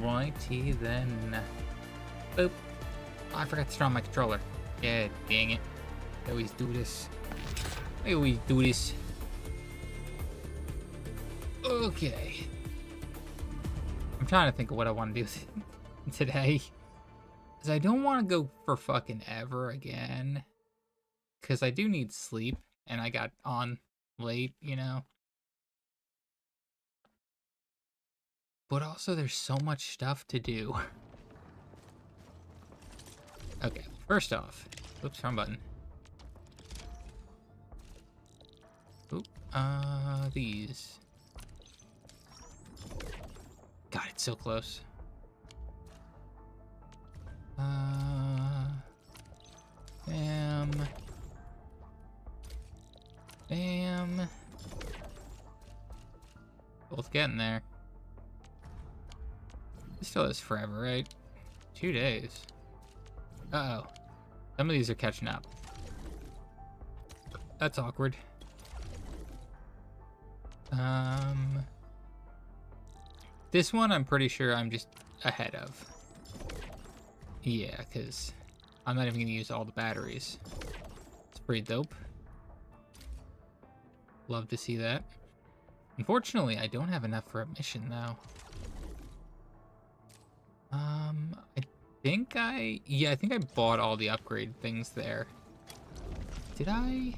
Alrighty then. Boop. Oh, I forgot to turn on my controller. Yeah, dang it. I always do this. Okay. I'm trying to think of what I want to do today. Because I don't want to go for fucking ever again. Because I do need sleep. And I got on late, you know. But also there's so much stuff to do. Okay, first off. Oops, wrong button. Oop, these. God, it's so close. Bam. Bam. Both getting there. This still is forever, right? 2 days. Uh-oh. Some of these are catching up. That's awkward. This one I'm pretty sure I'm just ahead of. Yeah, because I'm not even going to use all the batteries. It's pretty dope. Love to see that. Unfortunately, I don't have enough for a mission, though. I think I bought all the upgrade things there. Did I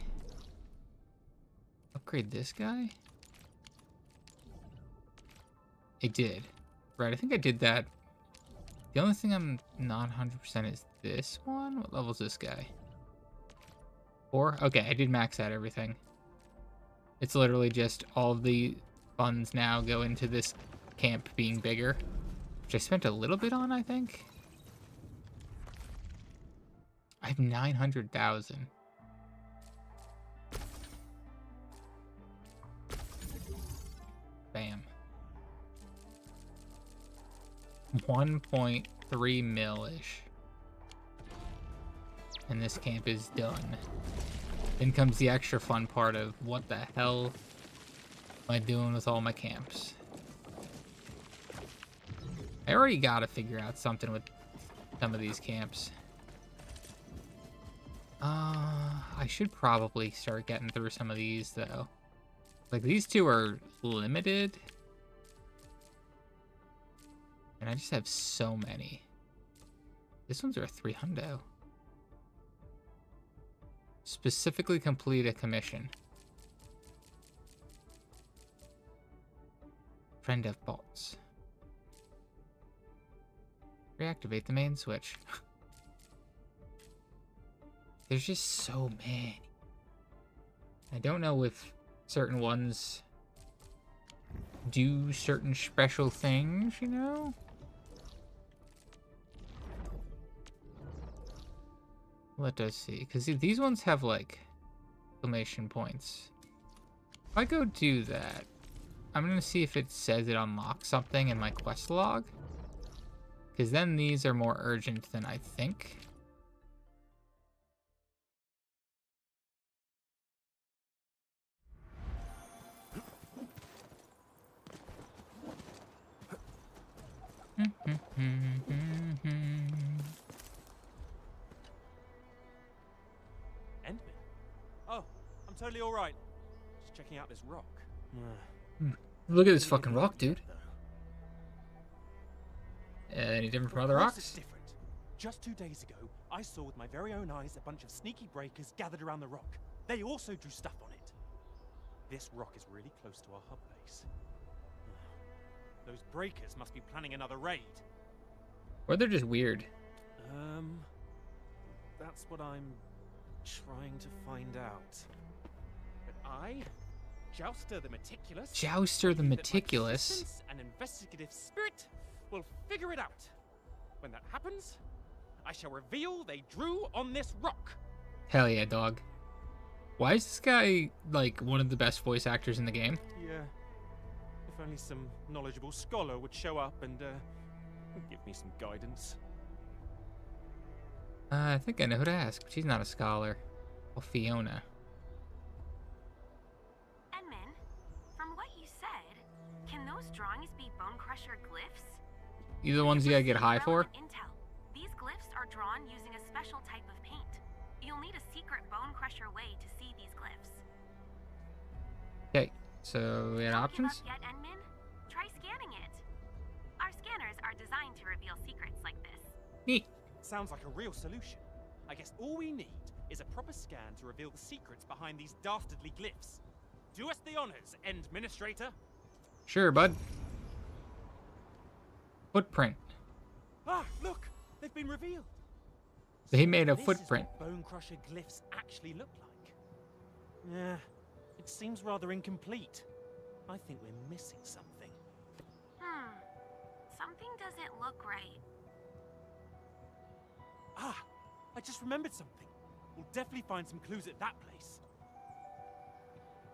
upgrade this guy? I did. Right, I think I did that. The only thing I'm not 100% is this one. What level is this guy? 4? Okay, I did max out everything. It's literally just all of the funds now go into this camp being bigger, which I spent a little bit on, I think. I have 900,000. Bam. 1.3 mil-ish. And this camp is done. Then comes the extra fun part of what the hell am I doing with all my camps? I already gotta figure out something with some of these camps. I should probably start getting through some of these, though. Like, these two are limited. And I just have so many. This one's a 300. Specifically complete a commission. Friend of bots. Reactivate the main switch. There's just so many. I don't know if certain ones do certain special things, you know? Let us see, because these ones have, like, exclamation points. If I go do that, I'm going to see if it says it unlocks something in my quest log. Because then these are more urgent than I think. Endman? Oh, I'm totally alright. Just checking out this rock. Look at this fucking rock, dude. Any different from other rocks? It's different. Just 2 days ago, I saw with my very own eyes a bunch of sneaky breakers gathered around the rock. They also drew stuff on it. This rock is really close to our hub base. Those breakers must be planning another raid. Or they're just weird. That's what I'm trying to find out. But I, Jouster the Meticulous, Jouster the Meticulous? and investigative spirit will figure it out. When that happens, I shall reveal they drew on this rock. Hell yeah, dog. Why is this guy, like, one of the best voice actors in the game? Yeah. If only some knowledgeable scholar would show up and, give me some guidance. I think I know who to ask, but she's not a scholar. Well, Fiona. Edmund, from what you said, can those drawings be Bone Crusher glyphs? These are the ones you gotta get high for? Intel. These glyphs are drawn using a special type of paint. You'll need a secret bone crusher way to see these glyphs. Okay, so we had Don't options? give up yet, Enmin? Try scanning it. Our scanners are designed to reveal secrets like this. Neat. Sounds like a real solution. I guess all we need is a proper scan to reveal the secrets behind these dastardly glyphs. Do us the honors, Administrator. Sure, bud. Footprint. Ah, look! They've been revealed. They made a This is footprint. what bone crusher glyphs actually look like. Yeah, it seems rather incomplete. I think we're missing something. Something doesn't look right. Ah, I just remembered something. We'll definitely find some clues at that place.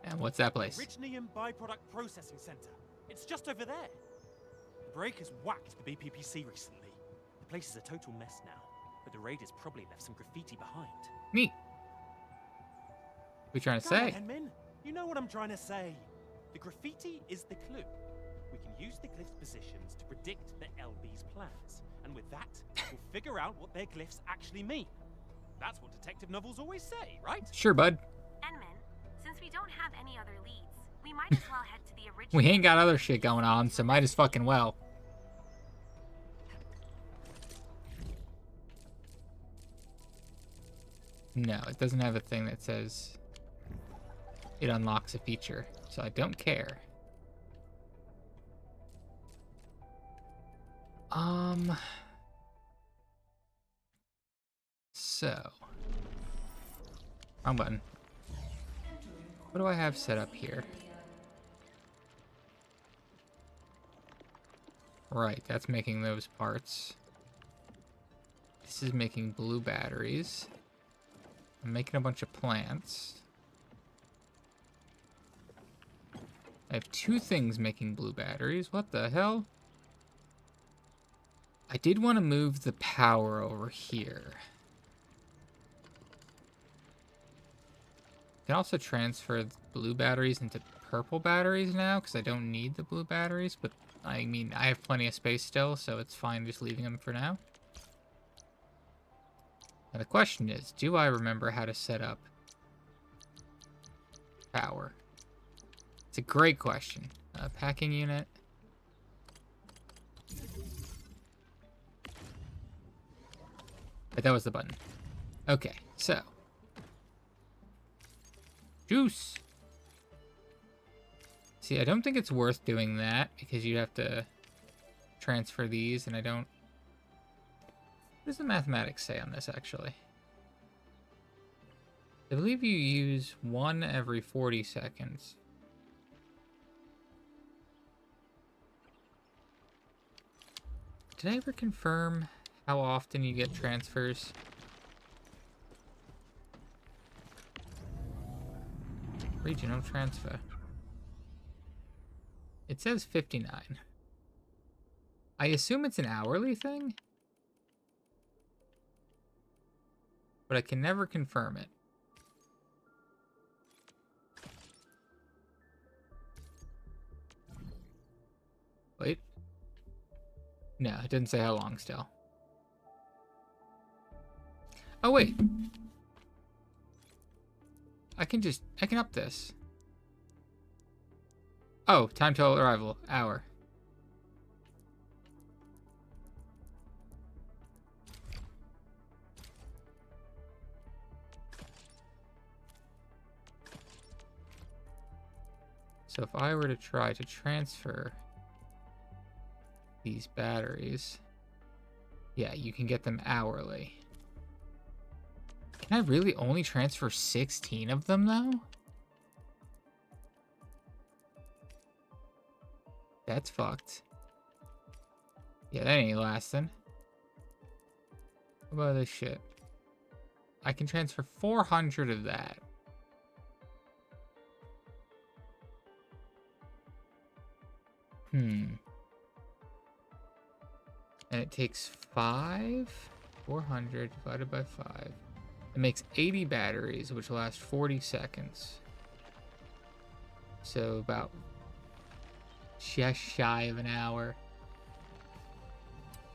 And what's that place? Richnium Byproduct Processing Center. It's just over there. The breakers whacked the BPPC recently. The place is a total mess now, but the raiders probably left some graffiti behind. Neat. What you trying to Come on, say? Henman. You know what I'm trying to say. The graffiti is the clue. We can use the glyph's positions to predict the LB's plans. And with that, we'll figure out what their glyphs actually mean. That's what detective novels always say, right? Sure, bud. Enmin, since we don't have any other leads, we might as well head to the original. We ain't got other shit going on, so might as fucking well. No, it doesn't have a thing that says it unlocks a feature, so I don't care. So. Wrong button. What do I have set up here? Right, that's making those parts. This is making blue batteries. I'm making a bunch of plants. I have two things making blue batteries. What the hell? I did want to move the power over here. I can also transfer the blue batteries into purple batteries now, because I don't need the blue batteries, but I mean, I have plenty of space still, so it's fine just leaving them for now. Now the question is, do I remember how to set up power? It's a great question. Packing unit. But that was the button. Okay, so. Juice! See, I don't think it's worth doing that, because you have to transfer these, and I don't... What does the mathematics say on this, actually? I believe you use one every 40 seconds. Did I ever confirm how often you get transfers? Regional transfer. It says 59. I assume it's an hourly thing? But I can never confirm it. Wait. No, it didn't say how long still. Oh, wait. I can up this. Oh, time till arrival. Hour. So if I were to try to transfer these batteries, yeah, you can get them hourly. Can I really only transfer 16 of them, though? That's fucked. Yeah, that ain't lasting. What about this shit? I can transfer 400 of that. And it takes 5? 400 divided by 5. It makes 80 batteries, which last 40 seconds. So about just shy of an hour.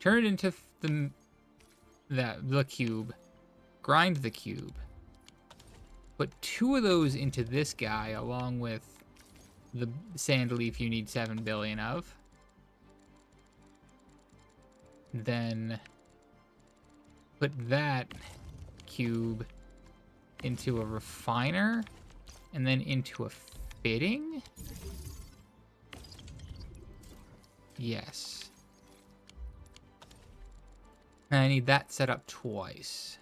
turn it into the cube, grind the cube, put 2 of those into this guy along with the sand leaf you need 7 billion of. Then put that cube into a refiner and then into a fitting. Yes. And I need that set up twice.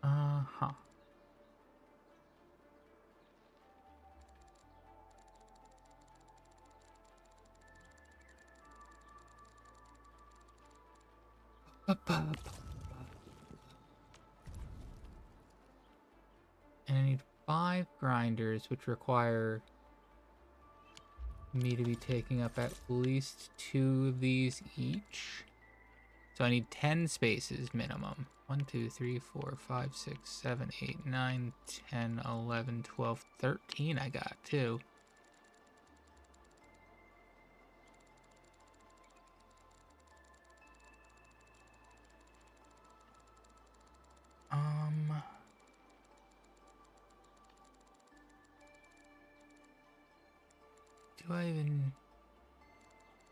Uh-huh. And I need 5 grinders, which require me to be taking up at least 2 of these each. So I need 10 spaces minimum. 1, 2, 3, 4, 5, 6, 7, 8, 9, 10, 11, 12, 13 I got too. Do I even...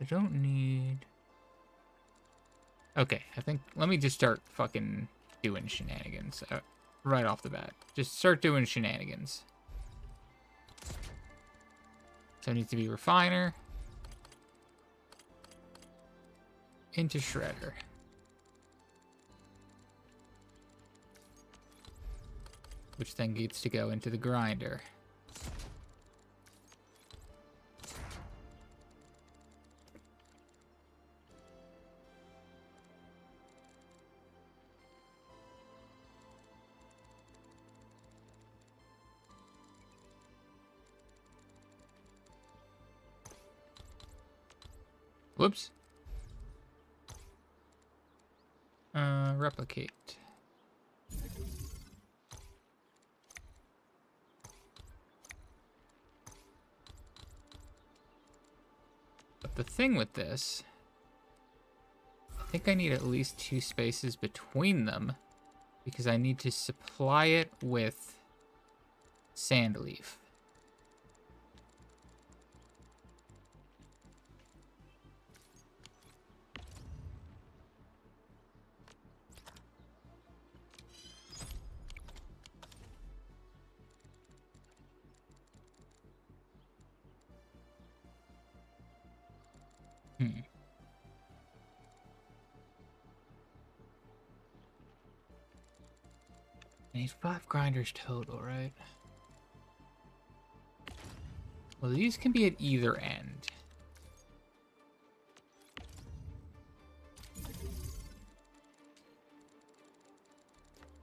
I don't need... Okay, I think... Let me just start fucking doing shenanigans right off the bat. Just start doing shenanigans. So it needs to be refiner. Into shredder. Which then gets to go into the grinder. Whoops. Replicate. But the thing with this, I think I need at least 2 spaces between them because I need to supply it with sand leaf. I need 5 grinders total, right? Well, these can be at either end.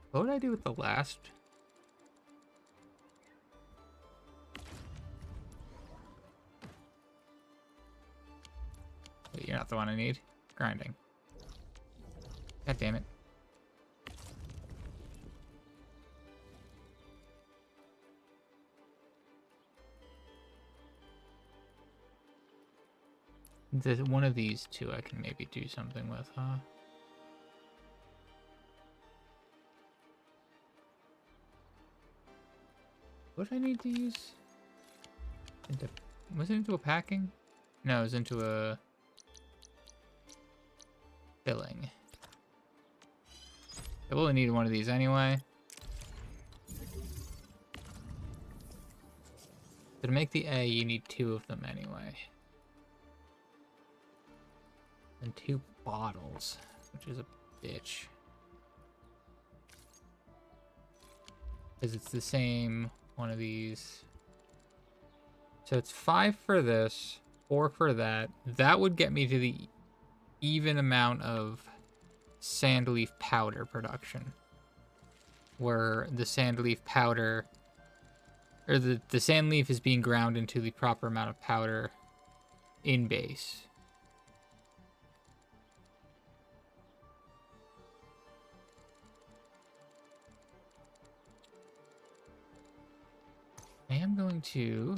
What would I do with the last? Wait, you're not the one I need. Grinding. God damn it. One of these 2 I can maybe do something with, huh? What do I need to use? Was it into a packing? No, it was into a filling. I will need one of these anyway. But to make the A, you need 2 of them anyway. And 2 bottles, which is a bitch. Because it's the same one of these. So it's 5 for this, 4 for that. That would get me to the even amount of sand leaf powder production. Where the sand leaf powder, or the sand leaf is being ground into the proper amount of powder in base. I am going to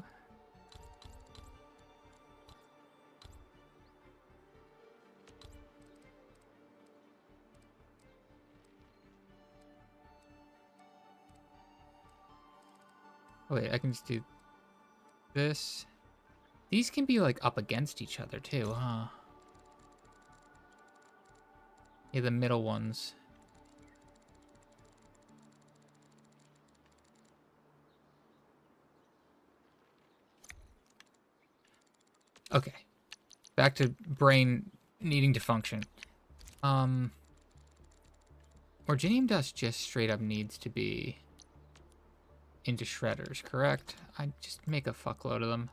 Oh, wait, I can just do this. These can be, like, up against each other, too, huh? Yeah, the middle ones. Okay. Back to brain needing to function. Orginium dust just straight up needs to be into shredders, correct? I just make a fuckload of them.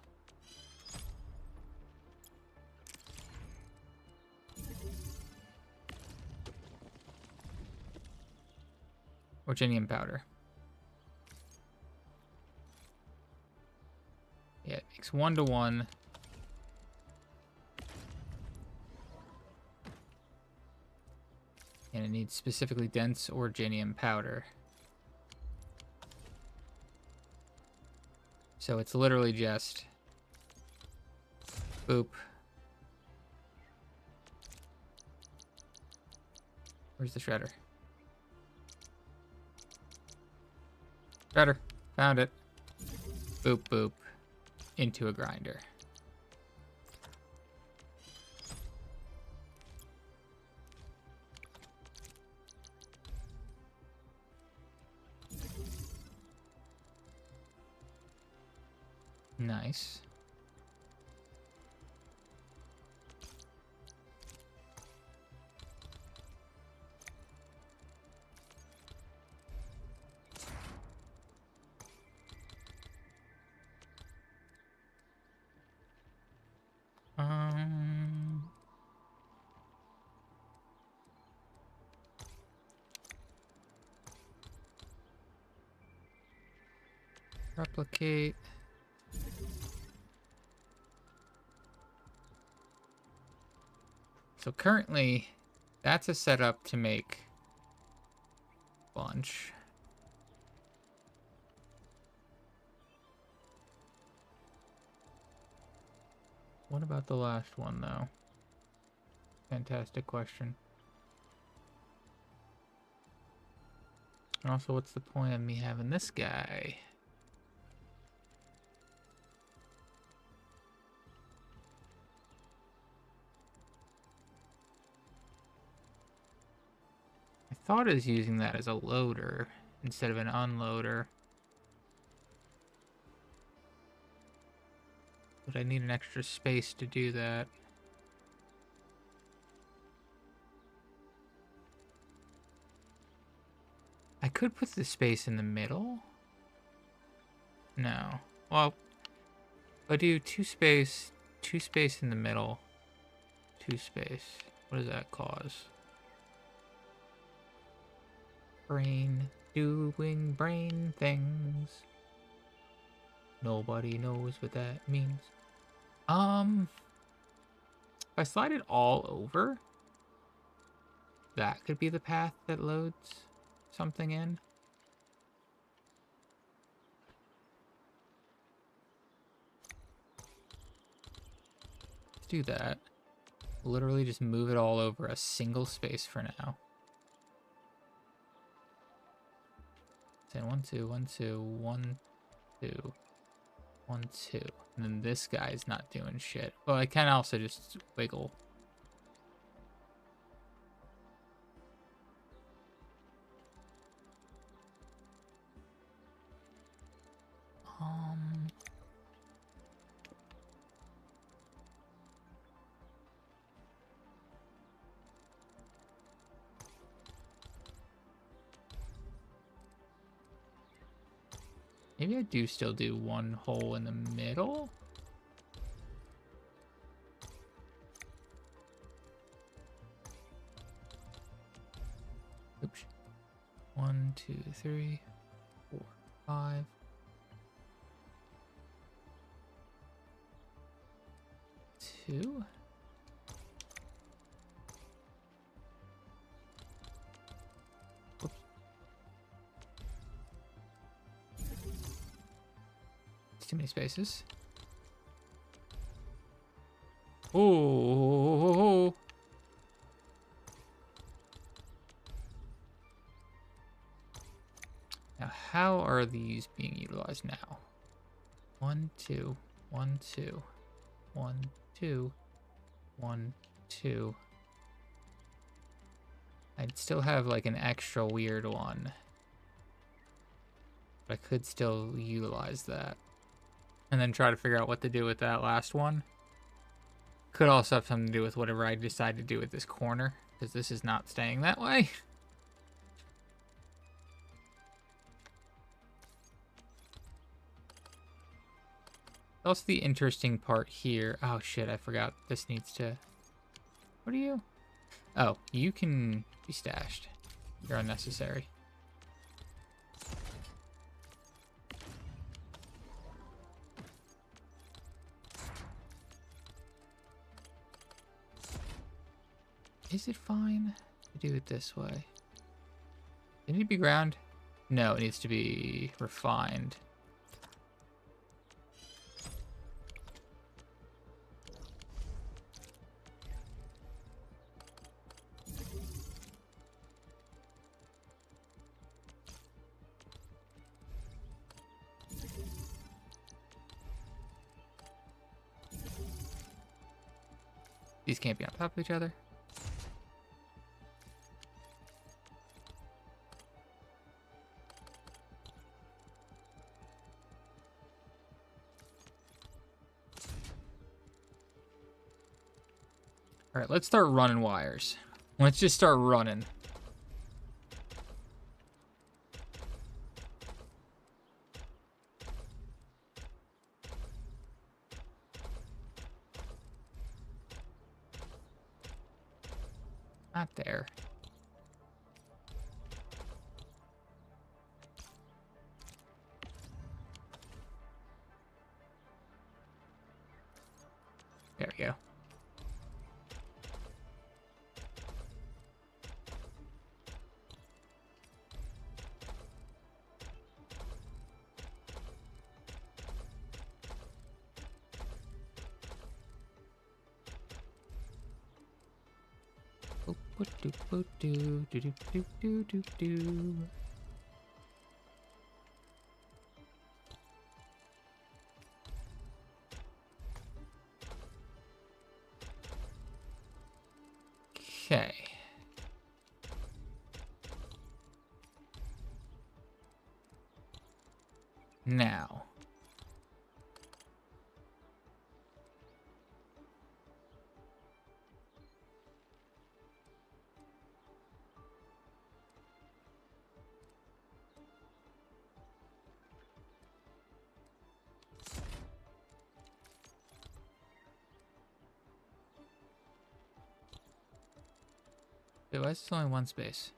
Orginium powder. Yeah, it makes 1-to-1. And it needs specifically dense orginium powder. So it's literally just boop. Where's the shredder? Shredder. Found it. Boop, boop. Into a grinder. Nice. Replicate. So currently, that's a setup to make a bunch. What about the last one, though? Fantastic question. And also, what's the point of me having this guy? I thought I was using that as a loader instead of an unloader. But I need an extra space to do that. I could put the space in the middle. No. Well, if I do 2 space in the middle, 2 space. What does that cause? Brain doing brain things. Nobody knows what that means. If I slide it all over, that could be the path that loads something in. Let's do that. Literally just move it all over a single space for now. Say 1, 2, 1, 2, 1, 2, 1, 2. And then this guy's not doing shit. Well, I can also just wiggle. Maybe I do still do 1 hole in the middle. Oops. 1, 2, 3, 4, 5. Two. Whoops. It's too many spaces. Oh. Now, how are these being utilized now? 1, 2, 1, 2, 1, 2, 1, 2. I'd still have like an extra weird one. But I could still utilize that. And then try to figure out what to do with that last one. Could also have something to do with whatever I decide to do with this corner, because this is not staying that way. Also the interesting part here. Oh shit, I forgot. This needs to... What are you? Oh, you can be stashed. You're unnecessary. Is it fine to do it this way? Does it need to be ground? No, it needs to be refined. These can't be on top of each other. All right, let's start running wires. Let's just start running. Not there. There we go. Okay. Now. Wait, why is this only one space?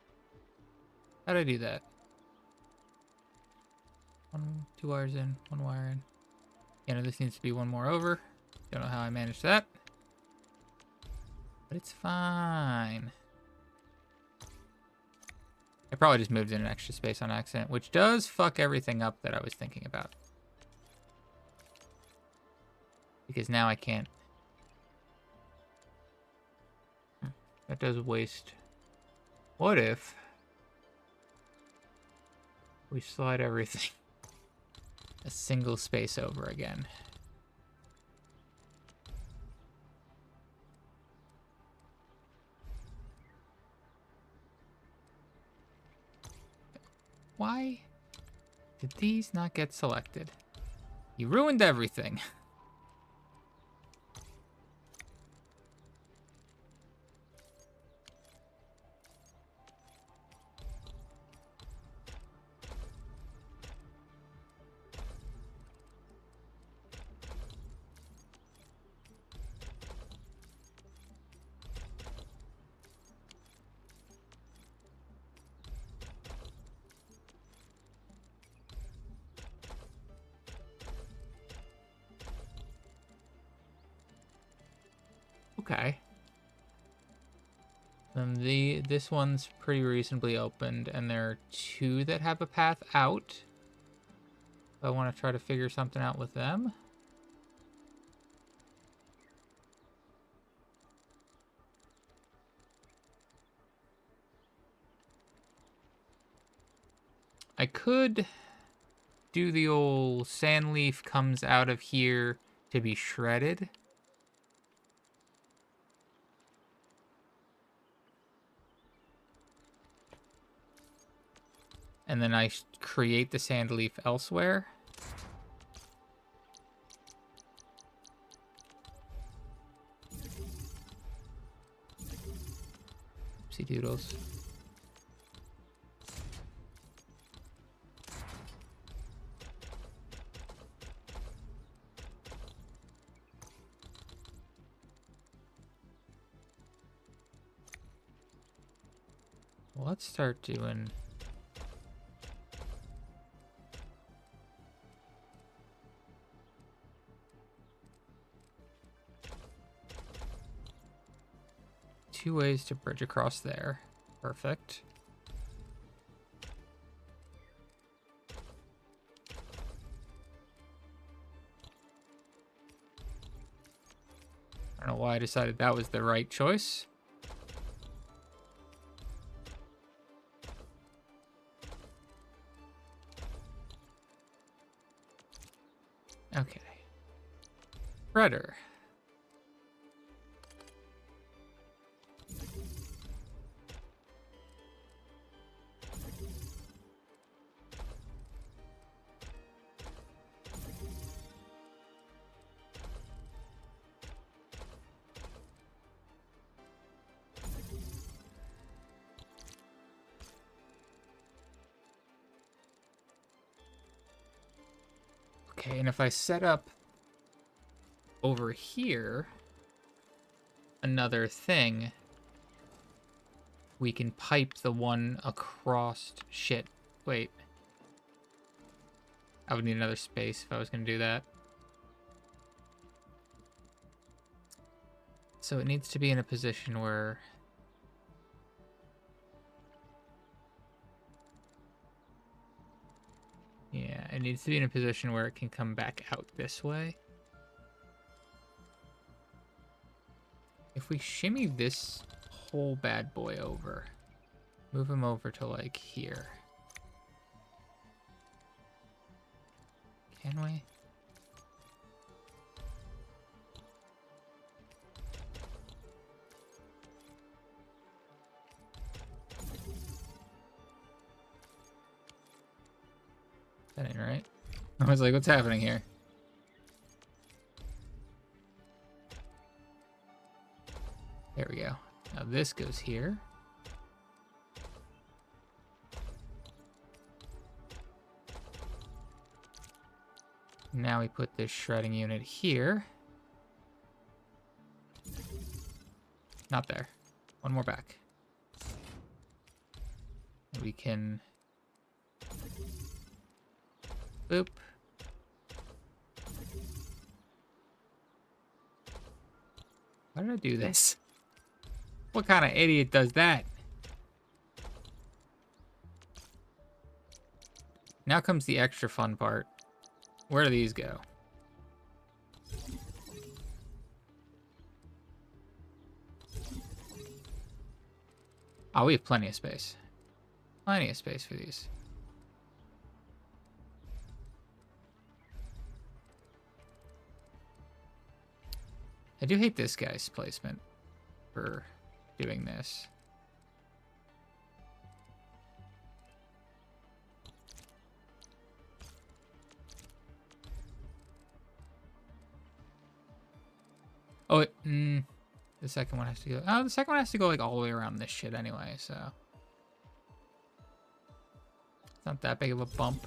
How did I do that? 2 wires in, 1 wire in. Yeah, no, this needs to be 1 more over. Don't know how I managed that. But it's fine. I probably just moved in an extra space on accident, which does fuck everything up that I was thinking about. Because now I can't. That does waste. What if we slide everything a single space over again? Why did these not get selected? You ruined everything. Okay. This one's pretty reasonably opened, and there are 2 that have a path out. I want to try to figure something out with them. I could do the old sand leaf comes out of here to be shredded. And then I create the sand leaf elsewhere. Oopsie doodles. Well, let's start doing... two ways to bridge across there. Perfect. I don't know why I decided that was the right choice. Okay. Rudder. Okay, and if I set up over here another thing, we can pipe the one across... Shit, wait. I would need another space if I was going to do that. So it needs to be in a position where... Yeah, it needs to be in a position where it can come back out this way. If we shimmy this whole bad boy over, move him over to like here. Can we? That ain't right. I was like, what's happening here? There we go. Now this goes here. Now we put this shredding unit here. Not there. One more back. We can... Boop. Why did I do this? What kind of idiot does that? Now comes the extra fun part. Where do these go? Oh, we have plenty of space. Plenty of space for these. I do hate this guy's placement for doing this. Oh, the second one has to go. Oh, the second one has to go like all the way around this shit anyway, so it's not that big of a bump.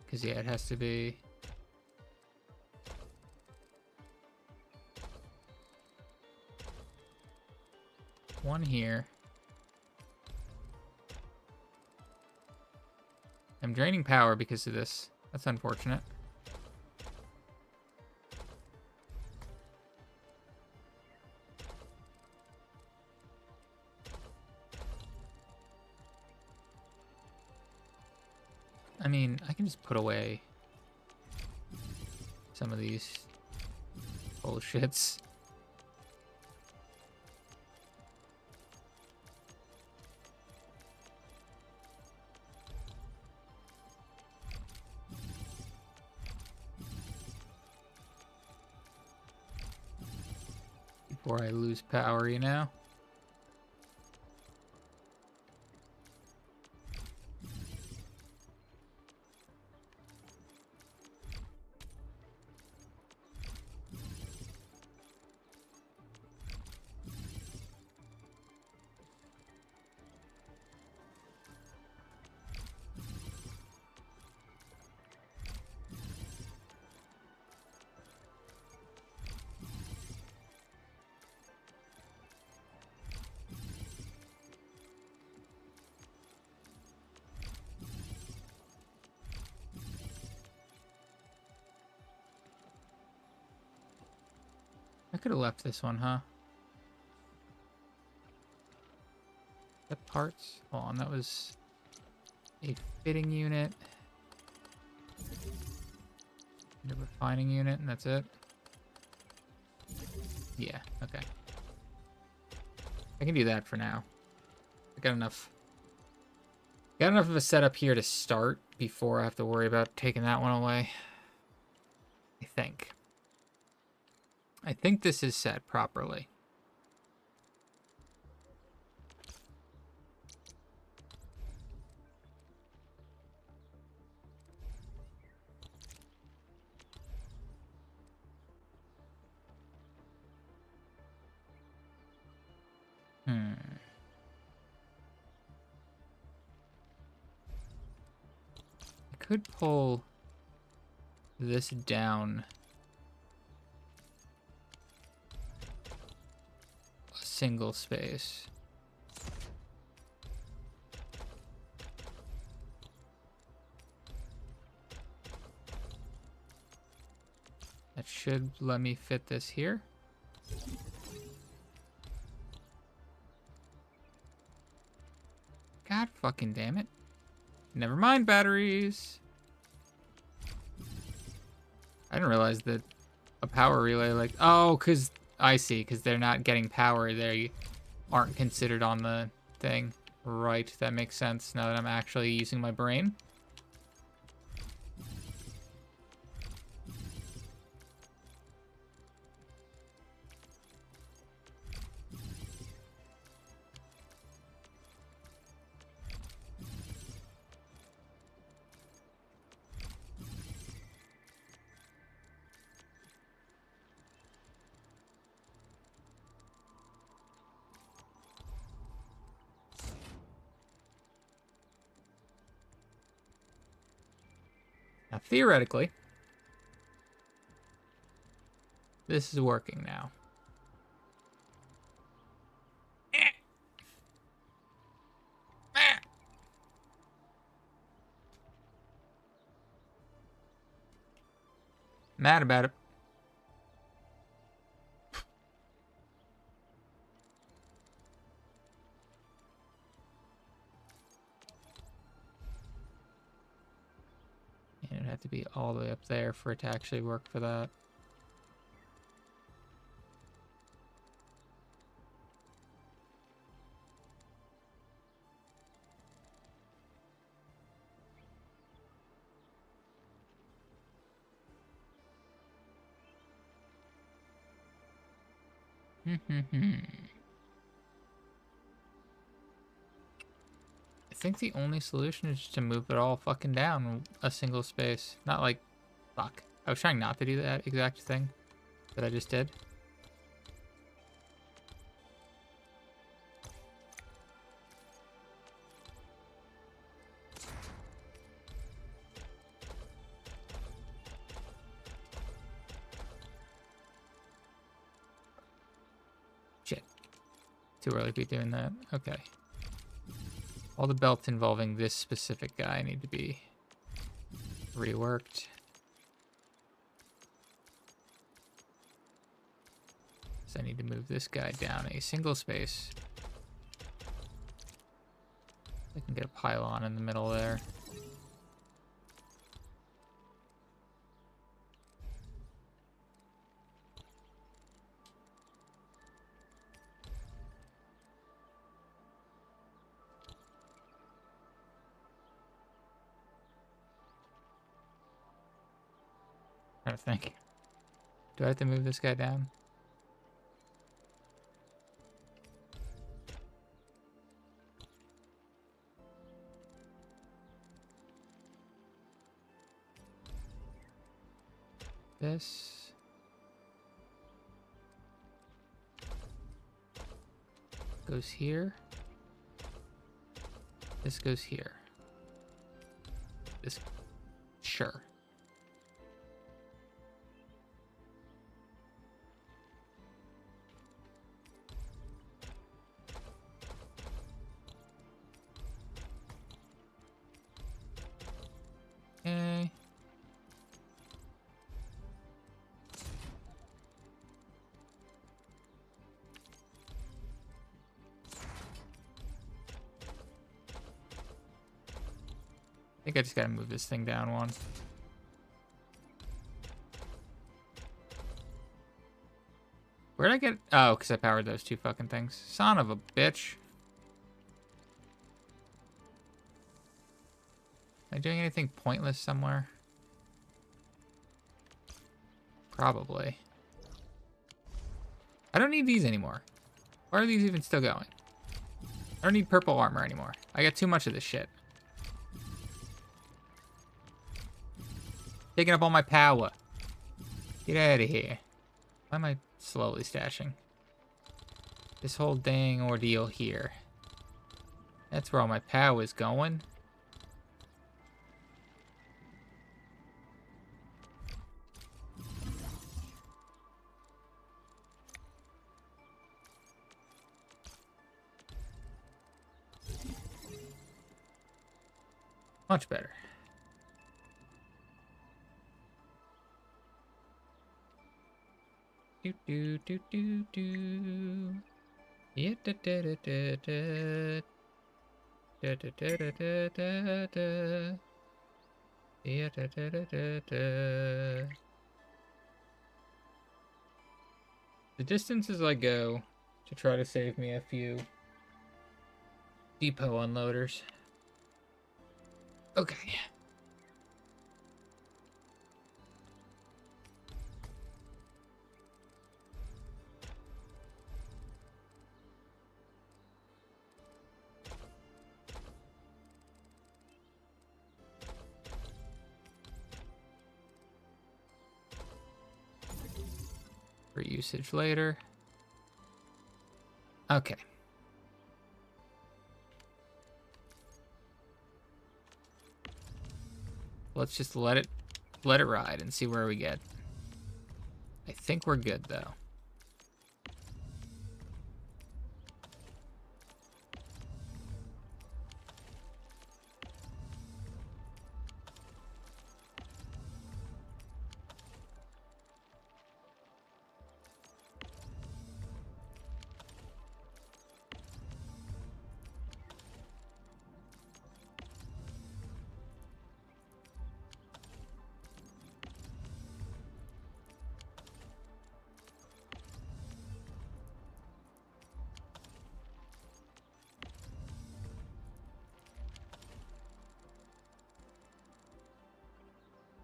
Because yeah, it has to be. One here. I'm draining power because of this. That's unfortunate. I mean, I can just put away some of these bullshits. before I lose power, you know? I could have left this one, huh? That parts? Hold on, that was a fitting unit. And a refining unit, and that's it? Yeah, okay. I can do that for now. I got enough. Got enough of a setup here to start before I have to worry about taking that one away. I think. I think this is set properly. I could pull this down a single space. That should let me fit this here. God fucking damn it. Never mind batteries. I didn't realize that a power relay like... Oh, because... I see, because they're not getting power. They aren't considered on the thing. Right, that makes sense now that I'm actually using my brain. Now, theoretically, this is working now. Mad about it. And it'd have to be all the way up there for it to actually work for that. I think the only solution is just to move it all fucking down a single space. Not like... Fuck. I was trying not to do that exact thing that I just did. Shit. Too early to be doing that. Okay. All the belts involving this specific guy need to be reworked. So I need to move this guy down a single space. I can get a pylon in the middle there. Trying to think. Do I have to move this guy down? This. Goes here. This goes here. This. Sure. Okay. I think I just gotta move this thing down one. Where'd I get... Oh, because I powered those two fucking things. Son of a bitch. Am I doing anything pointless somewhere? Probably. I don't need these anymore. Why are these even still going? I don't need purple armor anymore. I got too much of this shit. Taking up all my power. Get out of here. Why am I slowly stashing? This whole dang ordeal here. That's where all my power is going. Much better. Do do do do do. Yeah da da da da da. Da da da da da da da. Yeah da da da da da. The distances I go to try to save me a few depot unloaders. Okay. For usage later. Okay. Let's just let it ride and see where we get. I think we're good though.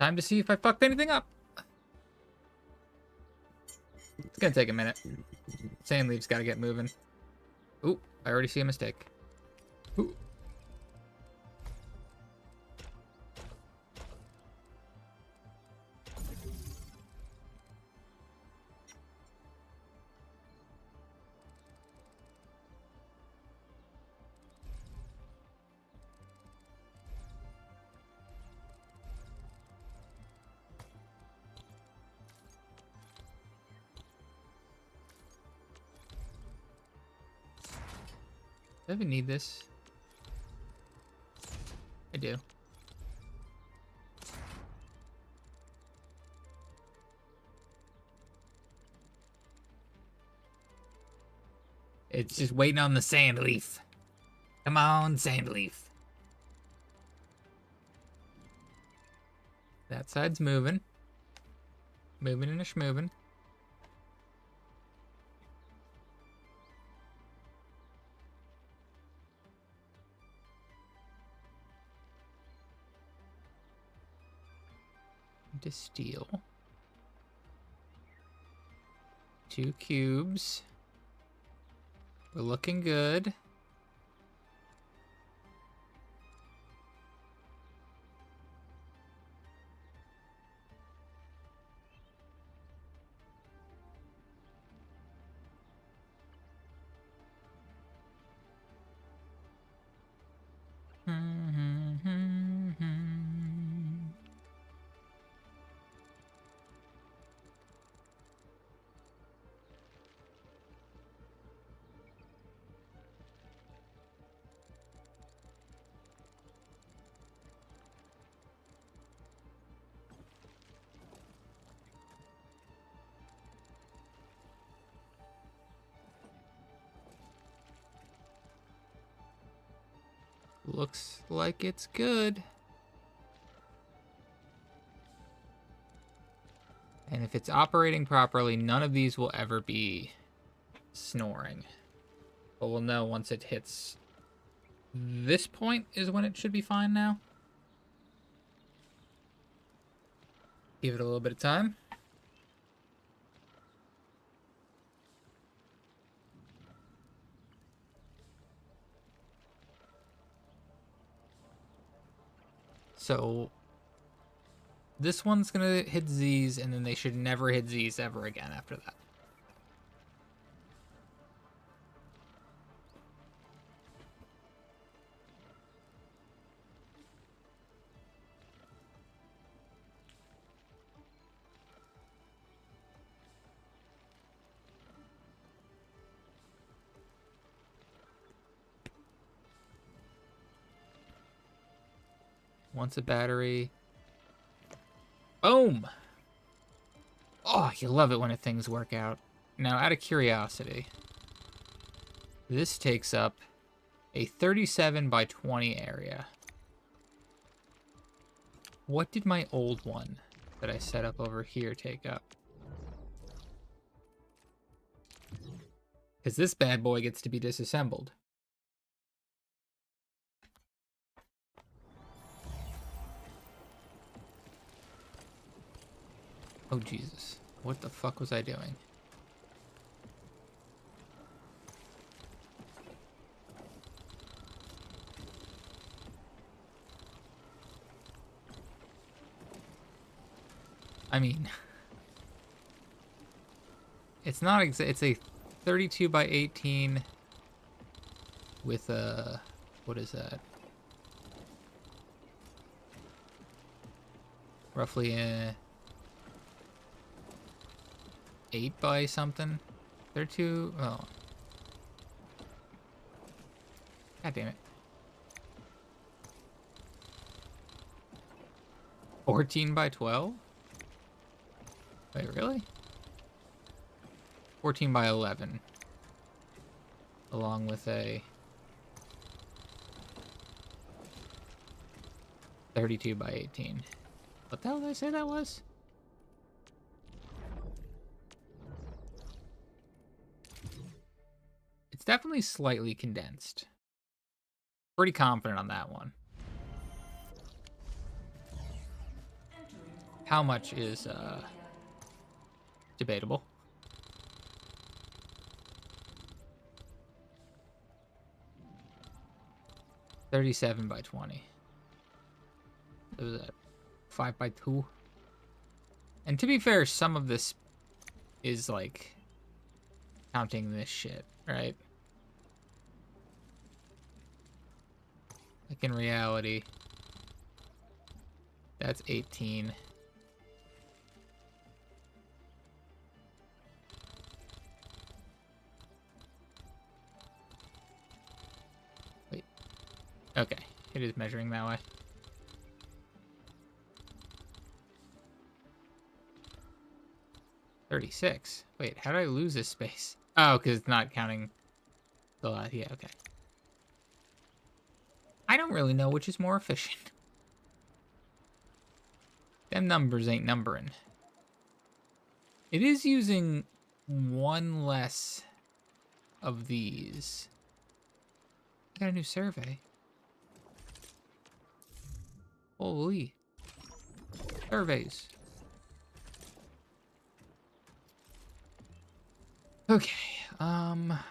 Time to see if I fucked anything up. It's gonna take a minute. Sand leaves gotta get moving. Ooh, I already see a mistake. Ooh. Do I even need this? I do. It's just waiting on the sand leaf. Come on, sand leaf. That side's moving. Moving and a schmoving. To steel. 2 cubes. We're looking good. Looks like it's good. And if it's operating properly, none of these will ever be snoring. But we'll know once it hits this point is when it should be fine now. Give it a little bit of time. So this one's gonna hit Z's, and then they should never hit Z's ever again after that. Once a battery. Boom! Oh, you love it when things work out. Now, out of curiosity, this takes up a 37 by 20 area. What did my old one that I set up over here take up? Because this bad boy gets to be disassembled. Oh, Jesus. What the fuck was I doing? I mean, it's not it's a 32 by 18 with a, what is that? Roughly a 8 by something. 32, oh. God damn it. 14 by 12? Wait, really? 14 by 11. Along with a 32 by 18. What the hell did I say that was? It's definitely slightly condensed. Pretty confident on that one. How much is debatable. $37 by 20. What was that? 5 by 2. And to be fair, some of this is like counting this shit, right? Like in reality, that's 18. Wait. Okay, it is measuring that way. $36. Wait, how did I lose this space? Oh, because it's not counting the last. Yeah, okay. I don't really know which is more efficient. Them numbers ain't numbering. It is using one less of these. I got a new survey. Holy. Surveys. Okay, I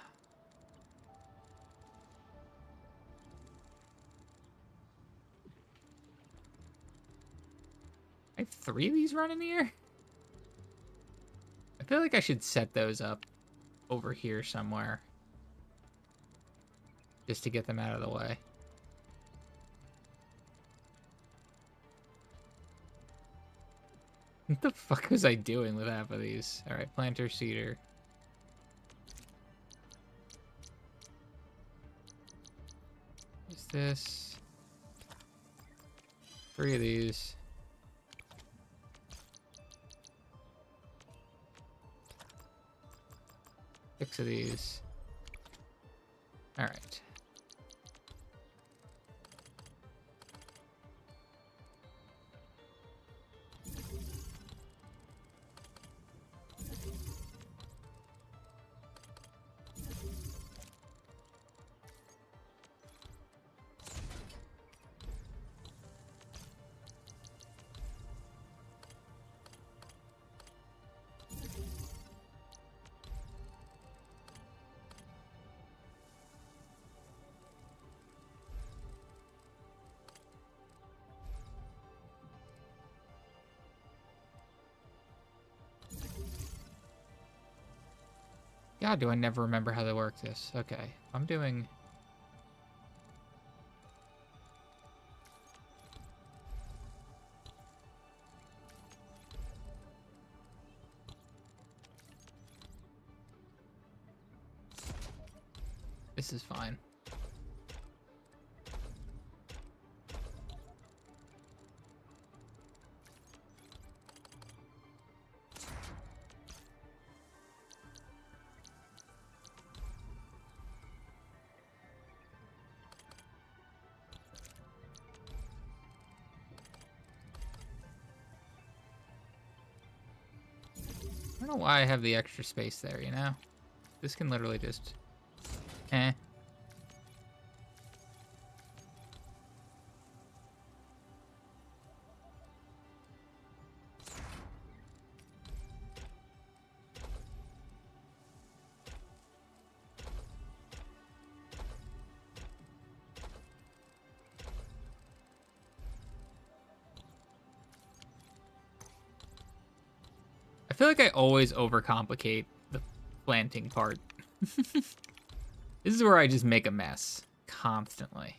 have 3 of these running here? I feel like I should set those up over here somewhere. Just to get them out of the way. What the fuck was I doing with half of these? Alright, planter, cedar. What's this? 3 of these. Six of these. All right. God, do I never remember how they work this. Okay, I'm doing... This is fine. I don't know why I have the extra space there, you know? This can literally just... Eh. I feel like I always overcomplicate the planting part. This is where I just make a mess constantly.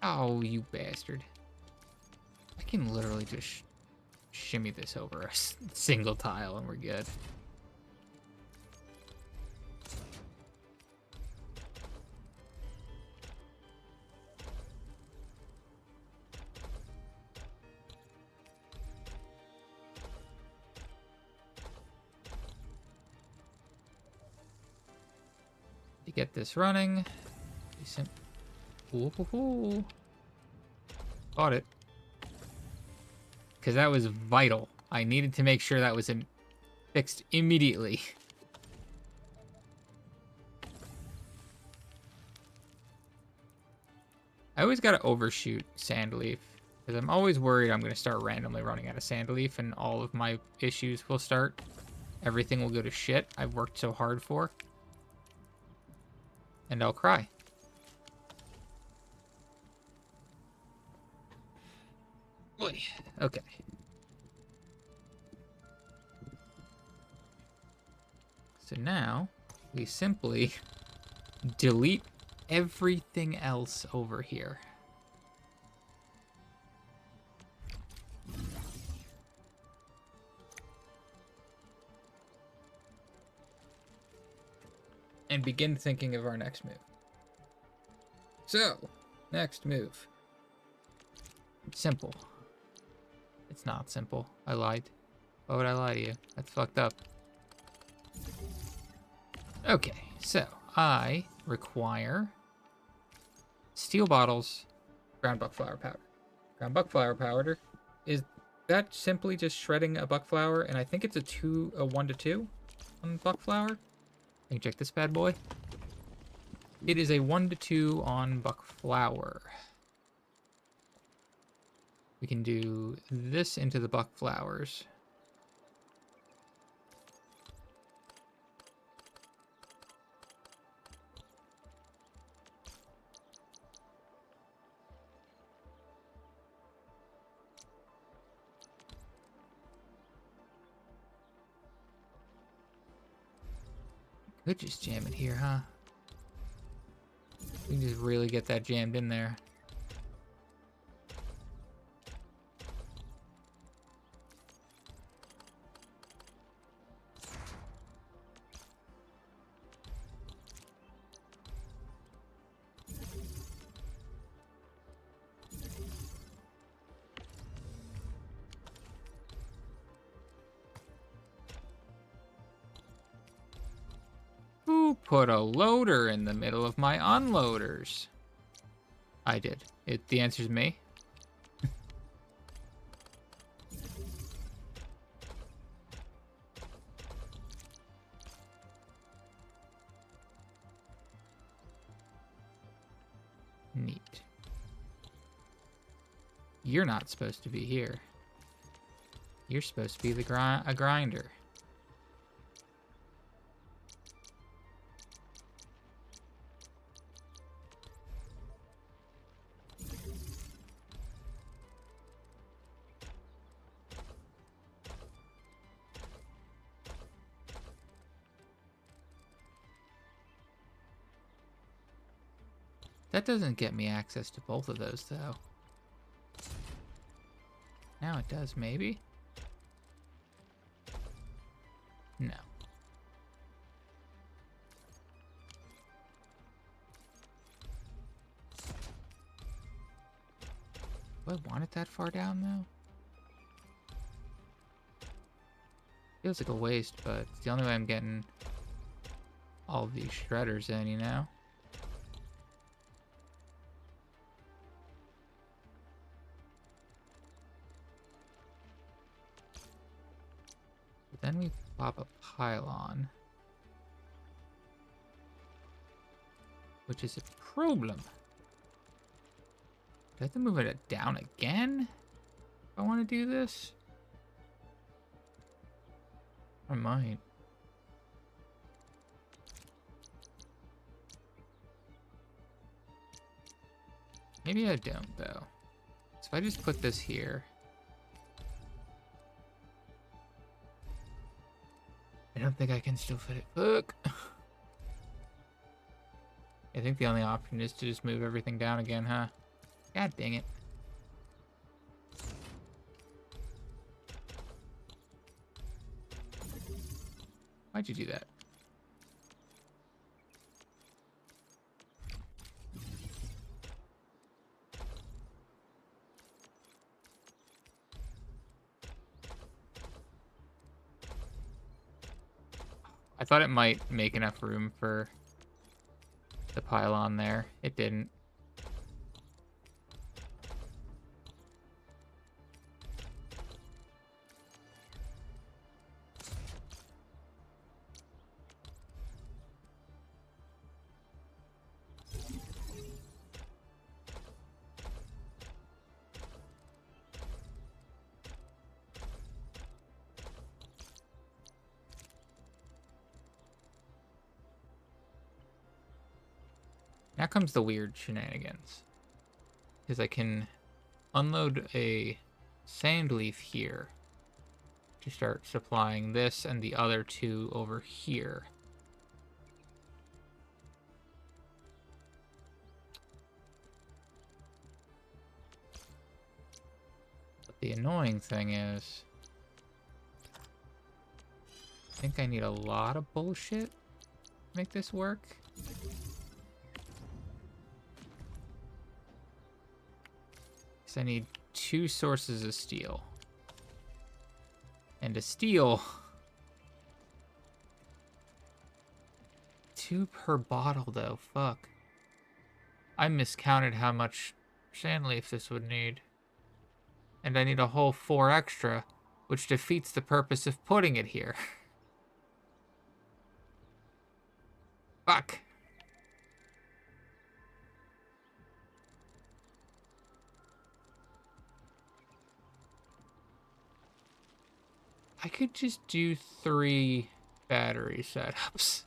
Oh, you bastard. I can literally just shimmy this over a single tile and we're good. To get this running, decent. Ooh, ooh, ooh. Got it. Because that was vital. I needed to make sure that was fixed immediately. I always gotta overshoot Sandleaf. Because I'm always worried I'm gonna start randomly running out of Sandleaf and all of my issues will start. Everything will go to shit I've worked so hard for. And I'll cry. Boy. Okay. So now we simply delete everything else over here. And begin thinking of our next move. So, next move. Simple. It's not simple. I lied. Why would I lie to you? That's fucked up. Okay, so I require steel bottles, ground buckflower powder. Ground buckflower powder is that simply just shredding a buckflower, and I think it's a 1 to 2 on buckflower. Let me check this bad boy. It is a 1 to 2 on buckflower. We can do this into the buckflowers. Could just jam it here, huh? We can just really get that jammed in there. put a loader in the middle of my unloaders? I did. The answer's me. Neat. You're not supposed to be here. You're supposed to be a grinder. That doesn't get me access to both of those, though. Now it does, maybe? No. Do I want it that far down, though? Feels like a waste, but it's the only way I'm getting all of these shredders in, you know? But then we pop a pylon, which is a problem. Do I have to move it down again if I want to do this? I might. Maybe I don't, though. So if I just put this here. I don't think I can still fit it. Fuck. I think the only option is to just move everything down again, huh? God dang it. Why'd you do that? I thought it might make enough room for the pylon there. It didn't. Now comes the weird shenanigans. Because I can unload a sand leaf here to start supplying this and the other two over here. But the annoying thing is, I think I need a lot of bullshit to make this work. I need 2 sources of steel. And to steel, 2 per bottle though, fuck. I miscounted how much sand leaf this would need. And I need a whole 4 extra, which defeats the purpose of putting it here. Fuck. I could just do 3 battery setups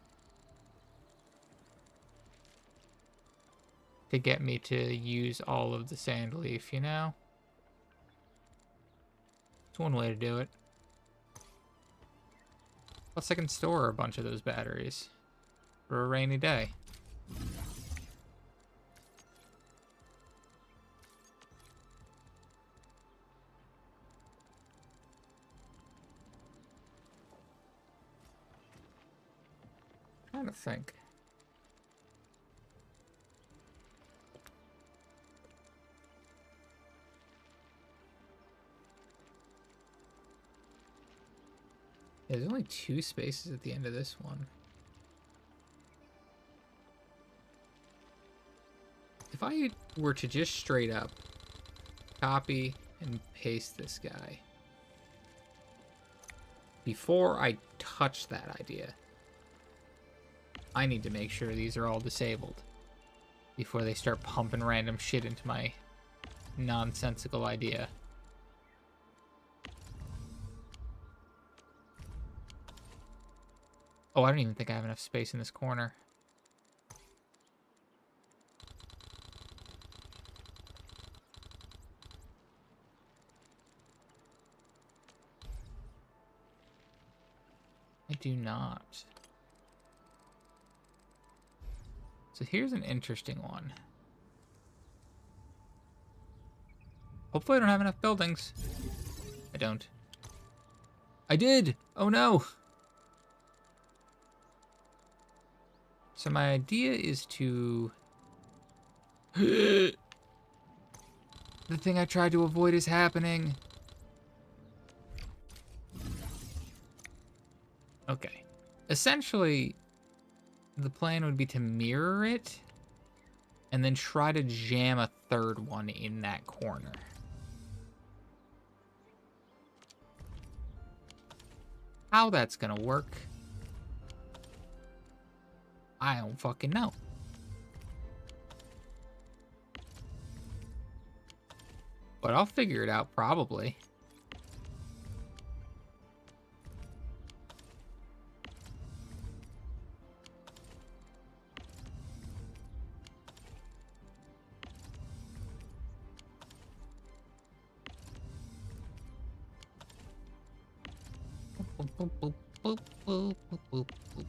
to get me to use all of the sand leaf, you know? It's one way to do it. Plus I can store a bunch of those batteries for a rainy day. I'm trying to think. Yeah, there's only 2 spaces at the end of this one. If I were to just straight up copy and paste this guy before I touch that idea, I need to make sure these are all disabled before they start pumping random shit into my nonsensical idea. Oh, I don't even think I have enough space in this corner. I do not. So here's an interesting one. Hopefully I don't have enough buildings. I don't. I did! Oh no! So my idea is to... The thing I tried to avoid is happening. Okay. Essentially, the plan would be to mirror it and then try to jam a third one in that corner. How that's gonna work, I don't fucking know. But I'll figure it out probably. Boop, boop, boop, boop, boop, boop, boop, boop.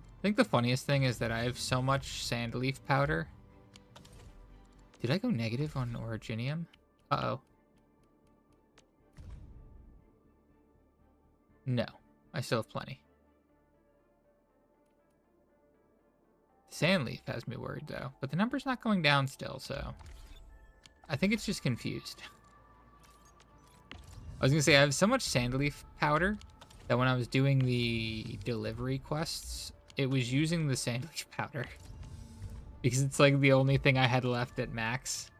I think the funniest thing is that I have so much sand leaf powder. Did I go negative on originium? Uh-oh. No, I still have plenty. Sand leaf has me worried though, but the number's not going down still, so I think it's just confused. I was gonna say I have so much sand leaf powder that when I was doing the delivery quests, it was using the sand leaf powder because it's like the only thing I had left at max.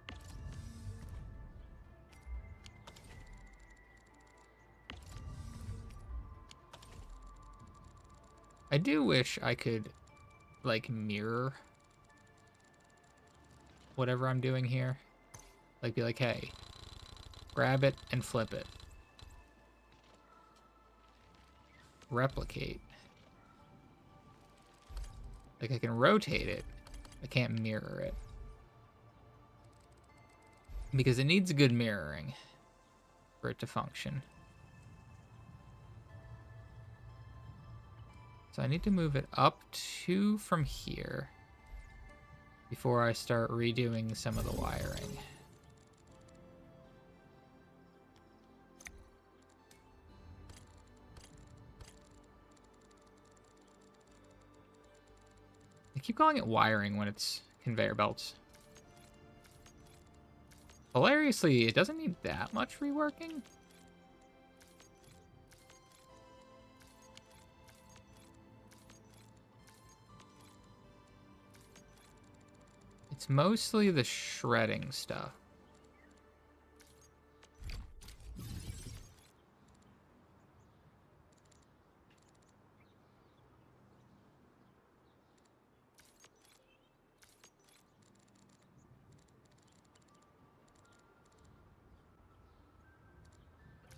I do wish I could like mirror whatever I'm doing here. Like be like, hey, grab it and flip it. Replicate. Like I can rotate it. I can't mirror it. Because it needs good mirroring for it to function. So I need to move it up 2 from here before I start redoing some of the wiring. I keep calling it wiring when it's conveyor belts. Hilariously, it doesn't need that much reworking. It's mostly the shredding stuff.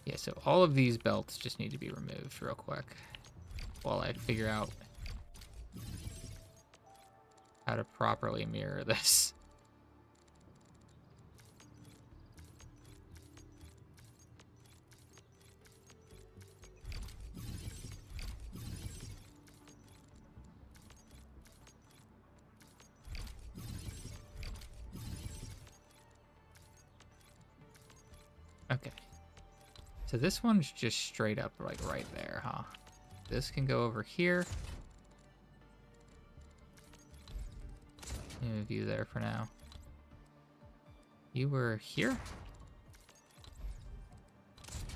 Yeah, so all of these belts just need to be removed real quick while I figure out how to properly mirror this. Okay. So this one's just straight up like right there, huh? This can go over here. Move you there for now. You were here?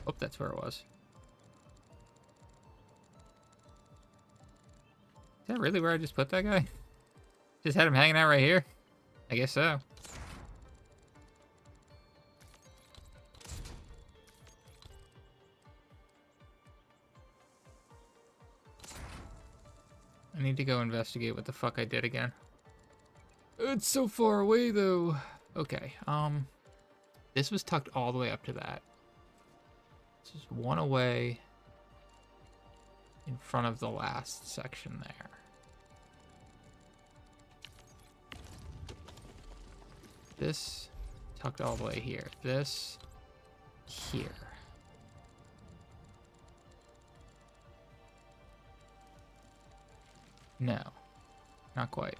Oh, that's where it was. that really where I just put that guy? Just had him hanging out right here? I guess so. I need to go investigate what the fuck I did again. It's so far away though. Okay, this was tucked all the way up to that. This is one away in front of the last section there. This tucked all the way here. This here. No, not quite.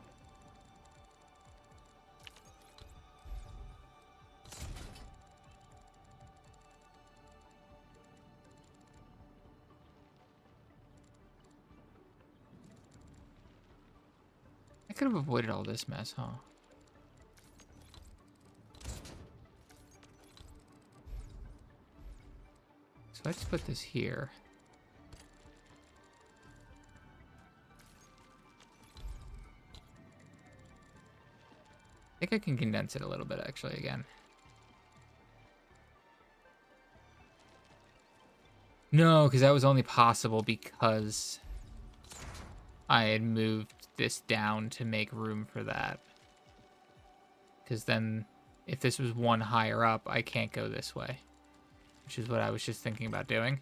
I could have avoided all this mess, huh? So I just put this here. I think I can condense it a little bit actually again. No, because that was only possible because I had moved this down to make room for that. Because then if this was one higher up, I can't go this way. Which is what I was just thinking about doing.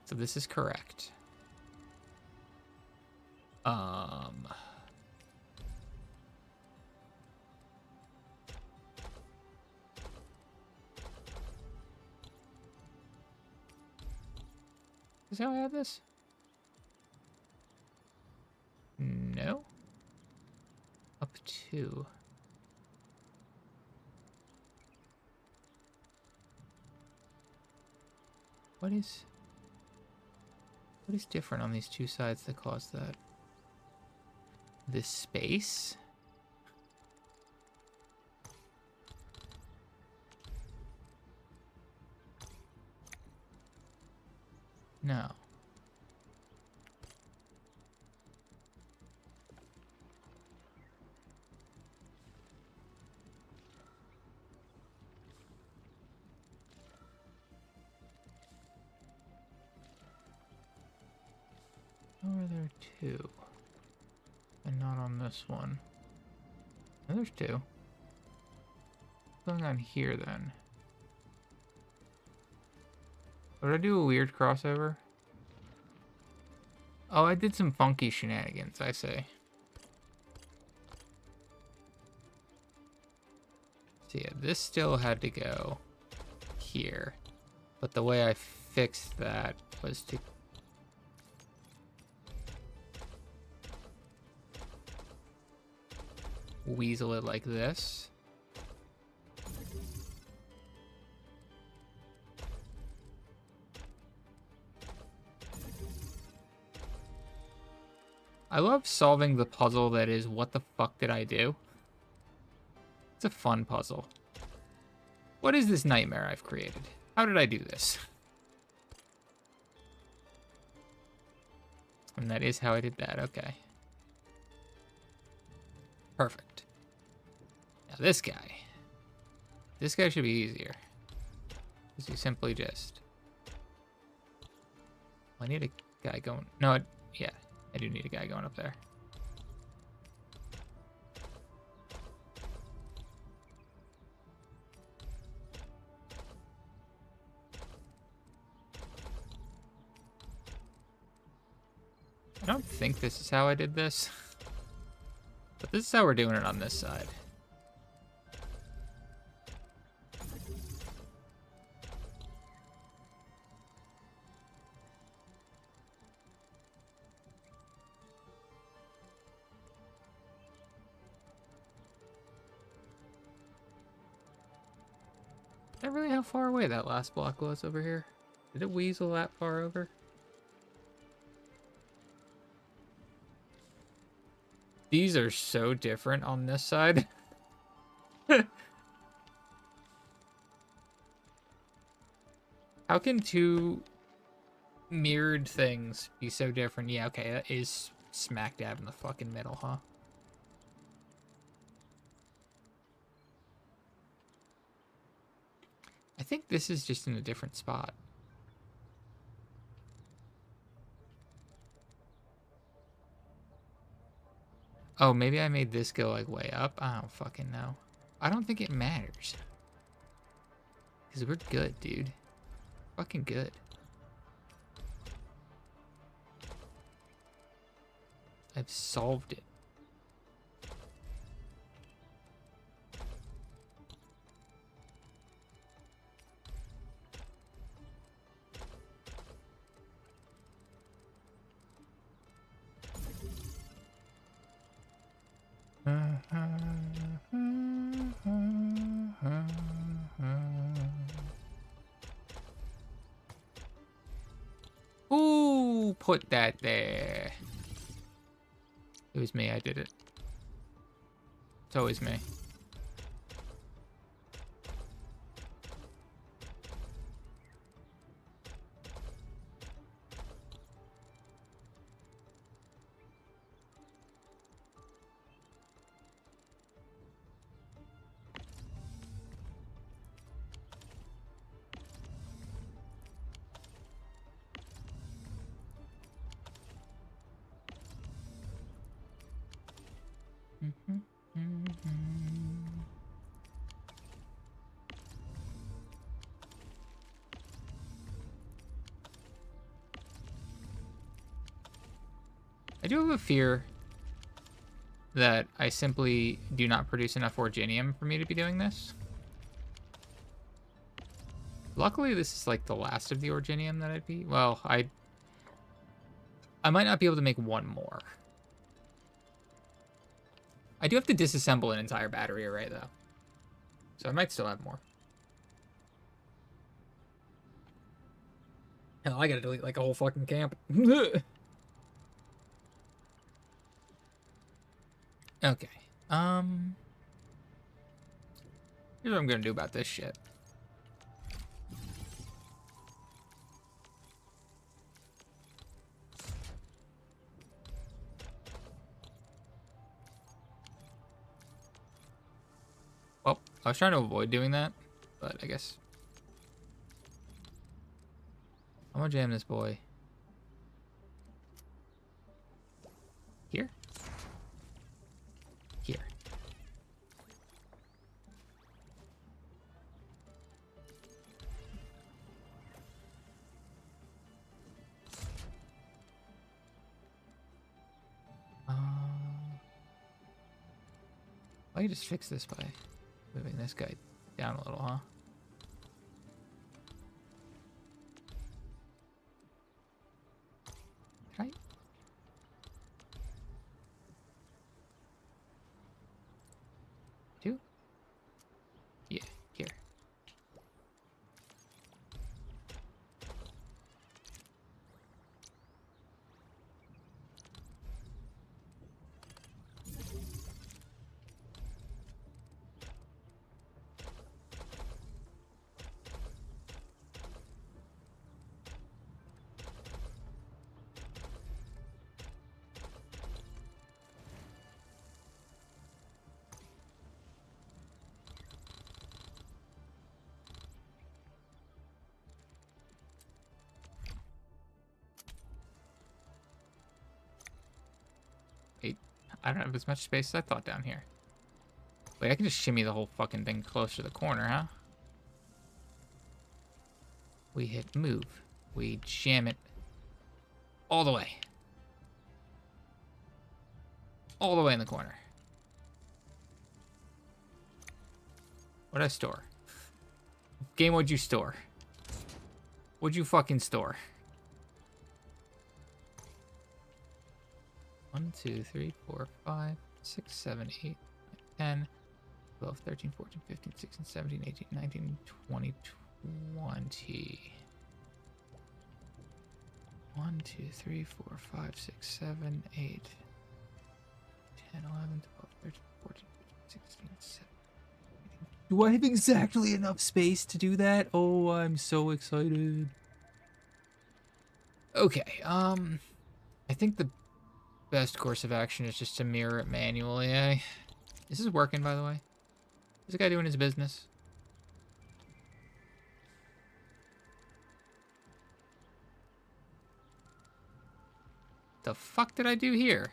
So this is correct. Is that how I had this? No. Up to. What is different on these two sides that caused that? This space? No. How are there two? And not on this one. Oh, there's two. What's going on here then? Did I do a weird crossover? Oh, I did some funky shenanigans, I say. So yeah, this still had to go here. But the way I fixed that was to weasel it like this. I love solving the puzzle that is, what the fuck did I do? It's a fun puzzle. What is this nightmare I've created? How did I do this? And that is how I did that, okay. Perfect. Now this guy. This guy should be easier. Because you simply just... I need a guy going... No, yeah. I do need a guy going up there. I don't think this is how I did this. But this is how we're doing it on this side. Is that really how far away that last block was over here? Did it weasel that far over? These are so different on this side. How can two mirrored things be so different. Yeah, okay, that is smack dab in the fucking middle, huh? I think this is just in a different spot. Oh, maybe I made this go like way up. I don't fucking know. I don't think it matters. Because we're good, dude. Fucking good. I've solved it. Ooh, put that there. It was me, I did it. It's always me. I do have a fear that I simply do not produce enough Orginium for me to be doing this. Luckily, this is like the last of the Orginium that I'd be... Well, I might not be able to make one more. I do have to disassemble an entire battery array, though. So I might still have more. Hell, I gotta delete like a whole fucking camp. Okay. Here's what I'm gonna do about this shit. Well, I was trying to avoid doing that, but I guess I'm gonna jam this boy here. Here. Why you just fix this by moving this guy down a little, huh? Right? Two? Yeah, here. Wait, I don't have as much space as I thought down here. Wait, I can just shimmy the whole fucking thing closer to the corner, huh? We hit move. We jam it all the way. All the way in the corner. What'd I store? Game, what'd you store? What'd you fucking store? 1, 2, 3, 4, 5, 6, 7, 8, 9, 10, 12, 13, 14, 15, 16, 17, 18, 19, 20, 20. 1, 2, 3, 4, 5, 6, 7, 8, 10, 11, 12, 13, 14, 15, 16, 17. Do I have exactly enough space to do that? Oh, I'm so excited. Okay, I think the best course of action is just to mirror it manually, eh? This is working, by the way. Is the guy doing his business? The fuck did I do here?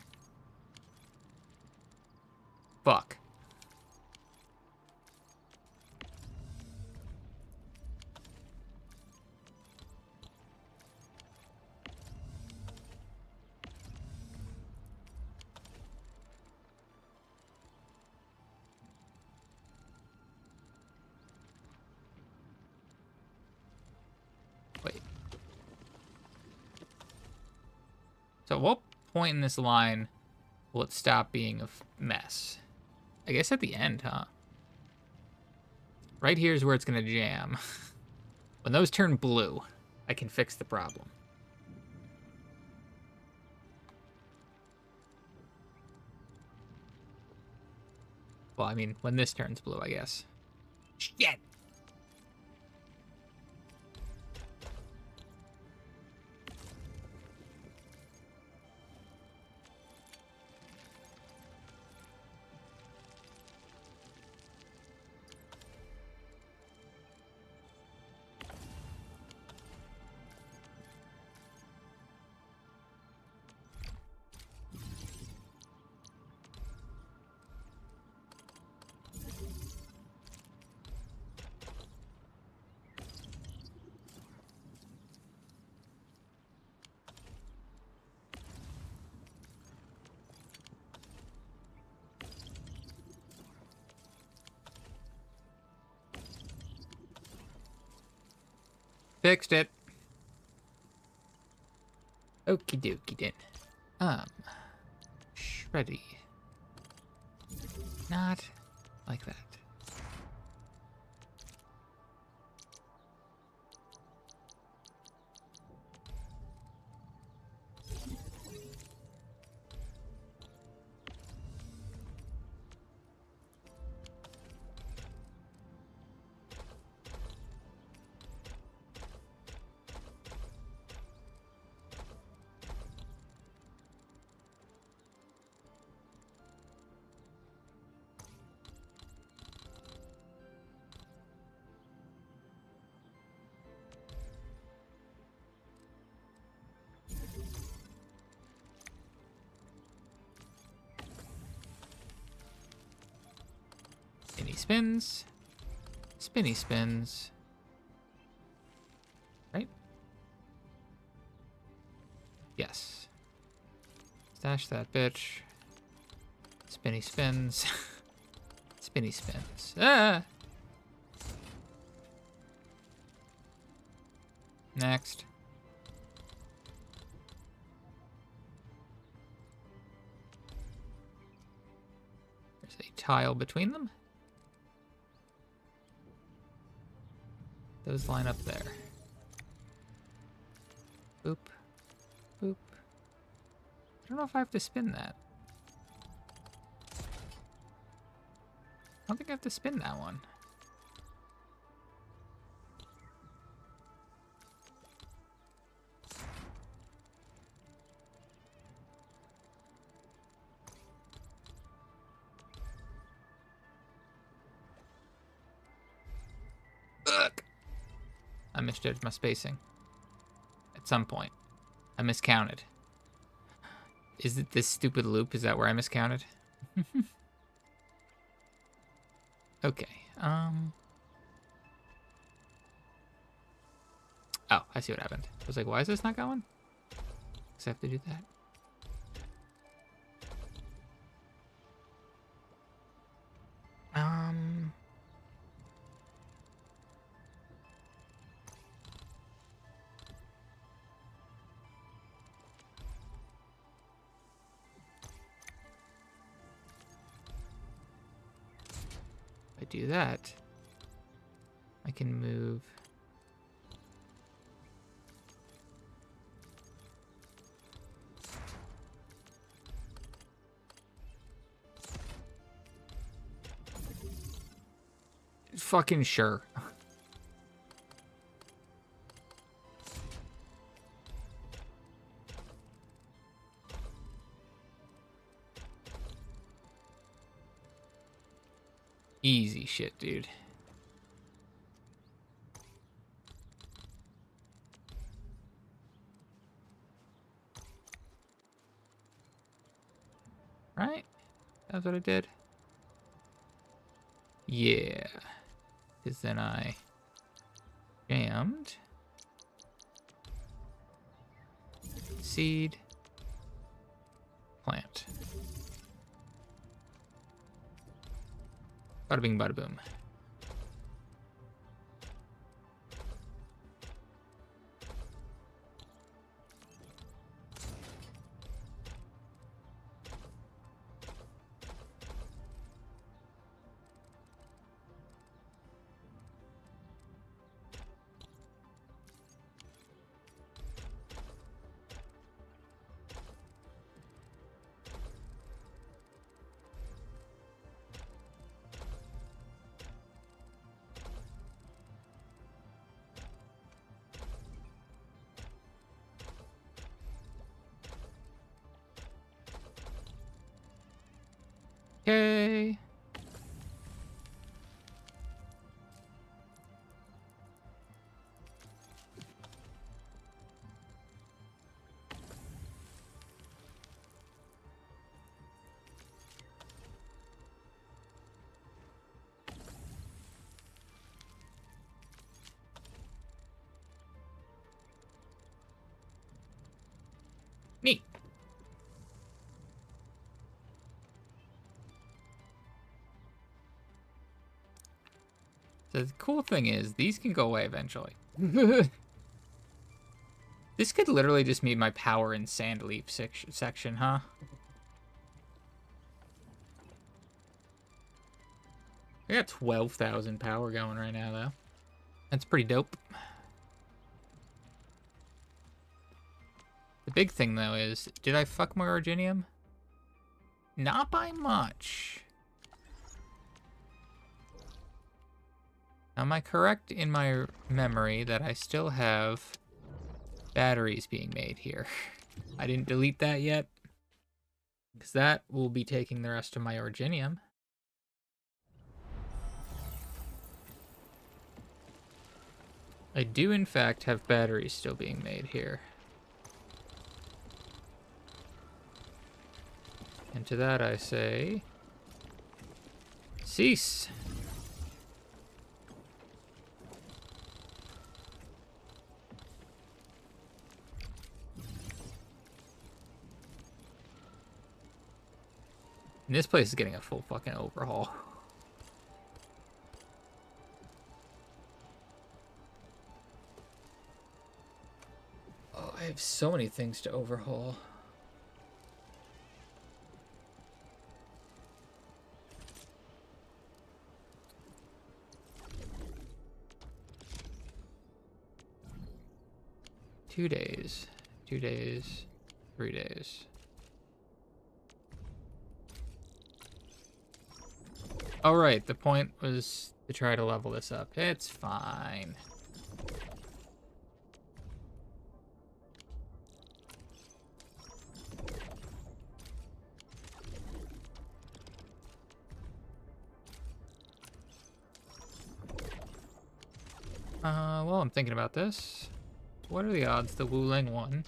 Fuck. Wait. So at what point in this line will it stop being a mess? I guess at the end, huh? Right here is where it's gonna jam. When those turn blue, I can fix the problem. Well, I mean, when this turns blue, I guess. Shit! Fixed it. Okie dokie then. Shreddy. Not like that. Spinny spins. Spinny spins. Right? Yes. Stash that bitch. Spinny spins. Spinny spins. Ah! Next. There's a tile between them. Those line up there. Boop. Boop. I don't know if I have to spin that. I don't think I have to spin that one. Ugh. I misjudged my spacing. At some point. I miscounted. Is it this stupid loop? Is that where I miscounted? Okay. Oh, I see what happened. I was like, why is this not going? Because I have to do that. If I do that, I can move. Fucking sure. Easy shit, dude. Right? That's what I did. Yeah. Because then I jammed. Seed. Plant. Bada bing, bada boom. Okay. Neat. So the cool thing is, these can go away eventually. This could literally just be my power and sand leaf section, huh? I got 12,000 power going right now, though. That's pretty dope. The big thing, though, is, did I fuck my Originium? Not by much. Am I correct in my memory that I still have batteries being made here? I didn't delete that yet, because that will be taking the rest of my Originium. I do, in fact, have batteries still being made here. And to that I say, cease. And this place is getting a full fucking overhaul. Oh, I have so many things to overhaul. Two days, 3 days. All right, the point was to try to level this up. It's fine. Well, I'm thinking about this. What are the odds the Wu Ling one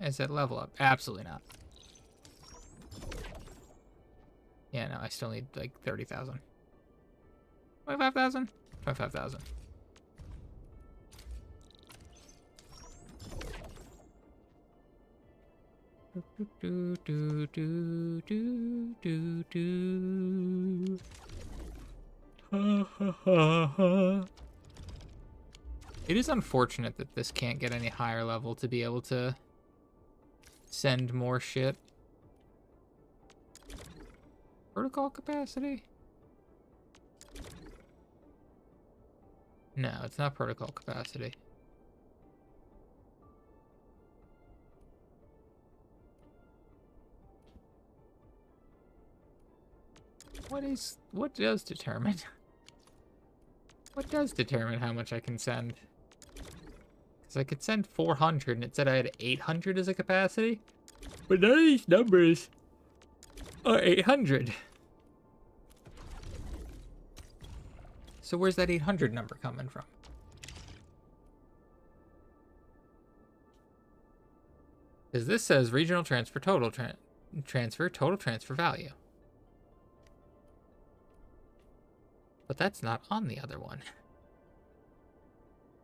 is at level up? Absolutely not. Yeah, no, I still need like 30,000. 25,000? 25,000. Do do do do do do. Ha ha ha ha. It is unfortunate that this can't get any higher level to be able to send more shit. Protocol capacity? No, it's not protocol capacity. What does determine? What does determine how much I can send? Because I could send 400 and it said I had 800 as a capacity. But none of these numbers are 800. So where's that 800 number coming from? Because this says regional transfer total transfer value. But that's not on the other one.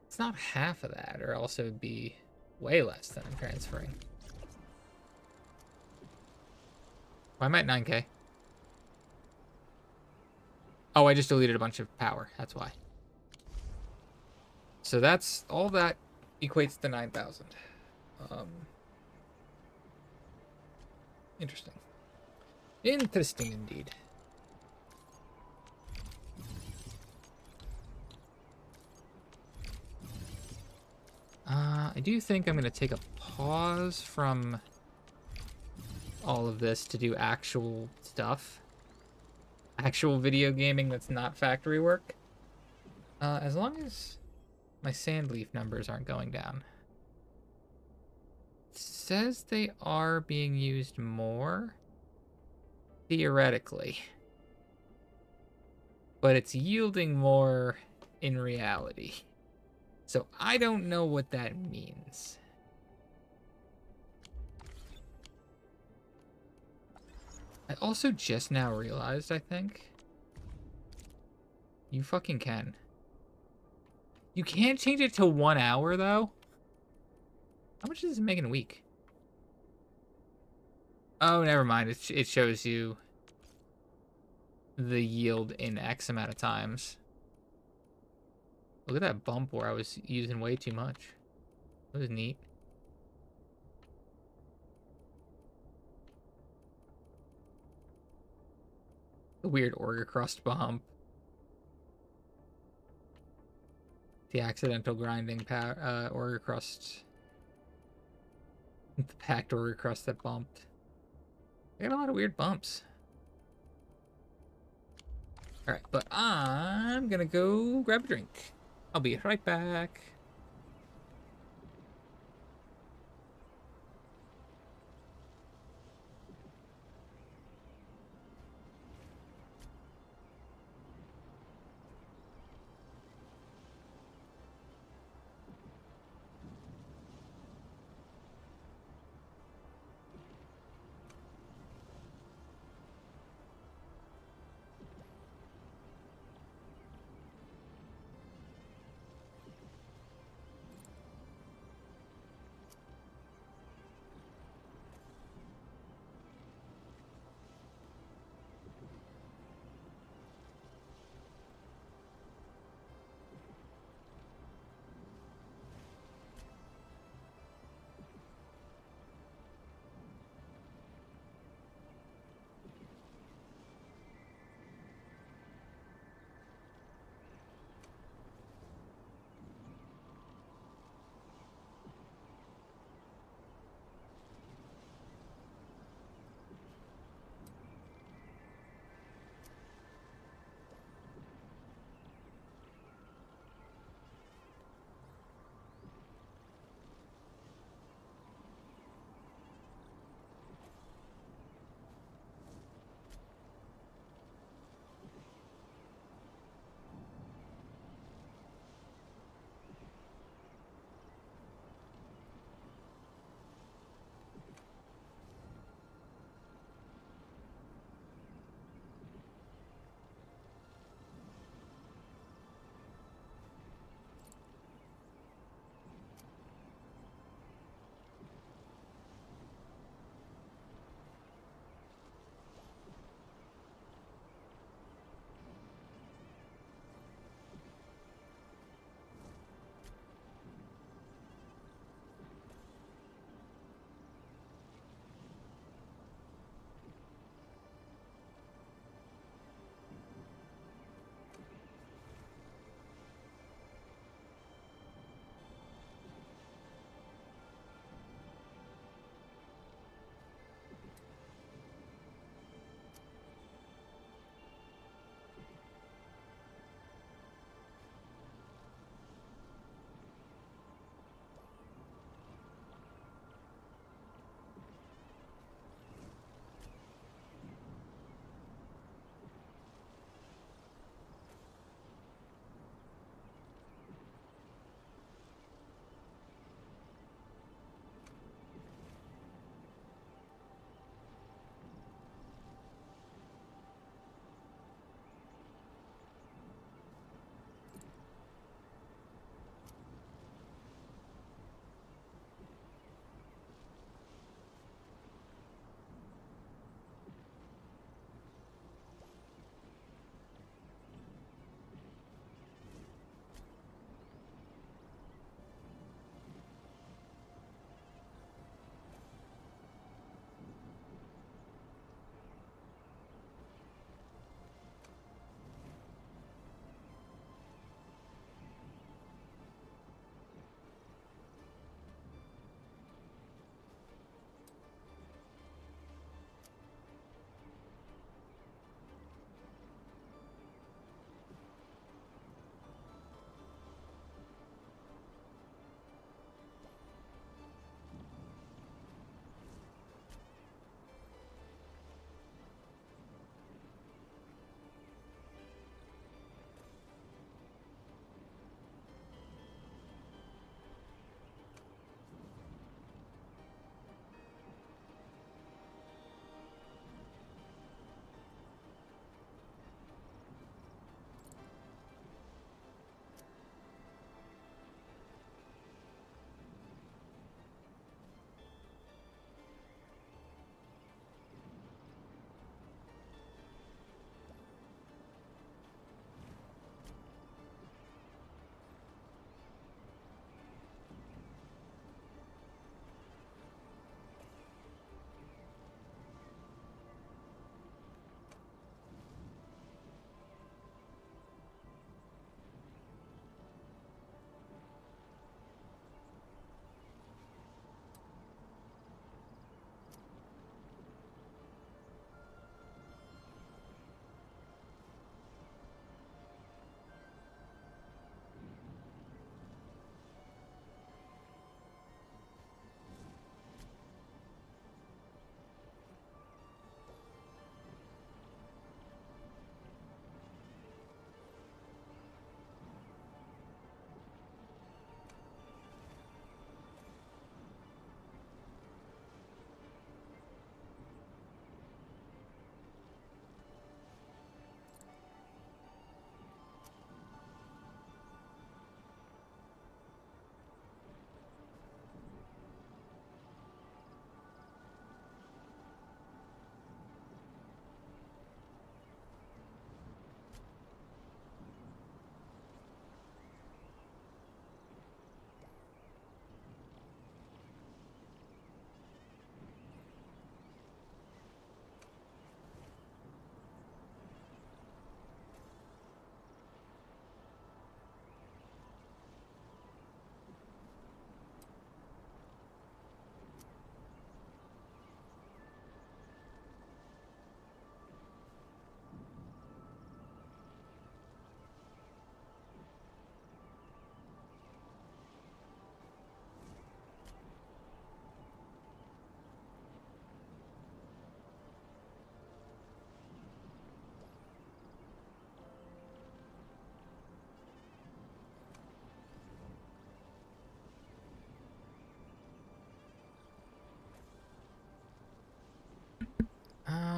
It's not half of that, or else it would be way less than I'm transferring. Why am I at 9K? Oh, I just deleted a bunch of power. That's why. So that's all that equates to 9,000. Interesting. Interesting indeed. I do think I'm going to take a pause from all of this to do actual stuff. Actual video gaming that's not factory work. As long as my sand leaf numbers aren't going down. It says they are being used more, theoretically. But it's yielding more in reality. So I don't know what that means. I also just now realized, I think. You fucking can. You can't change it to 1 hour, though? How much does it make in a week? Oh, never mind. It shows you the yield in X amount of times. Look at that bump where I was using way too much. That was neat. The weird Orga crust bump. The accidental grinding Orga crust. The packed Orga crust that bumped. I got a lot of weird bumps. Alright, but I'm gonna go grab a drink. I'll be right back.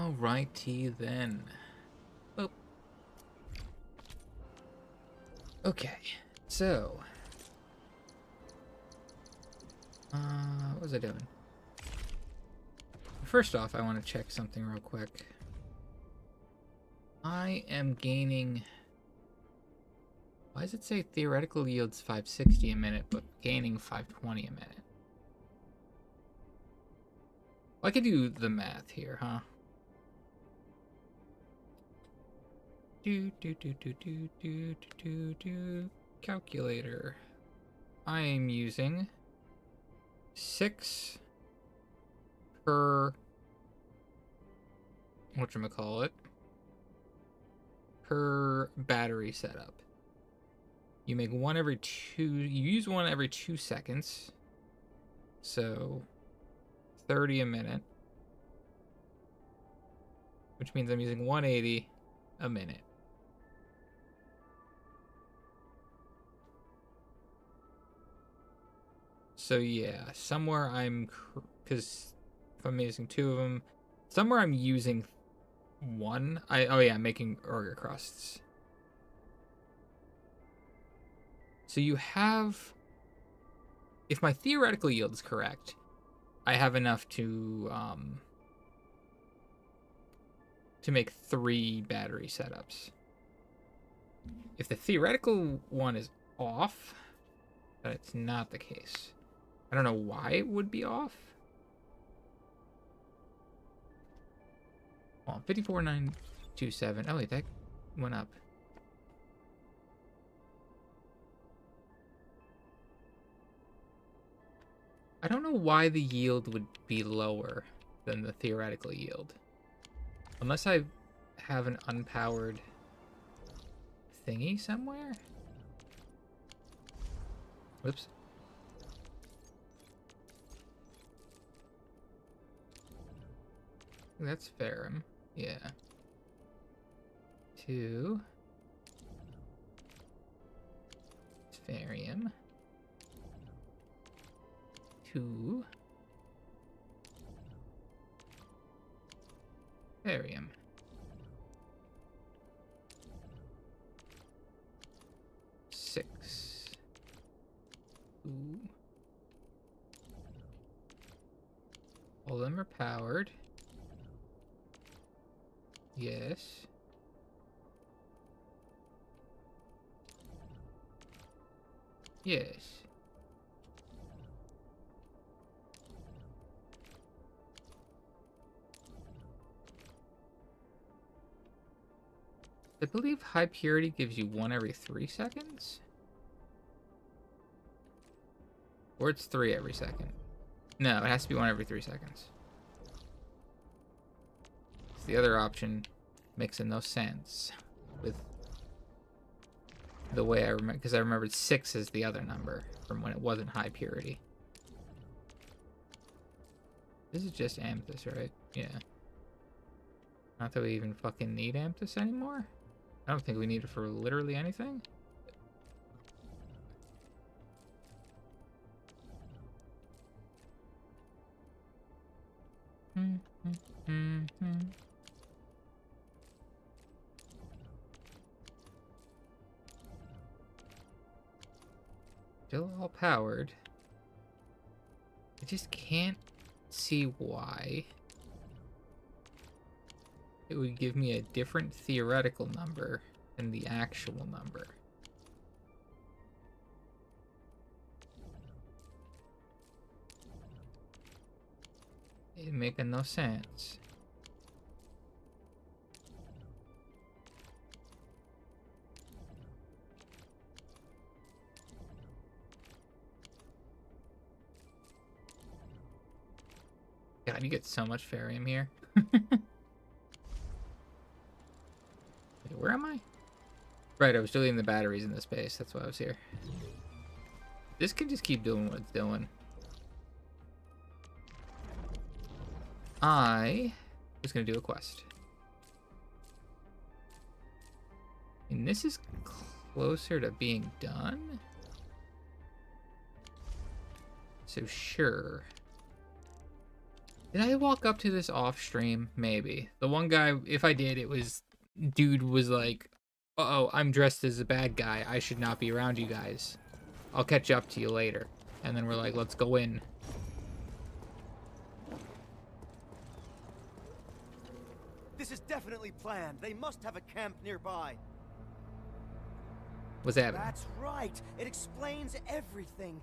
Alrighty then. Oh. Okay, so what was I doing? First off, I want to check something real quick. I am gaining... Why does it say theoretical yields 560 a minute, but gaining 520 a minute? Well, I could do the math here, huh? Calculator. I am using 6 per... whatchamacallit? Per battery setup. You make one every 2... You use one every 2 seconds. So 30 a minute. Which means I'm using 180 a minute. So yeah, somewhere I'm... Because if I'm using 2 of them... Somewhere I'm using 1. Oh yeah, I'm making orga crusts. So you have... If my theoretical yield is correct, I have enough to make 3 battery setups. If the theoretical one is off, then it's not the case. I don't know why it would be off. Well, 54,927. Oh wait, that went up. I don't know why the yield would be lower than the theoretical yield. Unless I have an unpowered thingy somewhere? Whoops. That's ferrum. Yeah. 2. Ferrium. 2. Ferrium. 6. 2. All of them are powered. Yes. Yes. I believe high purity gives you 1 every 3 seconds? Or it's 3 every second. No, it has to be 1 every 3 seconds. The other option makes no sense with the way I remember, because I remembered 6 as the other number from when it wasn't high purity. This is just amethyst, right? Yeah. Not that we even fucking need amethyst anymore. I don't think we need it for literally anything. Still all powered. I just can't see why it would give me a different theoretical number than the actual number. It making no sense. God, you get so much ferrium here. Wait, where am I? Right, I was deleting the batteries in this base. That's why I was here. This can just keep doing what it's doing. I was going to do a quest. And this is closer to being done. So sure. Did I walk up to this off stream? Maybe. The one guy, if I did, it was, dude was like, uh-oh, I'm dressed as a bad guy. I should not be around you guys. I'll catch up to you later. And then we're like, let's go in. This is definitely planned. They must have a camp nearby. What's happening? That's right. It explains everything.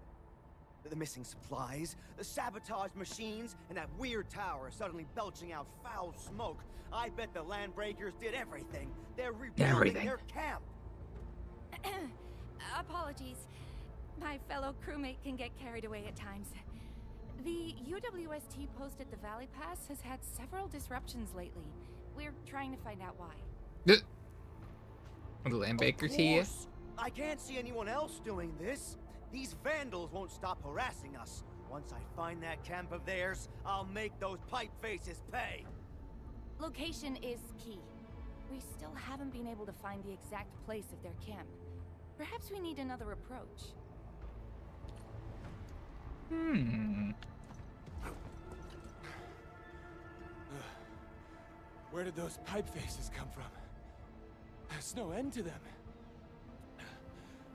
The missing supplies, the sabotaged machines, and that weird tower suddenly belching out foul smoke. I bet the Landbreakers did everything. They're rebuilding their camp. Apologies. My fellow crewmate can get carried away at times. The UWST post at the Valley Pass has had several disruptions lately. We're trying to find out why. The Landbreakers here? I can't see anyone else doing this. These vandals won't stop harassing us. Once I find that camp of theirs, I'll make those pipe faces pay. Location is key. We still haven't been able to find the exact place of their camp. Perhaps we need another approach. Where did those pipe faces come from? There's no end to them.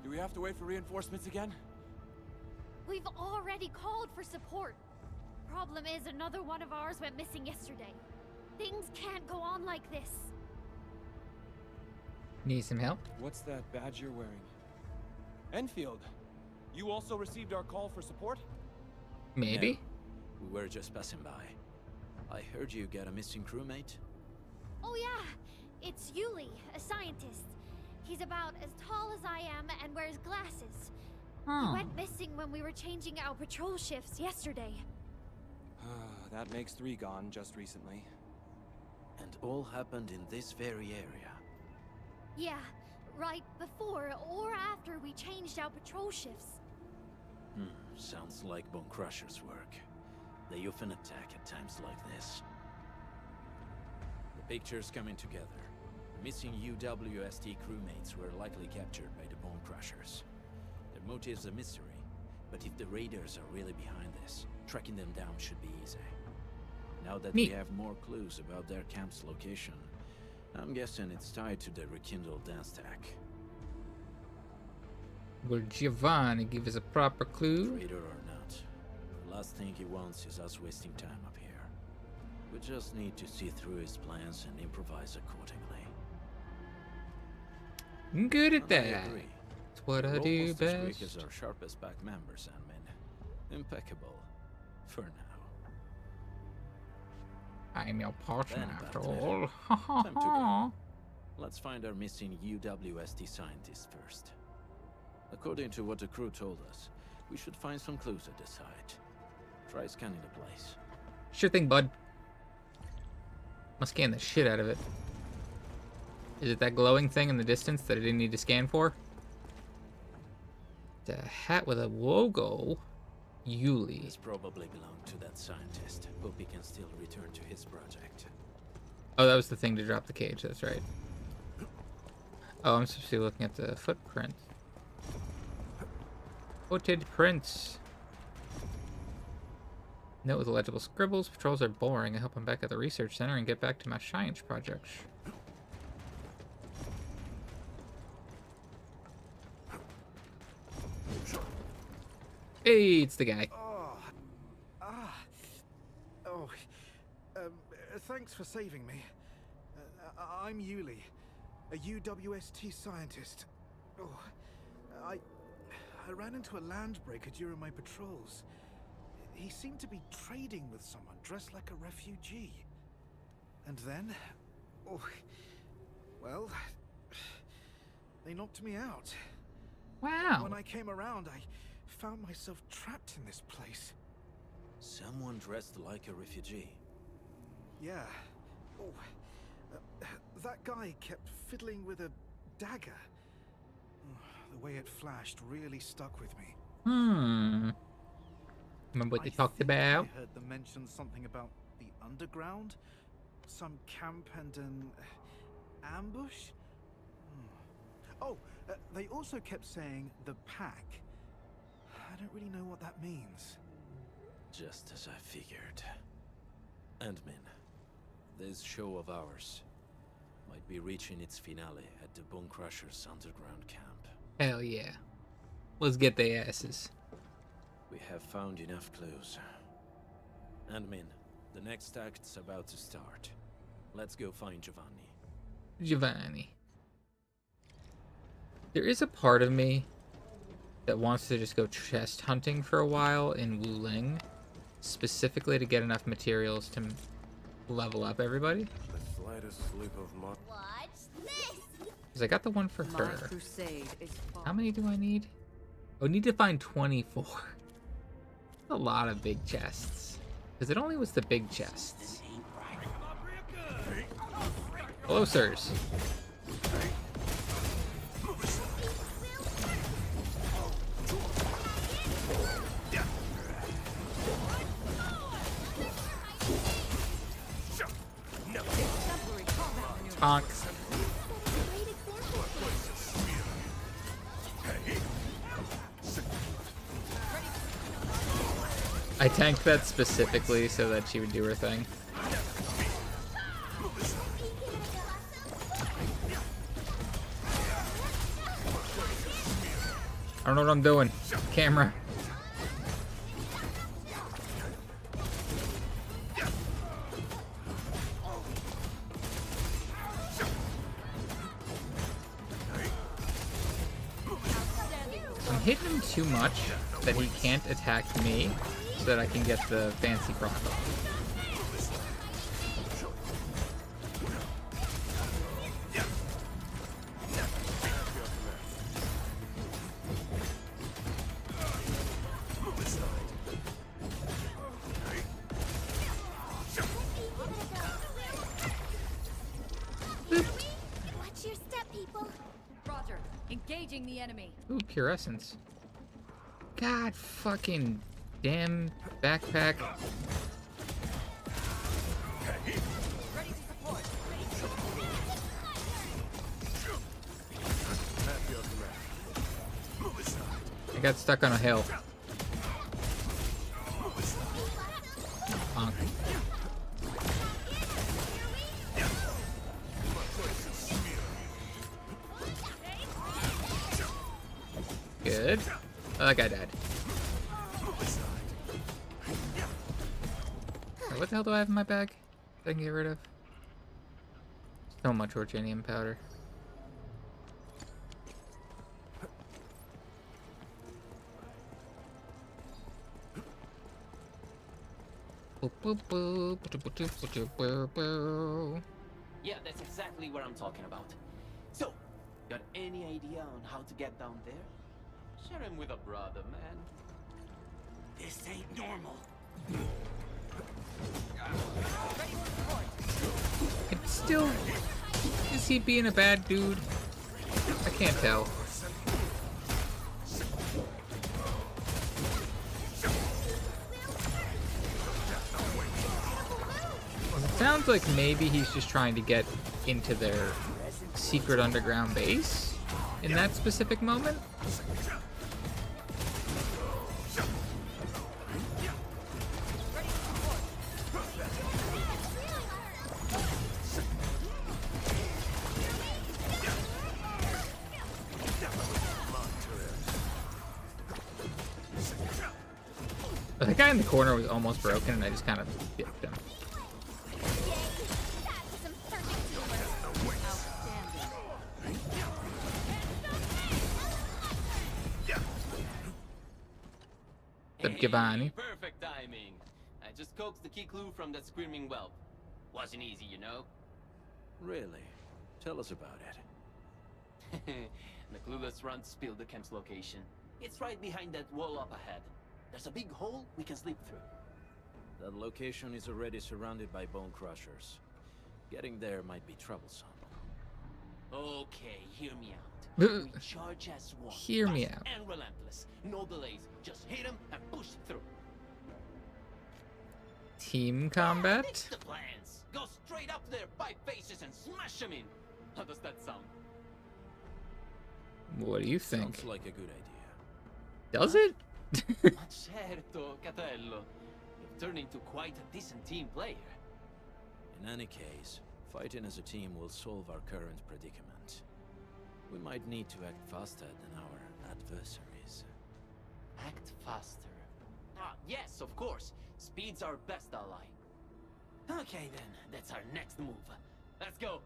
Do we have to wait for reinforcements again? We've already called for support. Problem is, another one of ours went missing yesterday. Things can't go on like this. Need some help? What's that badge you're wearing? Enfield, you also received our call for support? Maybe? No, we were just passing by. I heard you got a missing crewmate. Oh yeah, it's Yuli, a scientist. He's about as tall as I am and wears glasses. He went missing when we were changing our patrol shifts yesterday. That makes 3 gone just recently. And all happened in this very area. Yeah, right before or after we changed our patrol shifts. Sounds like Bone Crusher's work. They often attack at times like this. The picture's coming together. The missing UWST crewmates were likely captured by the Bone Crushers. Their motive's a mystery, but if the raiders are really behind this, tracking them down should be easy. Now that we have more clues about their camp's location, I'm guessing it's tied to the rekindled dance tag. Will Giovanni give us a proper clue? Traitor or not, the last thing he wants is us wasting time up here. We just need to see through his plans and improvise accordingly. I'm good at I that. agree. It's what I You're do almost as quick best. as our sharpest back member, Sandman. Impeccable. For now. I'm your partner Then after back to all. Time to go. Let's find our missing UWST scientist first. According to what the crew told us, we should find some clues at the site. Try scanning the place. Sure thing, bud. Must scan the shit out of it. Is it that glowing thing in the distance that I didn't need to scan for? The hat with a logo. Yuli. This probably belonged to that scientist. Hope he can still return to his project. Oh, that was the thing to drop the cage. That's right. Oh, I'm supposed to be looking at the footprint. Footed prints. Note with illegible scribbles. Patrols are boring. I hope I'm back at the research center and get back to my science project. Hey, it's the guy. Thanks for saving me. I'm Yuli, a UWST scientist. I ran into a landbreaker during my patrols. He seemed to be trading with someone dressed like a refugee. And then, well, they knocked me out. Wow. When I came around, I found myself trapped in this place. Someone dressed like a refugee. Yeah. That guy kept fiddling with a dagger. The way it flashed really stuck with me. Remember what they I talked think about? I heard them mention something about the underground, some camp and an ambush. They also kept saying the pack. I don't really know what that means. Just as I figured. Endmin, this show of ours might be reaching its finale at the Bone Crushers underground camp. Hell yeah. Let's get their asses. We have found enough clues. Endmin, the next act's about to start. Let's go find Giovanni. Giovanni. There is a part of me that wants to just go chest hunting for a while in Wuling, specifically to get enough materials to level up everybody. The slightest slip of mud. What's this? Because I got the one for My her. crusade is How many do I need? Oh, I need to find 24. A lot of big chests. Because it only was the big chests. Hello, sirs. Honk. I tanked that specifically so that she would do her thing. I don't know what I'm doing. Camera. I'm hitting him too much that he can't attack me so that I can get the fancy proc off. Watch your step, people. Roger. Engaging the enemy. Ooh, pure essence. God fucking damn backpack. Ready to support. I got stuck on a hill. Honk. Good. Oh, that guy died. Wait, what the hell do I have in my bag that I can get rid of? So much orgenium powder. Yeah, that's exactly what I'm talking about. So, got any idea on how to get down there? Share him with a brother, man. This ain't normal. It's still... Is he being a bad dude? I can't tell. It sounds like maybe he's just trying to get into their secret underground base in that specific moment. The guy in the corner was almost broken and I just kind of dipped him. The Giovanni. Perfect timing. I just coaxed the key clue from that screaming whelp. Wasn't easy, you know? Really? Tell us about it. The clueless runt spilled the camp's location. It's right behind that wall up ahead. There's a big hole we can slip through. That location is already surrounded by bone crushers. Getting there might be troublesome. Okay, hear me out. Uh, We charge as one. Hear me fast out. And relentless. No delays. Just hit him and push through. Team Fix combat? the plans. Go straight up there, by faces, and smash them in. How does that sound? What do you think? Sounds like a good idea. Does it? Ma certo, Catello. You've turned into quite a decent team player. In any case, fighting as a team will solve our current predicament. We might need to act faster than our adversaries. Act faster. Ah, yes, of course. Speed's our best ally. Okay then, that's our next move. Let's go.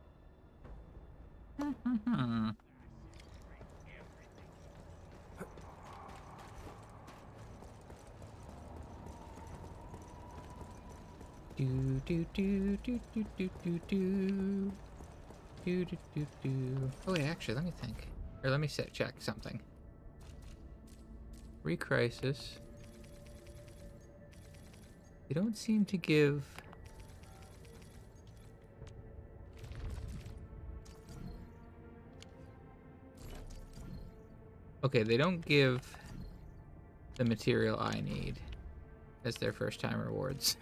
Do do do do do do do do. Do, do, do, do. Oh wait, actually, let me think. Or let me check something. Re-crisis. They don't seem to give... Okay, they don't give the material I need as their first time rewards.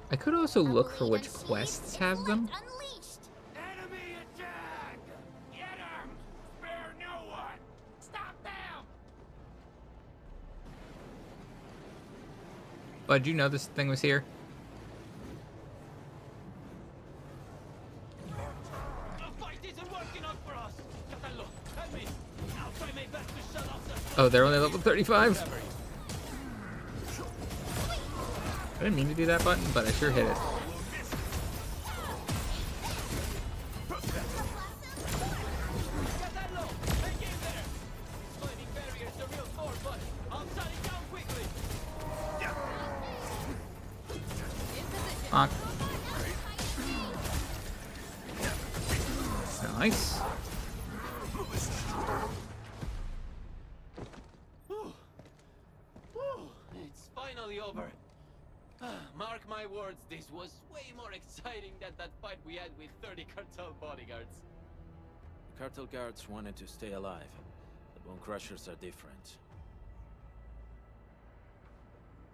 I could also look for which quests have them. Enemy attack! Get him! Spare no one! Stop them! But did you know this thing was here? The fight isn't working out for us! Catello, help me! I'll try my best to shut off the... Oh, they're only level 35? I didn't mean to do that button, but I sure hit it. Honk. Nice. It's finally over. Mark my words, this was way more exciting than that fight we had with 30 cartel bodyguards. The cartel guards wanted to stay alive. The Bone Crushers are different.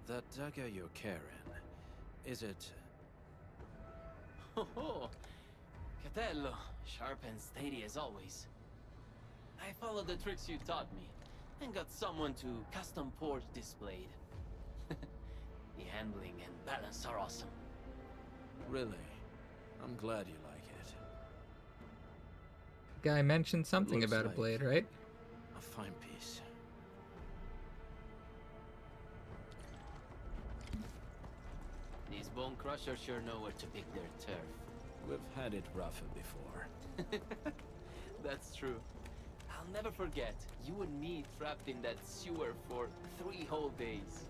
That dagger you're carrying, is it... Oh, Catello, sharp and steady as always. I followed the tricks you taught me, and got someone to custom forge this blade. The handling and balance are awesome. Really? I'm glad you like it. Guy mentioned something Looks about a like blade, right? A fine piece. These Bone Crushers sure know where to pick their turf. We've had it rougher before. That's true. I'll never forget, you and me trapped in that sewer for 3 whole days.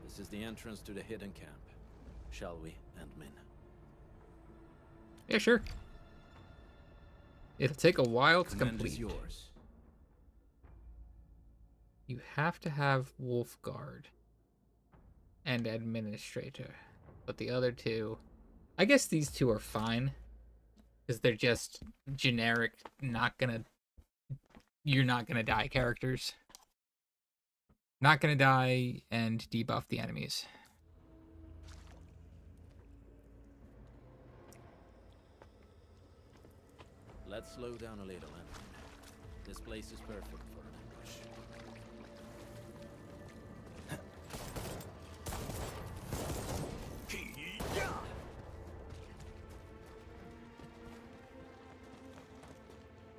This is the entrance to the hidden camp. Shall we, Endmin? Yeah, sure. It'll take a while to Command complete. is yours. You have to have Wolfguard and Administrator. But the other two... I guess these two are fine. Because they're just generic, you're not gonna die characters. Not gonna die and debuff the enemies. Let's slow down a little, Endmin. This place is perfect for an ambush.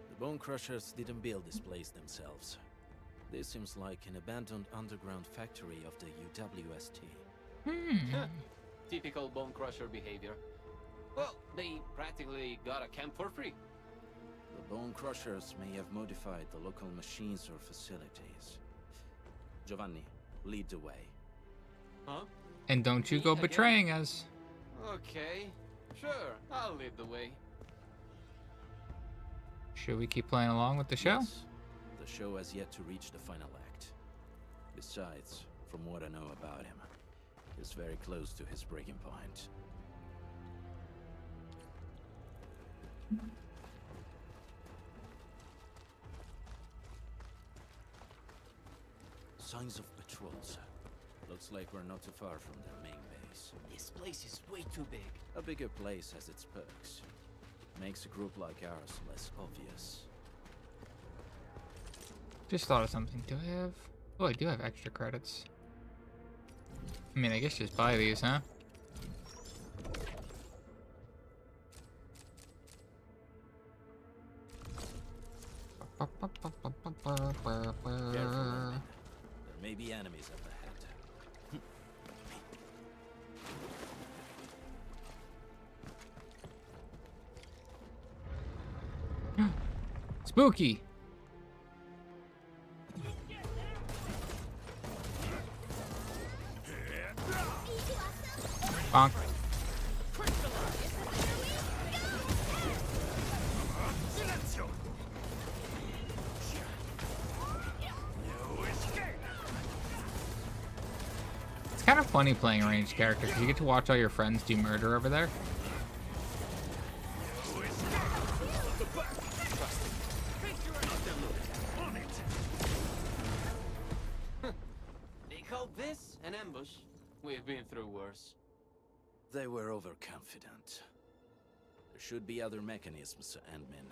The Bone Crushers didn't build this place themselves. This seems like an abandoned underground factory of the UWST. Typical Bone Crusher behavior. Well, they practically got a camp for free. The Bone Crushers may have modified the local machines or facilities. Giovanni, lead the way. Huh? And don't you Me go again? betraying us. Okay, sure, I'll lead the way. Should we keep playing along with the show? Yes. The show has yet to reach the final act. Besides, from what I know about him, he's very close to his breaking point. Signs of patrols. Looks like we're not too far from their main base. This place is way too big. A bigger place has its perks. Makes a group like ours less obvious. Just thought of something. Do I have... Oh, I do have extra credits. I mean, I guess just buy these, huh? Careful, Endman. There may be enemies up ahead. Spooky. Bonk. It's kind of funny playing a ranged character because you get to watch all your friends do murder over there. They call this an ambush. We've been through worse. They were overconfident. There should be other mechanisms, Endman.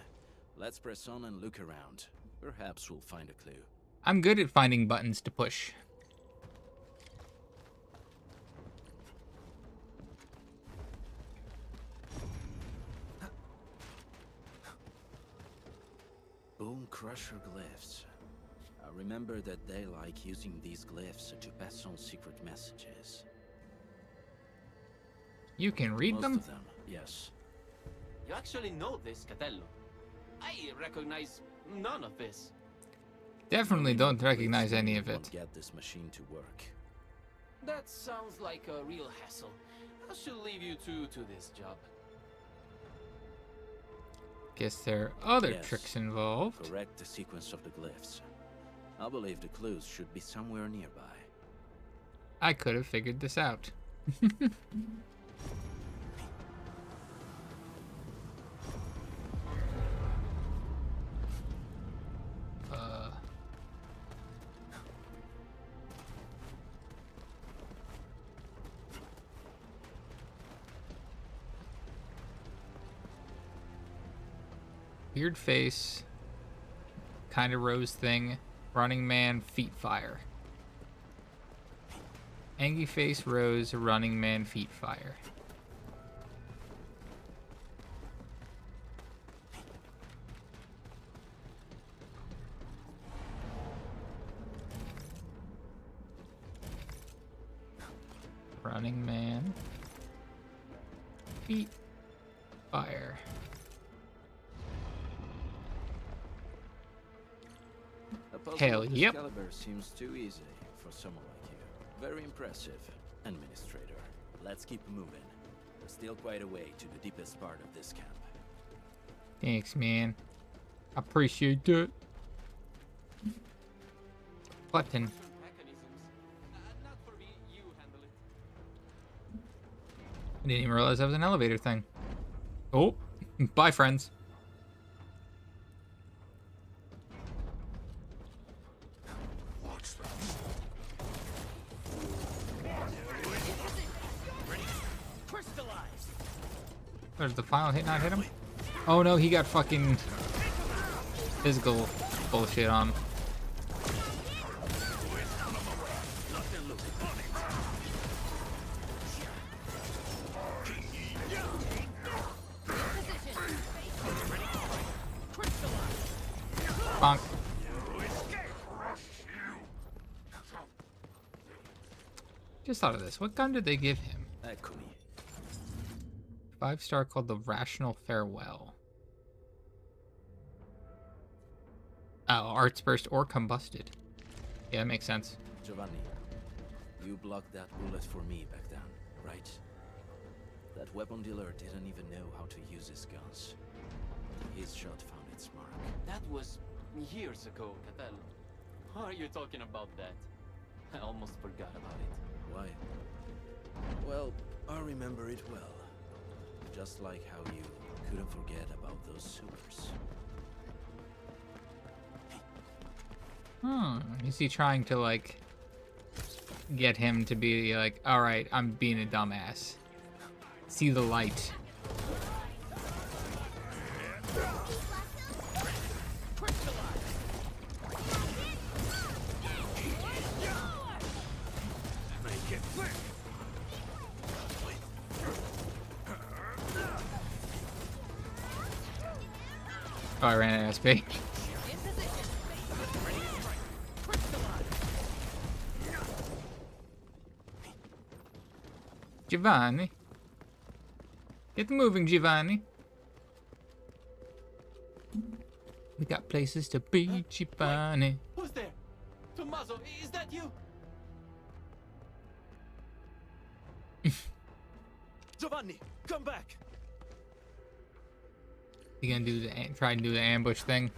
Let's press on and look around. Perhaps we'll find a clue. I'm good at finding buttons to push. Bone Crusher glyphs. I remember that they like using these glyphs to pass on secret messages. You can read Most them? of them, yes. You actually know this, Catello. I recognize none of this. Definitely don't recognize any of Won't it. get this machine to work. That sounds like a real hassle. I should leave you two to this job. Guess there are other Yes. tricks involved. Correct the sequence of the glyphs. I believe the clues should be somewhere nearby. I could have figured this out. Weird face, kind of rose thing, running man, feet fire. Angry face, rose, running man, feet fire. Running man, feet fire. A puzzle Hell of this yep. caliber seems too easy for someone like you. Very impressive, Administrator. Let's keep moving. There's still quite a way to the deepest part of this camp. Thanks, man. Appreciate it. Button. Mechanisms. Not for me, you handle it. I didn't even realize that was an elevator thing. Oh, bye, friends. There's the final hit not hit him? Oh no, he got fucking physical bullshit on. Bonk. Just thought of this. What gun did they give him? Echo me. 5-star called the Rational Farewell. Oh, Arts Burst or Combusted. Yeah, that makes sense. Giovanni, you blocked that bullet for me back then, right? That weapon dealer didn't even know how to use his guns. His shot found its mark. That was years ago, Catello. Why are you talking about that? I almost forgot about it. Why? Well, I remember it well. Just like how you couldn't forget about those sewers. Is he trying to, like, get him to be like, alright, I'm being a dumbass. See the light. Make it quick! I ran at SP. Giovanni. Get moving, Giovanni. We got places to be, Giovanni. Wait, who's there? Tommaso, is that you? Giovanni, come back! You gonna do try and do the ambush thing?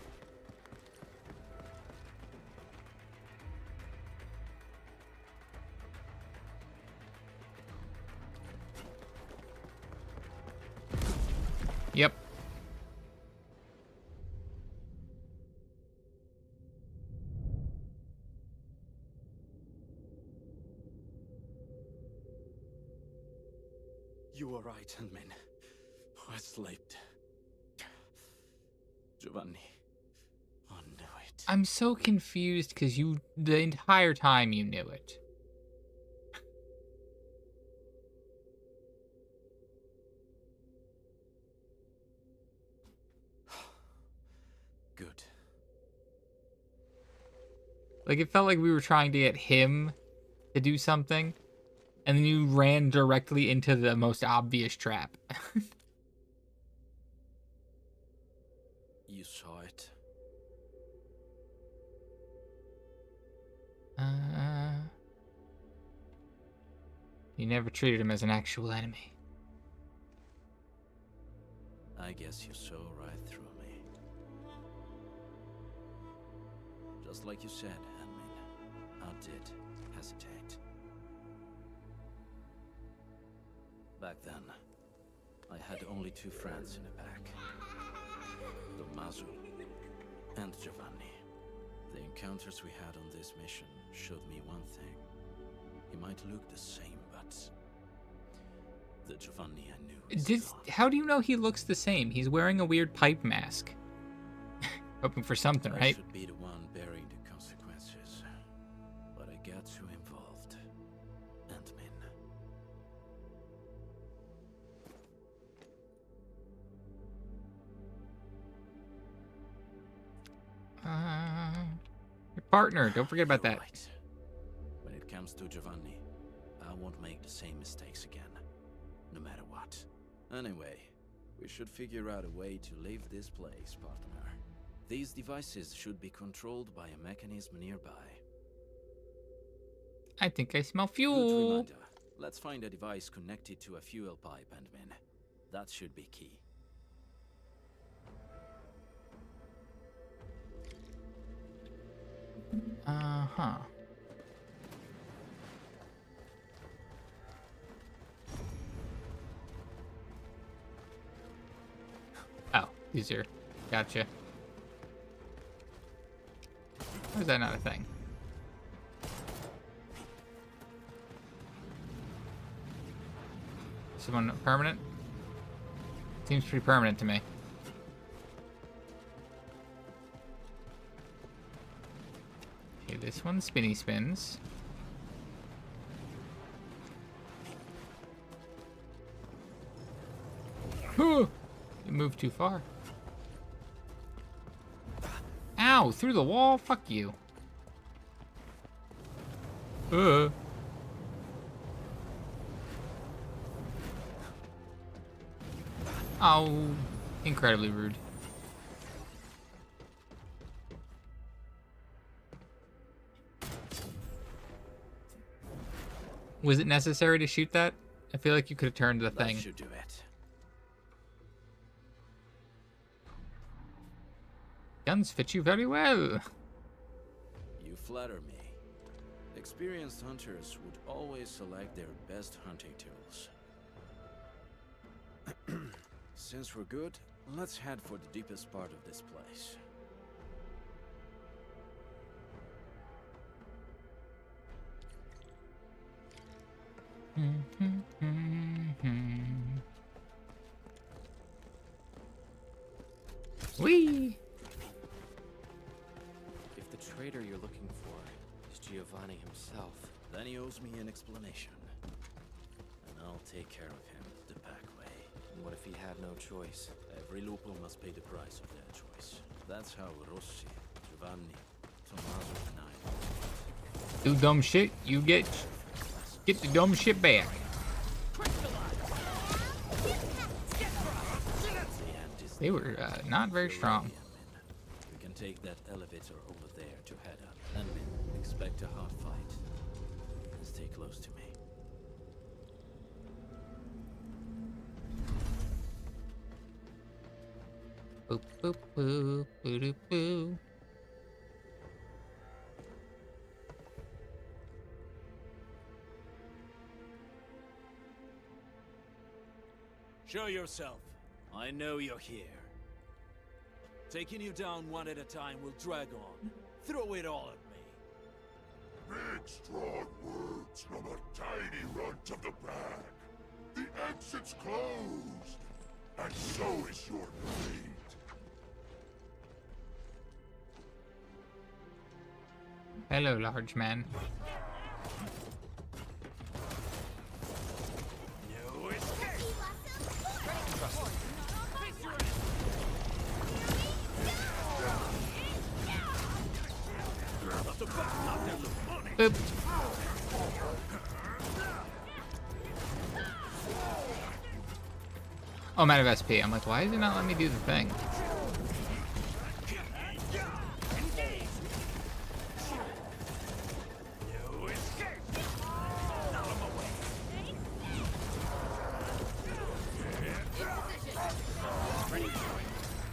Yep. You were right, Handman. I slept. Giovanni. I knew it. I'm so confused because the entire time you knew it. Good. Like, it felt like we were trying to get him to do something, and then you ran directly into the most obvious trap. You saw it. You never treated him as an actual enemy. I guess you saw right through me. Just like you said, Handmaid. I did hesitate. Back then, I had only 2 friends in the pack. Tommaso and Giovanni. The encounters we had on this mission showed me one thing. He might look the same, but the Giovanni I knew is gone. How do you know he looks the same? He's wearing a weird pipe mask. Hoping for something, I right? should be the one bearing the consequences, but I got too involved. Ant-Man. Your partner. Don't forget about You're that. right. When it comes to Giovanni, I won't make the same mistakes again, no matter what. Anyway, we should figure out a way to leave this place, partner. These devices should be controlled by a mechanism nearby. I think I smell Good fuel. reminder. Let's find a device connected to a fuel pipe, Ant-Man. That should be key. Uh-huh. Oh, these are... Gotcha. Why is that not a thing? Is this one permanent? Seems pretty permanent to me. Okay, this one spinny spins. Whew! You moved too far. Ow! Through the wall? Fuck you. Oh, incredibly rude. Was it necessary to shoot that? I feel like you could have turned the thing. That should do it. Guns fit you very well. You flatter me. Experienced hunters would always select their best hunting tools. Since we're good, let's head for the deepest part of this place. Whee! If the traitor you're looking for is Giovanni himself, then he owes me an explanation. And I'll take care of him the back way. what if he had no choice? Every loophole must pay the price of their choice. That's how Rossi, Giovanni, Tommaso, and I Do dumb shit, you get the dumb shit back. They were not very strong. We can take that elevator over there to head up, and expect a hard fight. Stay close to me. Boop boop boop boop boop. Show yourself. I know you're here. Taking you down one at a time will drag on. Throw it all at me. Big, strong words from a tiny runt of the pack. The exit's closed, and so is your fate. Hello, large man. Boop. Oh, I'm out of SP. I'm like, why is it not letting me do the thing?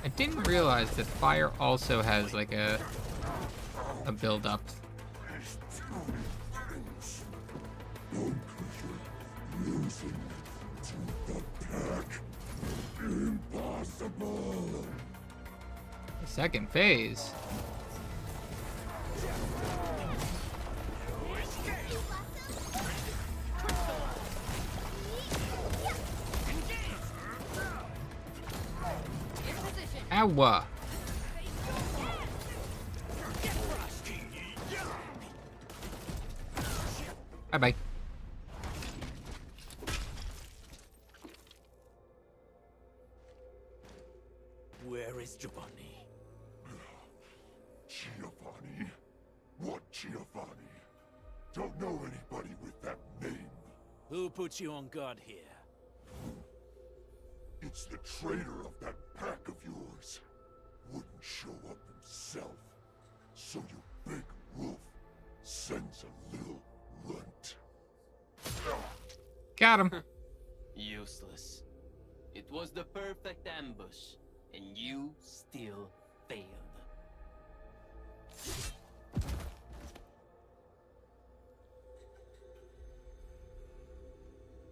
I didn't realize that fire also has like a build up. Impossible. The second phase. Ow. Bye-bye. Where is Giovanni? Giovanni? What Giovanni? Don't know anybody with that name. Who put you on guard here? It's the traitor of that pack of yours. Wouldn't show up himself. So your big wolf sends a little runt. Got him. Useless. It was the perfect ambush, and you still failed.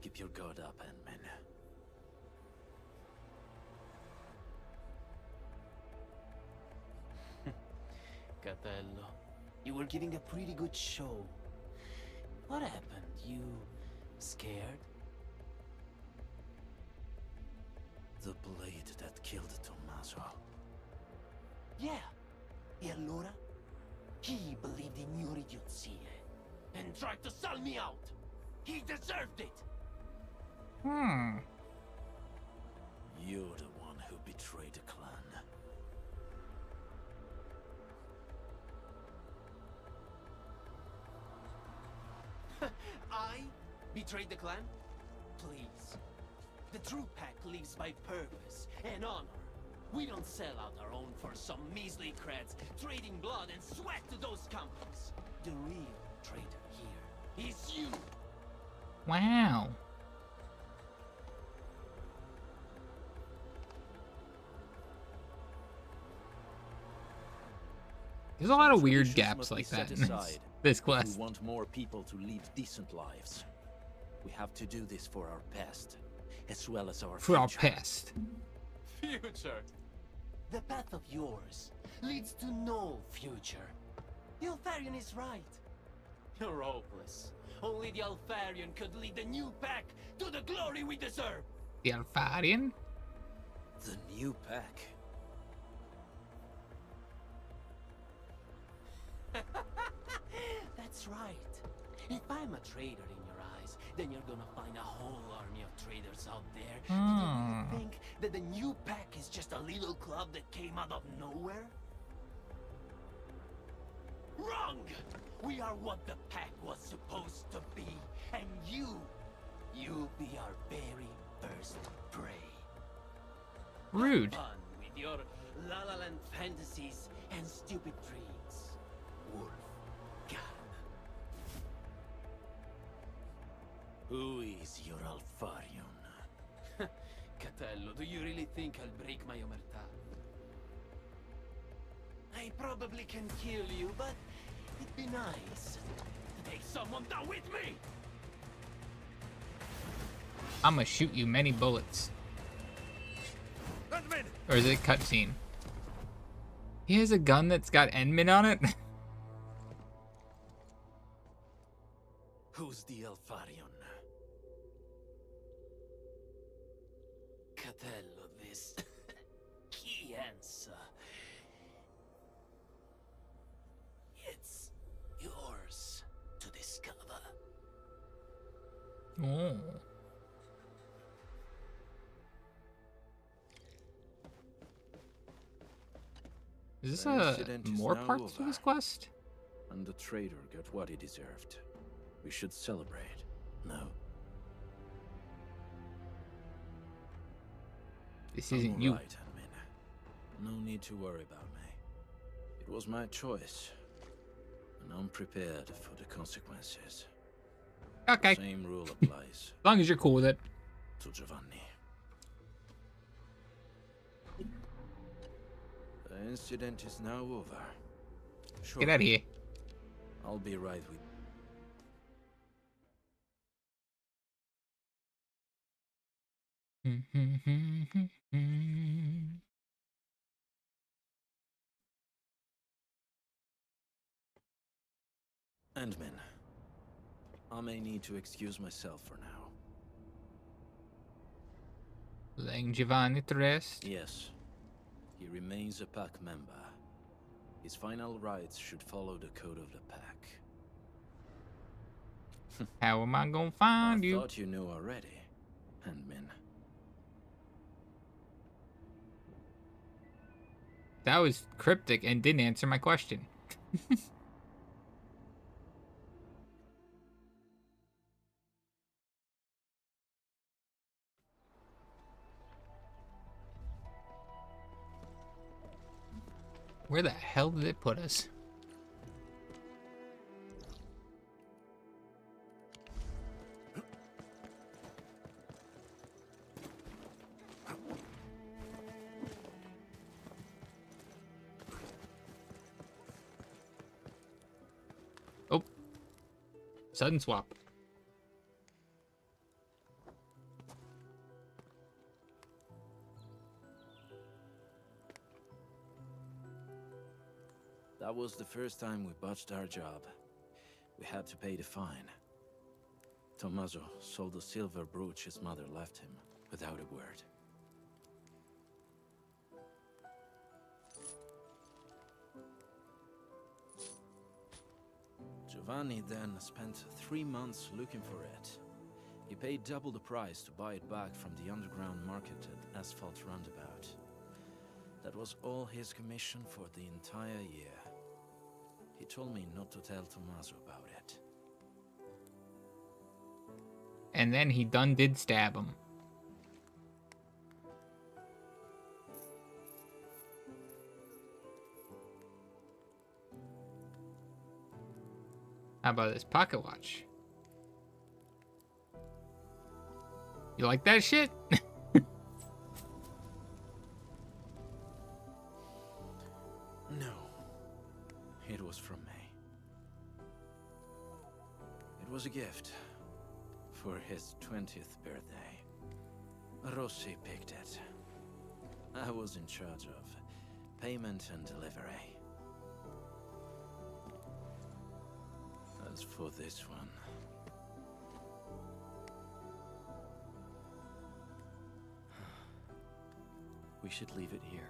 Keep your guard up, Ant-Man. Catello, you were giving a pretty good show. What happened? You scared? The blade that killed Tommaso. Yeah. E allora? He believed in your idiocy and tried to sell me out. He deserved it. You're the one who betrayed the clan. I betrayed the clan? Please. The true pack lives by purpose and honor. We don't sell out our own for some measly creds, trading blood and sweat to those companies. The real traitor here is you. Wow. There's a lot of weird gaps like that in this quest. We want more people to lead decent lives. We have to do this for our past, as well as our For our future. past. Future. The path of yours leads to no future. The Alfarian is right. You're hopeless. Only the Alfarian could lead the new pack to the glory we deserve. The Alfarian? The new pack. That's right. If I'm a traitor in your eyes, then you're gonna find a whole army of traitors out there. Do you really think that the new pack is just a little club that came out of nowhere? We are what the pack was supposed to be, and you'll be our very first prey. Rude. Have fun with your La La Land fantasies and stupid dreams, Wolf. Who is your Alfarion? Catello, do you really think I'll break my omertà? I probably can kill you, but it'd be nice to take someone down with me! I'ma shoot you many bullets. Or is it cutscene? He has a gun that's got Endman on it? Who's the Alfarion? Catello, this key answer. It's yours to discover. Oh. Is this more parts to this quest? And the traitor got what he deserved. We should celebrate. No? This isn't you. Right, Admin. No need to worry about me. It was my choice. And I'm prepared for the consequences. Okay. Same rule applies. As long as you're cool with it. To Giovanni. The incident is now over. Sure. Get out of here. I'll be right with Endman. I may need to excuse myself for now. Laying Giovanni to rest. Yes. He remains a pack member. His final rites should follow the code of the pack. How am I gonna find you? I thought you knew already, Endman. That was cryptic and didn't answer my question. Where the hell did it put us? Oh. Sudden swap. That was the first time we botched our job. We had to pay the fine. Tommaso sold the silver brooch his mother left him, without a word. Giovanni then spent 3 months looking for it. He paid double the price to buy it back from the underground marketed asphalt roundabout. That was all his commission for the entire year. He told me not to tell Tommaso about it. And then he done did stab him. How about this pocket watch? You like that shit? No. It was from me. It was a gift for his 20th birthday. Rossi picked it. I was in charge of payment and delivery. As for this one... We should leave it here.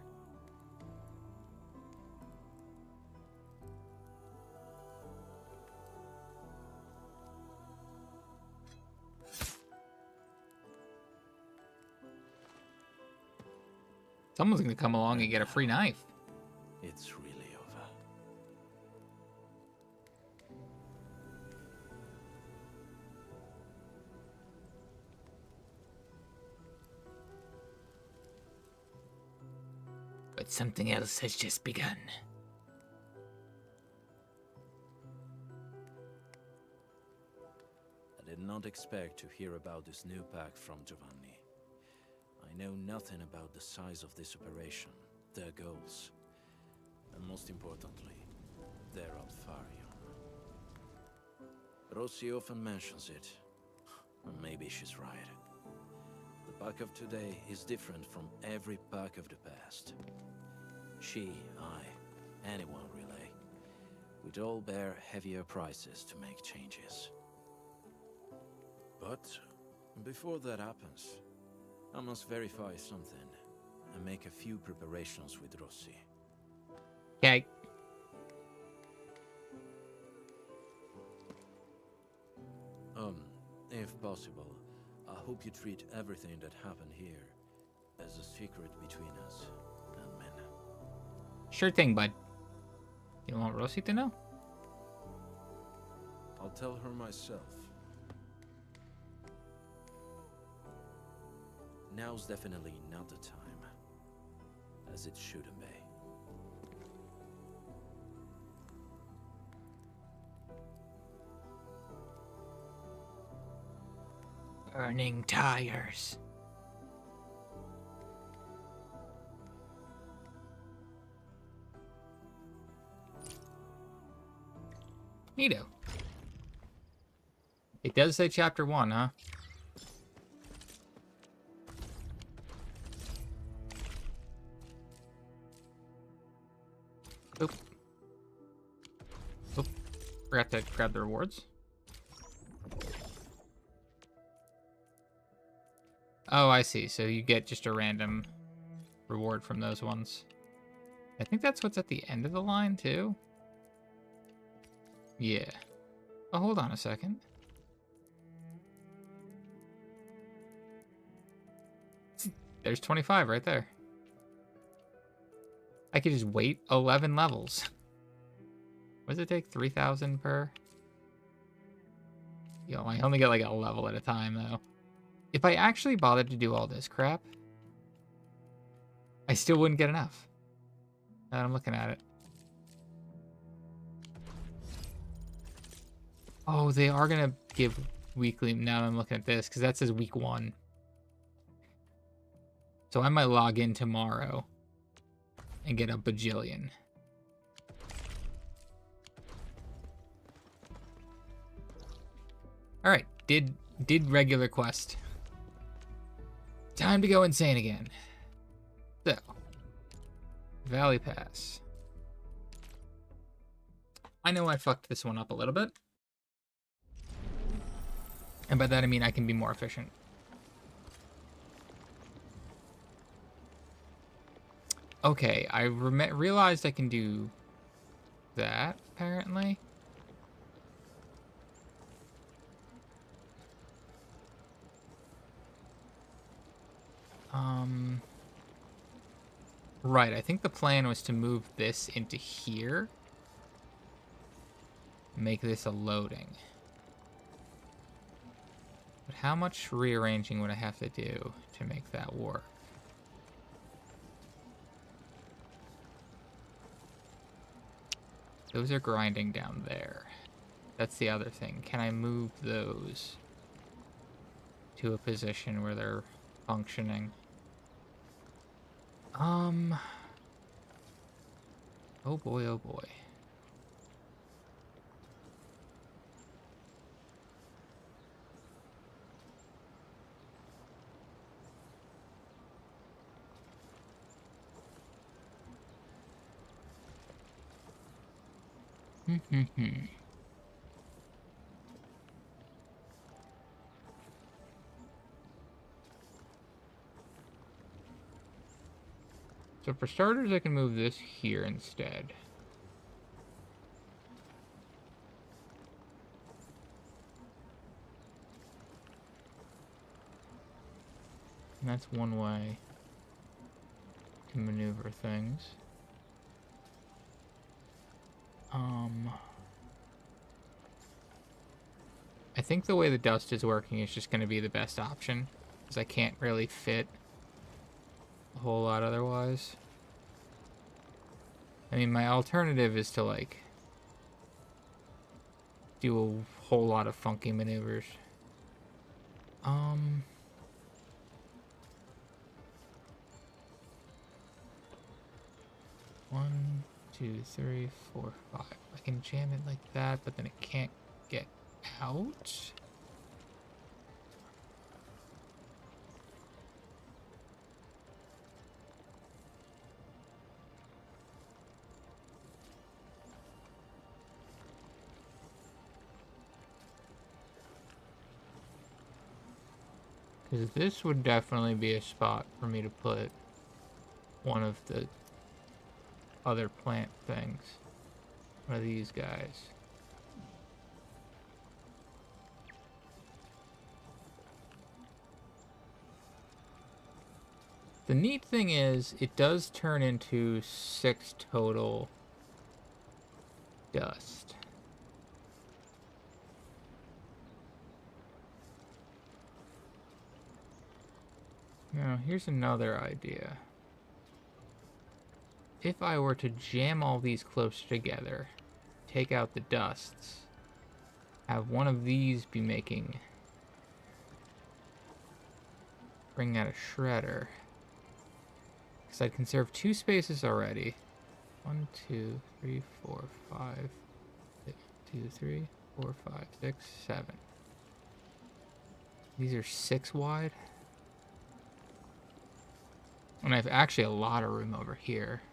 Someone's gonna come along and get a free knife. It's really over. but something else has just begun. I did not expect to hear about this new pack from Giovanni. I know nothing about the size of this operation, their goals, and most importantly, their Alfarion. Rossi often mentions it, and maybe she's right. The pack of today is different from every pack of the past. She, I, anyone really, would all bear heavier prices to make changes. But before that happens, I must verify something and make a few preparations with Rossi. Okay. If possible, I hope you treat everything that happened here as a secret between us and men. Sure thing, bud. You don't want Rosie to know? I'll tell her myself. Now's definitely not the time, as it shouldn't be. Burning tires. Neato. It does say chapter 1, huh? Oop. Oop. Forgot to grab the rewards. Oh, I see. So you get just a random reward from those ones. I think that's what's at the end of the line, too. Yeah. Oh, hold on a second. There's 25 right there. I could just wait 11 levels. What does it take? 3,000 per? Yo, I only get like a level at a time, though. If I actually bothered to do all this crap, I still wouldn't get enough. Now that I'm looking at it. Oh, they are going to give weekly. Now I'm looking at this, because that says week 1. So I might log in tomorrow and get a bajillion. All right, did regular quest. Time to go insane again. So, Valley Pass. I know I fucked this one up a little bit. And by that I mean I can be more efficient. Okay, I realized I can do that, apparently. Right, I think the plan was to move this into here. Make this a loading. But how much rearranging would I have to do to make that work? Those are grinding down there. That's the other thing. Can I move those to a position where they're functioning? Oh boy, oh boy. So for starters, I can move this here instead. And that's one way to maneuver things. I think the way the dust is working is just going to be the best option, because I can't really fit a whole lot otherwise. I mean, my alternative is to, like, do a whole lot of funky maneuvers. 1, 2, 3, 4, 5. I can jam it like that, but then it can't get out. Because this would definitely be a spot for me to put one of the other plant things. One of these guys. The neat thing is, it does turn into 6 total dust. Now, here's another idea. If I were to jam all these closer together, take out the dusts, have one of these be making, bring out a shredder, because I'd conserve 2 spaces already. 1, 2, 3, 4, 5, 2, 3, 4, 5, 6, 7. These are 6 wide. And I have actually a lot of room over here.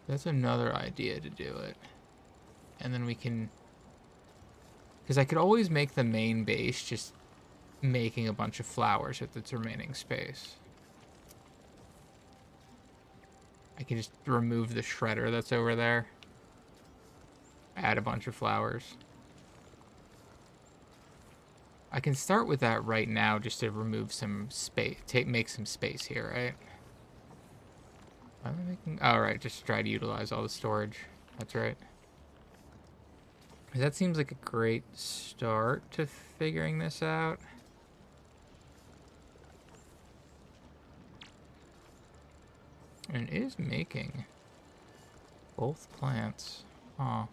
That's another idea to do it. And then we can... Because I could always make the main base just making a bunch of flowers with its remaining space. I can just remove the shredder that's over there. Add a bunch of flowers. I can start with that right now just to remove some space, make some space here, right? Why am I making... Oh, right, just try to utilize all the storage. That's right. That seems like a great start to figuring this out. And it is making both plants. Huh.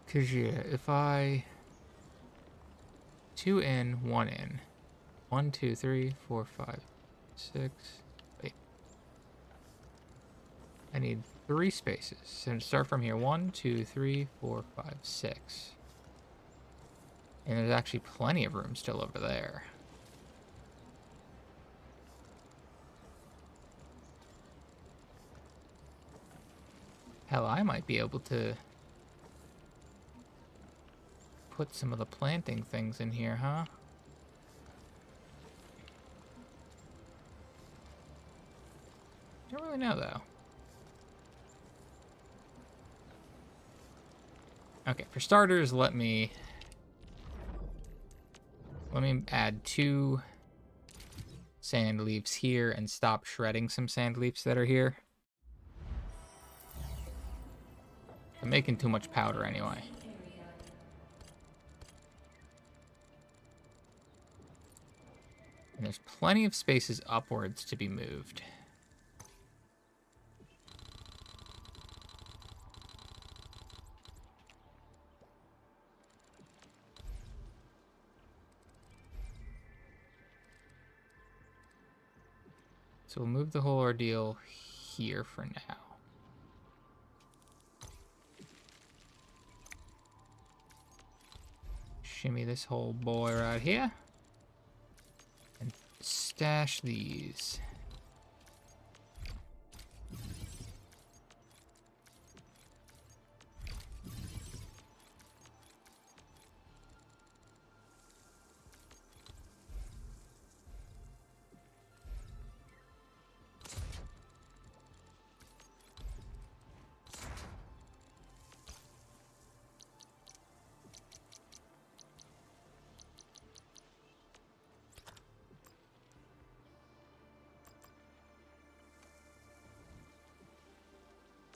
Because, yeah, if I... 2 in, 1 in. 1, 2, 3, 4, 5, 6... Wait. I need 3 spaces. So start from here. 1, 2, 3, 4, 5, 6. And there's actually plenty of room still over there. Hell, I might be able to put some of the planting things in here, huh? Don't really know, though. Okay, for starters, let me add 2 sand leaves here and stop shredding some sand leaves that are here. I'm making too much powder anyway. And there's plenty of spaces upwards to be moved. So we'll move the whole ordeal here for now. Shimmy this whole boy right here. And stash these.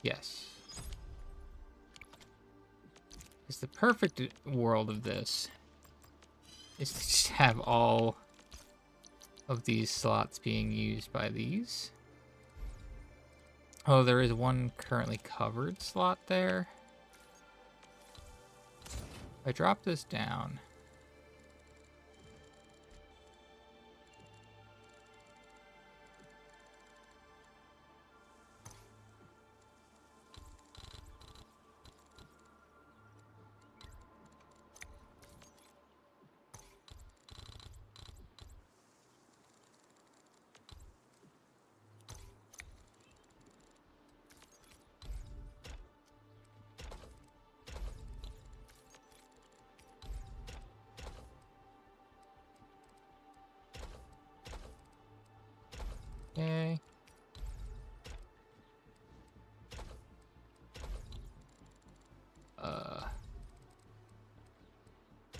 Yes. It's the perfect world of this is to just have all of these slots being used by these. Oh, there is one currently covered slot there. If I drop this down. Okay.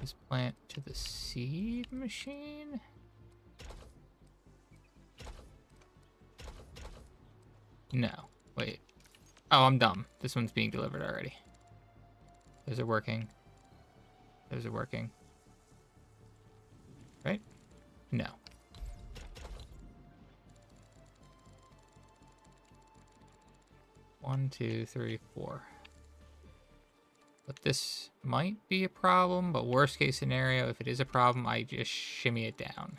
This plant to the seed machine? No. Wait. Oh, I'm dumb. This one's being delivered already. Those are working. Those are working. Right? No. One, two, three, four. But this might be a problem, but worst case scenario, if it is a problem, I just shimmy it down.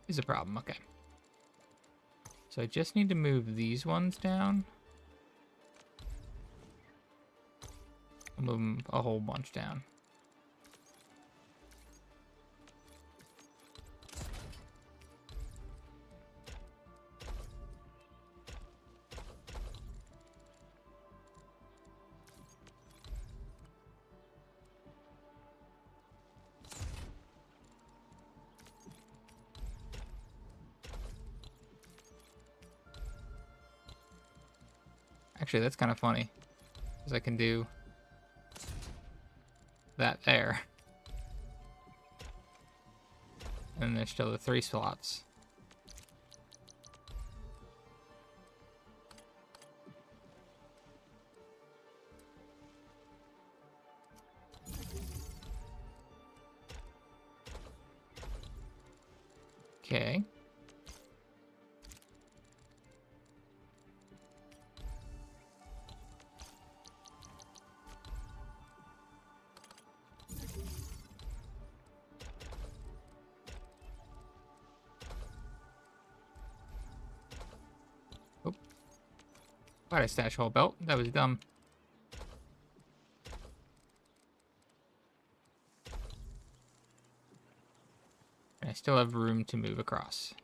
Is a problem, okay. So I just need to move these ones down. I'll move them a whole bunch down. Actually, that's kind of funny, because I can do that there. And there's still the 3 slots. Okay. Why'd I stash whole belt? That was dumb. And I still have room to move across.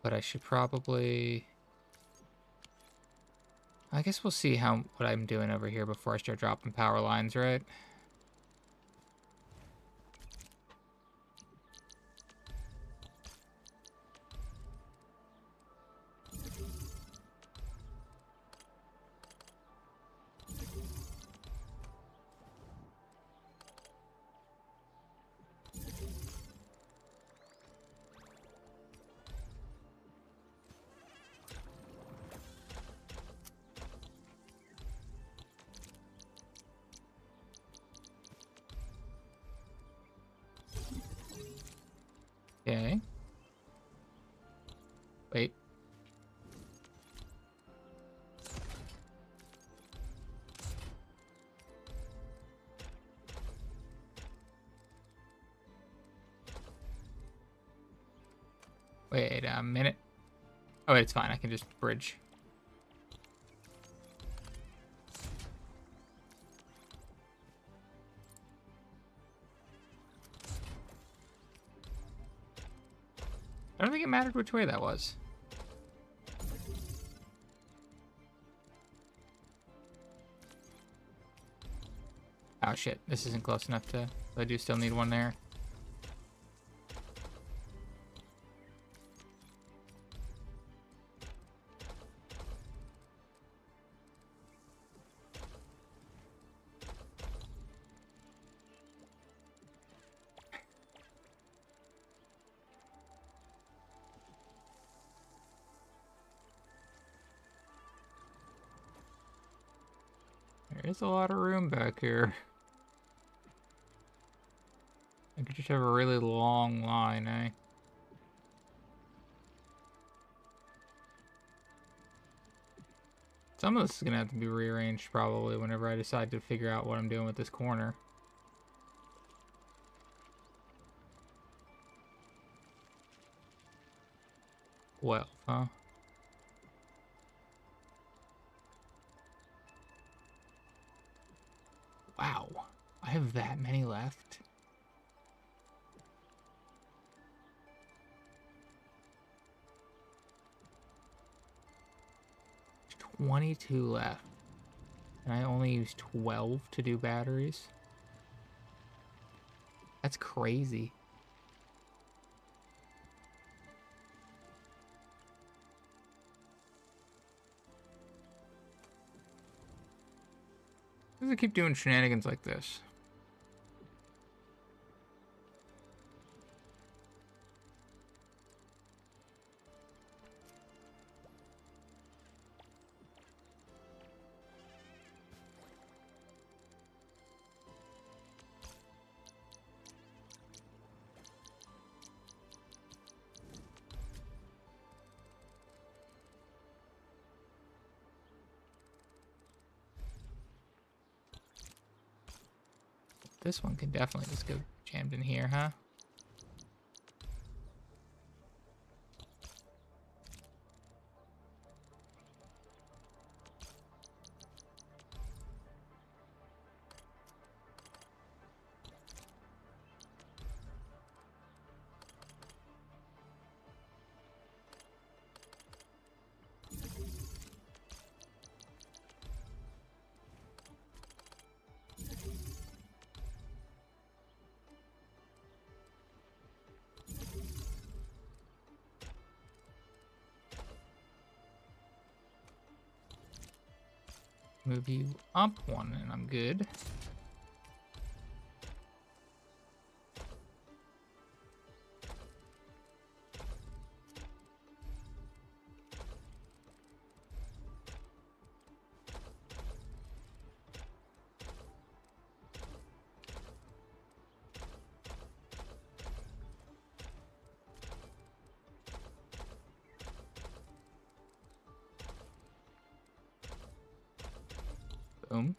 But I should probably... I guess we'll see what I'm doing over here before I start dropping power lines, right? Okay. Wait. Wait a minute. Oh, wait, it's fine. I can just bridge. I don't think it mattered which way that was. Oh shit, this isn't close enough to... I do still need one there. There's a lot of room back here. I could just have a really long line, eh? Some of this is gonna have to be rearranged probably whenever I decide to figure out what I'm doing with this corner. 12, huh? Wow, I have that many left. There's 22 left. And I only use 12 to do batteries. That's crazy. Why does it keep doing shenanigans like this? This one can definitely just go jammed in here, huh? Move you up one and I'm good. Boom.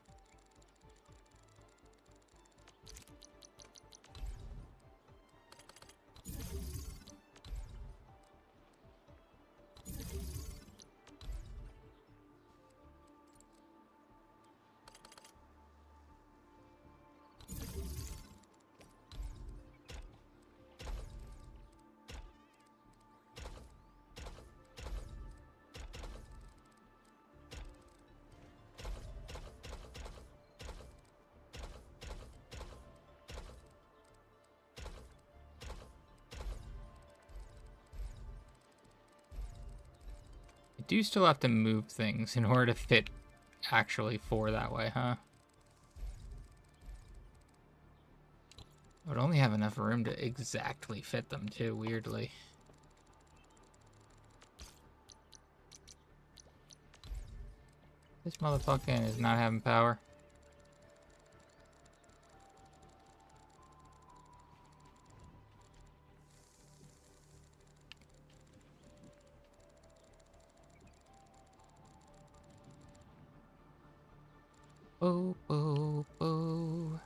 I do still have to move things in order to fit actually 4 that way, huh? I would only have enough room to exactly fit them too, weirdly. This motherfucker is not having power. Boo, boo, boo.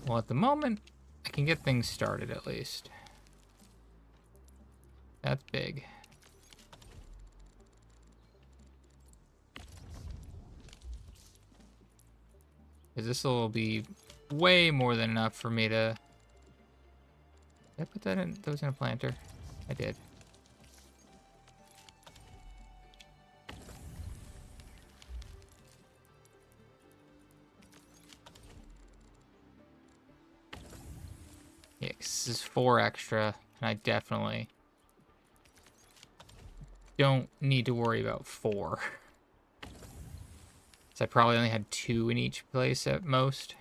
Well, at the moment, I can get things started at least. That's big. Because this will be way more than enough for me to... Did I put that in? Those in a planter? I did. This is 4 extra, and I definitely don't need to worry about 4. So I probably only had 2 in each place at most.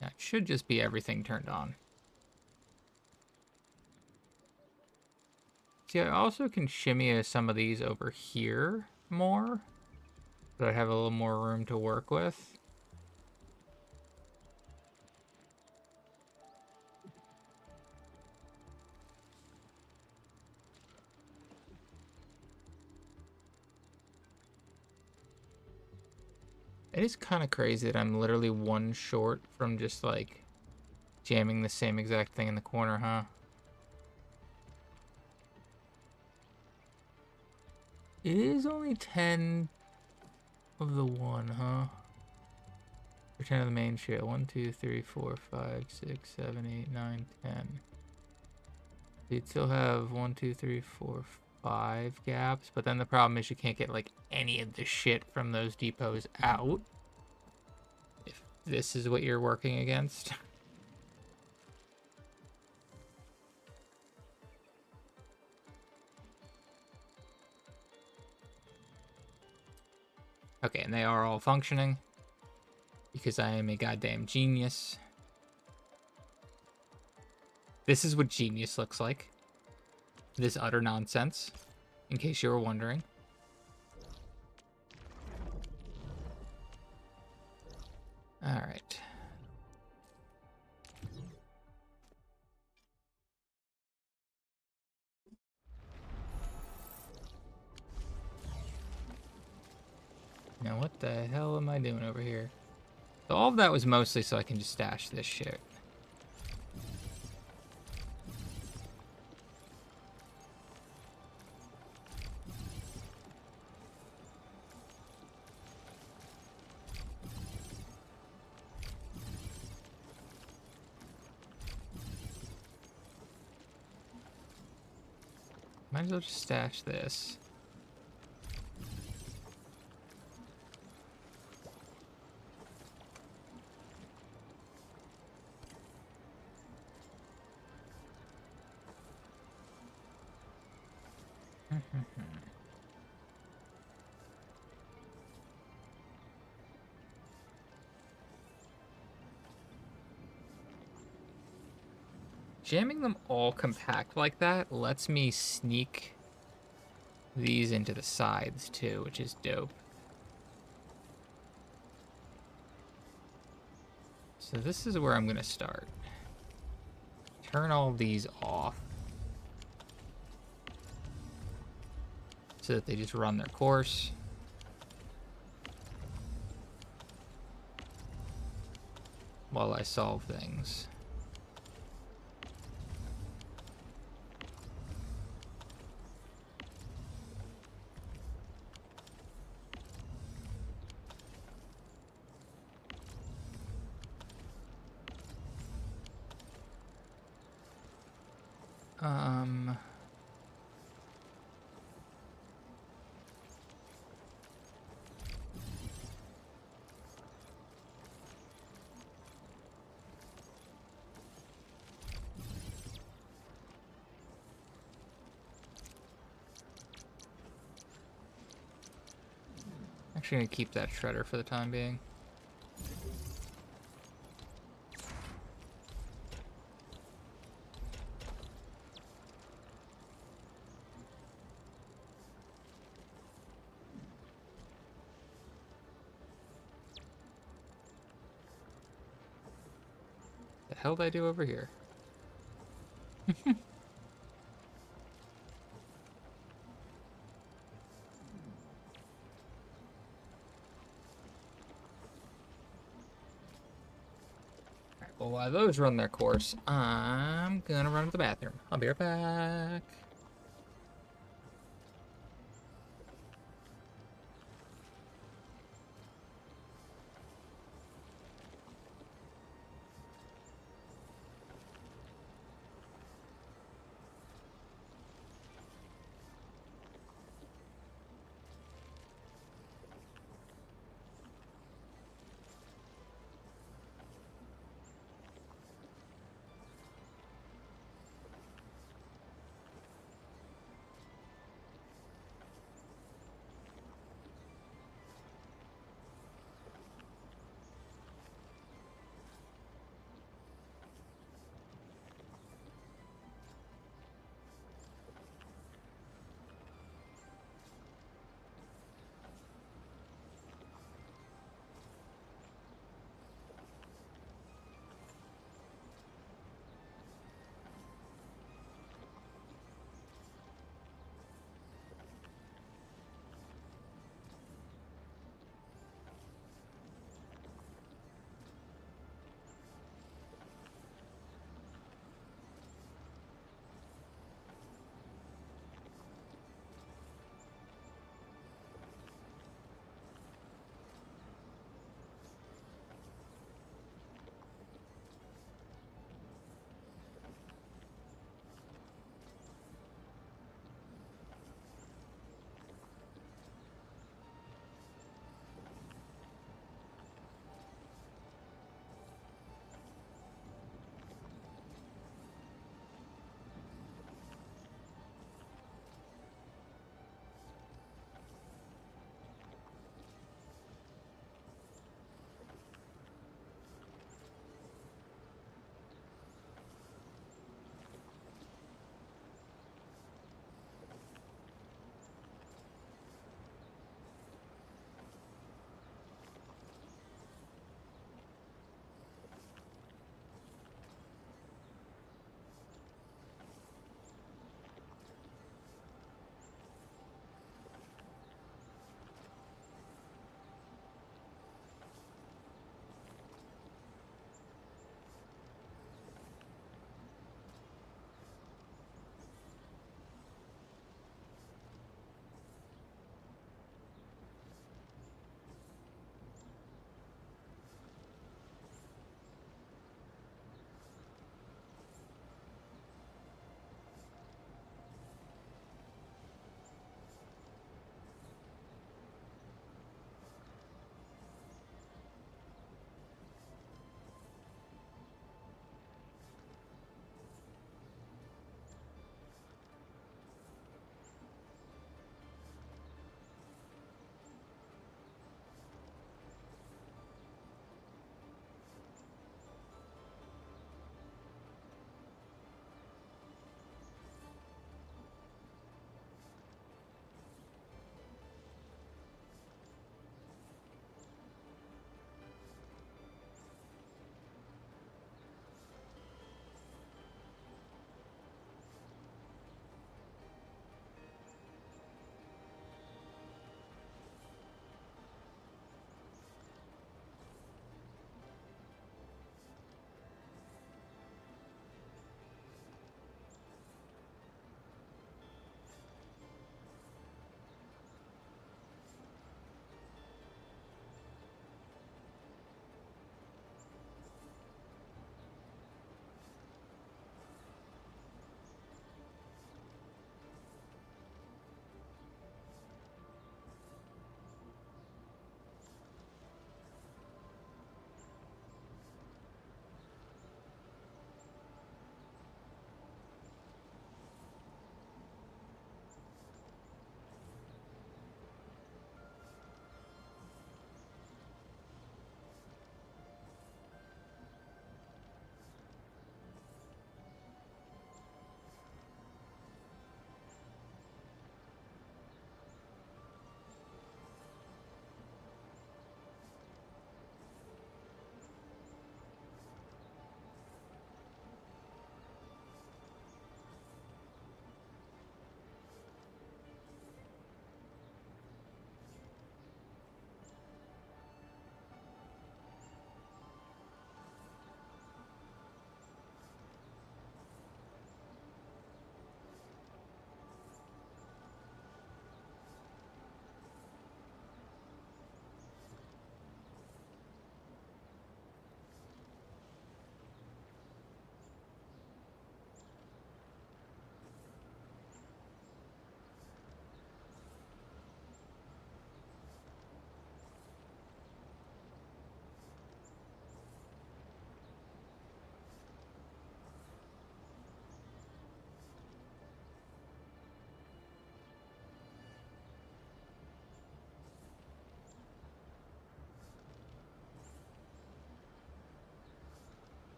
That should just be everything turned on. See, I also can shimmy some of these over here more, so I have a little more room to work with. It is kind of crazy that I'm literally 1 short from just, like, jamming the same exact thing in the corner, huh? It is only 10 of the 1, huh? Or 10 of the main shit. 1, 2, 3, 4, 5, 6, 7, 8, 9, 10. You'd still have 1, 2, 3, 4, 5 gaps, but then the problem is you can't get, like, any of the shit from those depots out. If this is what you're working against. Okay, and they are all functioning because I am a goddamn genius. This is what genius looks like. This utter nonsense, in case you were wondering. All right. Now what the hell am I doing over here? So all of that was mostly so I can just stash this shit. Might as well just stash this. Jamming them all compact like that lets me sneak these into the sides too, which is dope. So this is where I'm gonna start. Turn all these off so that they just run their course. While I solve things. Actually gonna keep that shredder for the time being. The hell did I do over here? Well, while those run their course, I'm gonna run to the bathroom. I'll be right back.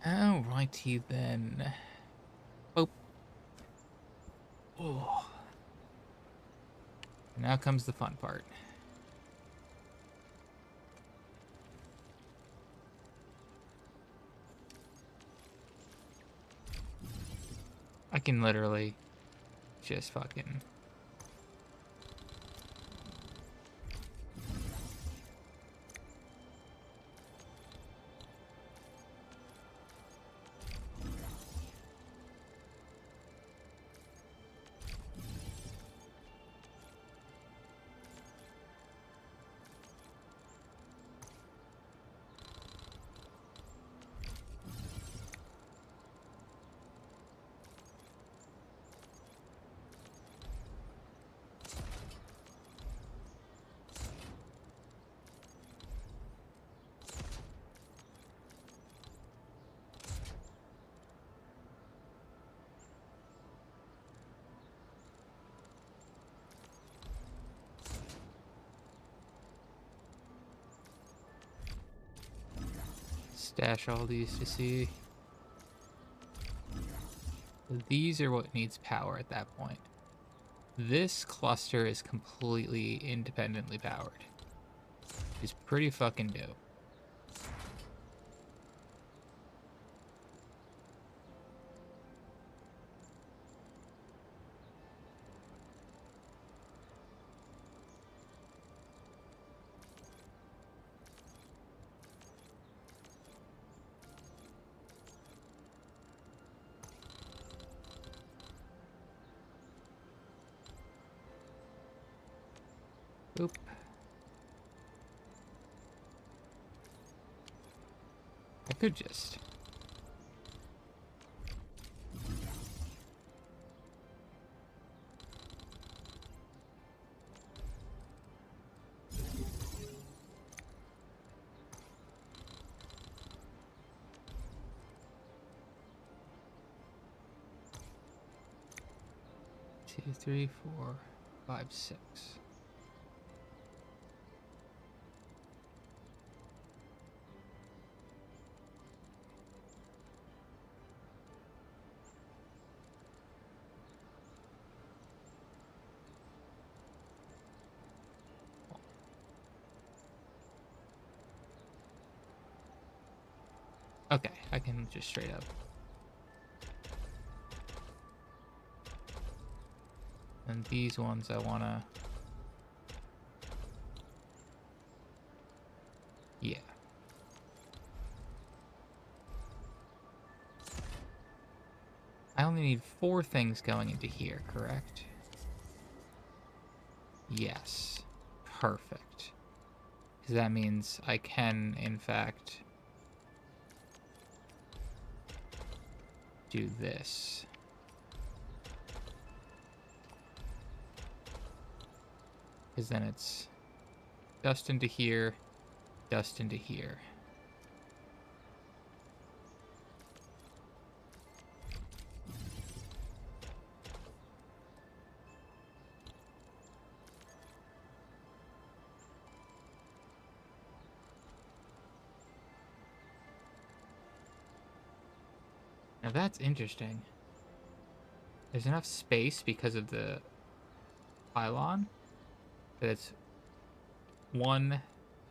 Alrighty then. Oh. Oh. Now comes the fun part. I can literally just fucking... Stash all these to see. These are what needs power at that point. This cluster is completely independently powered. It's pretty fucking dope. Oop. I could just... Two, three, 4, 5, 6. Okay, I can just straight up. And these ones I wanna... Yeah. I only need 4 things going into here, correct? Yes. Perfect. Because that means I can, in fact... do this. Because then it's dust into here, dust into here. Now that's interesting. There's enough space because of the pylon that it's 1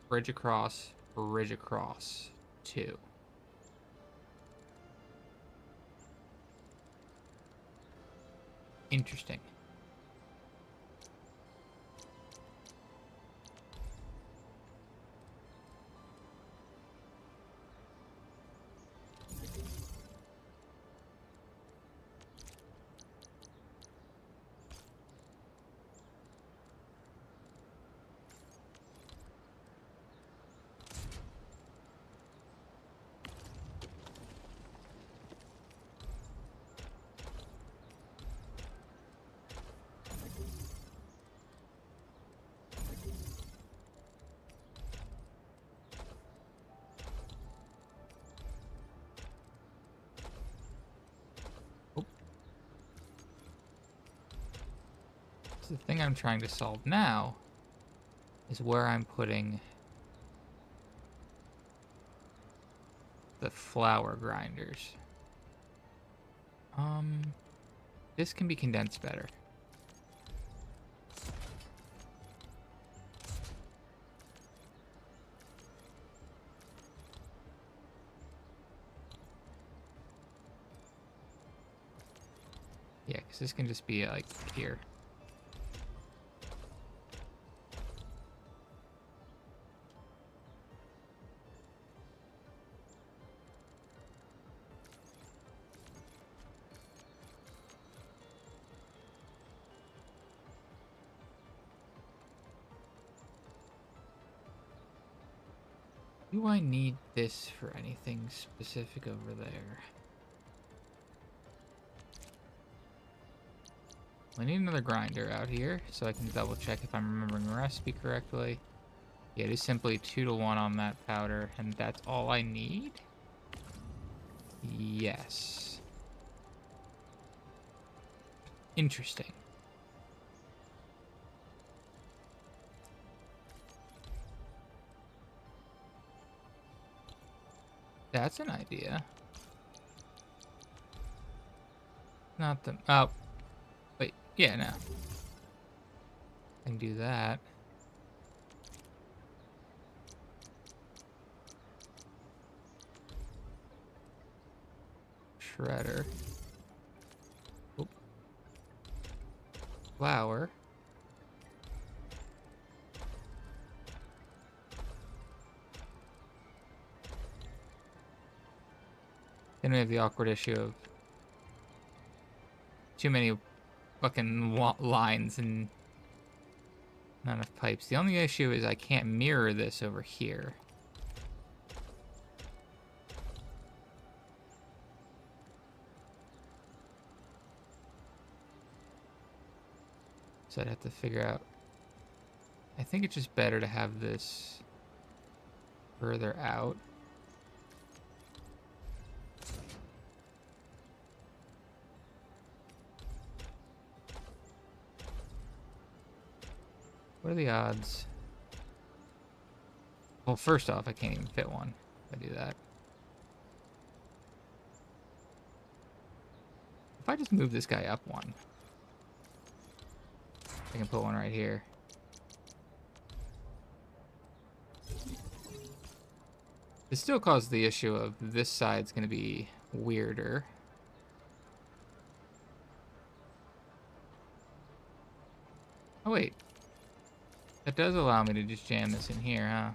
bridge across, 2. Interesting. So the thing I'm trying to solve now is where I'm putting the flour grinders. This can be condensed better. Yeah, because this can just be like here. Do I need this for anything specific over there? I need another grinder out here so I can double check if I'm remembering the recipe correctly. Yeah, it is simply 2 to 1 on that powder, and that's all I need? Yes. Interesting. That's an idea. Not the... Oh. Wait. Yeah, no. I can do that. Shredder. Oh. Flour. Then we have the awkward issue of too many fucking lines and not enough pipes. The only issue is I can't mirror this over here. So I'd have to figure out. I think it's just better to have this further out. What are the odds? Well, first off, I can't even fit one if I do that. If I just move this guy up one, I can put one right here. It still causes the issue of this side's going to be weirder. Oh, wait. That does allow me to just jam this in here, huh?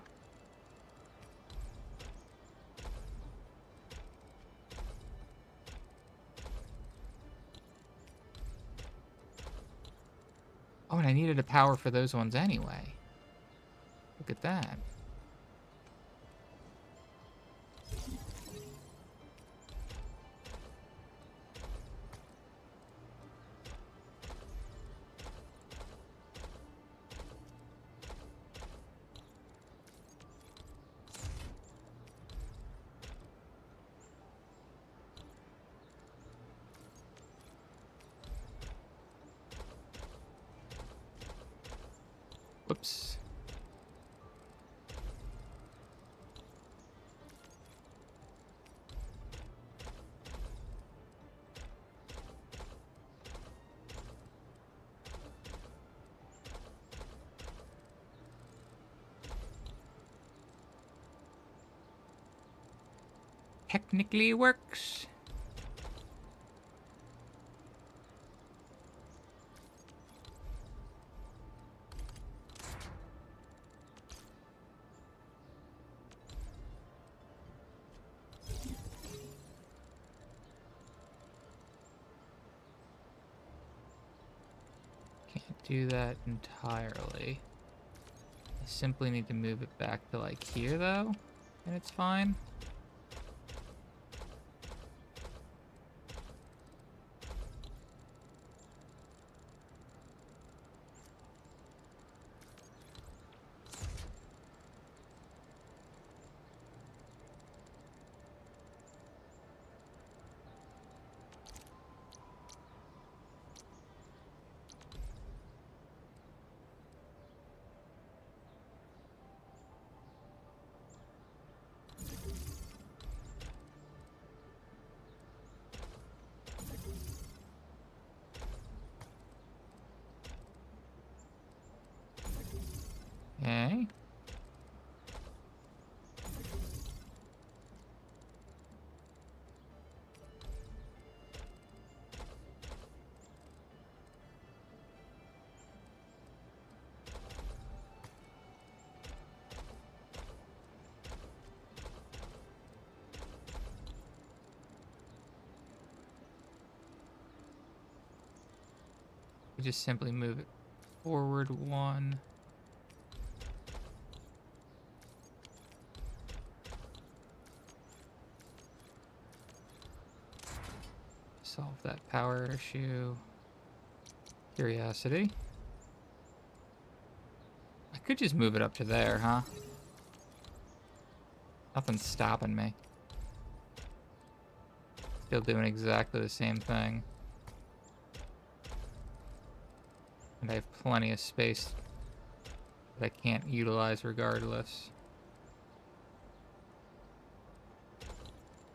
Oh, and I needed a power for those ones anyway. Look at that. Whoops. Technically works. Do that entirely. I simply need to move it back to like here though, and it's fine. We just simply move it forward 1. Solve that power issue. Curiosity. I could just move it up to there, huh? Nothing's stopping me. Still doing exactly the same thing. And I have plenty of space that I can't utilize regardless.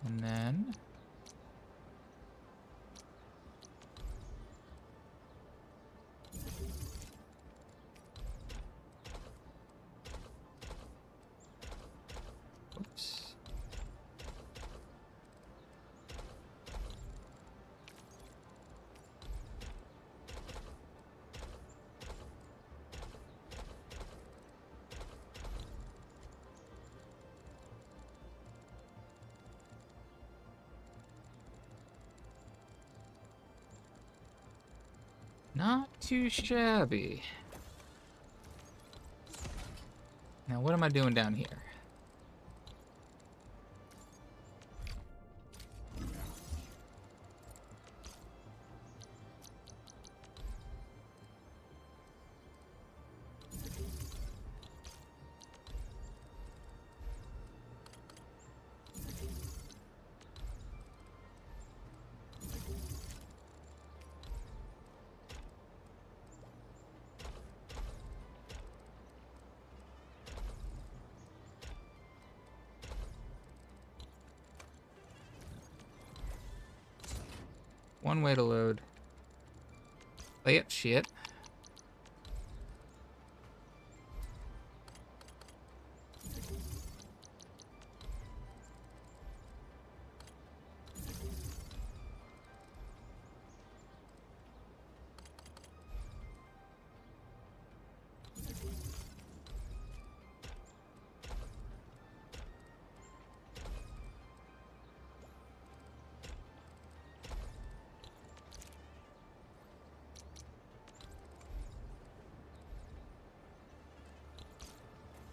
And then... Oops. Not too shabby. Now, what am I doing down here? One way to load. Lay up shit.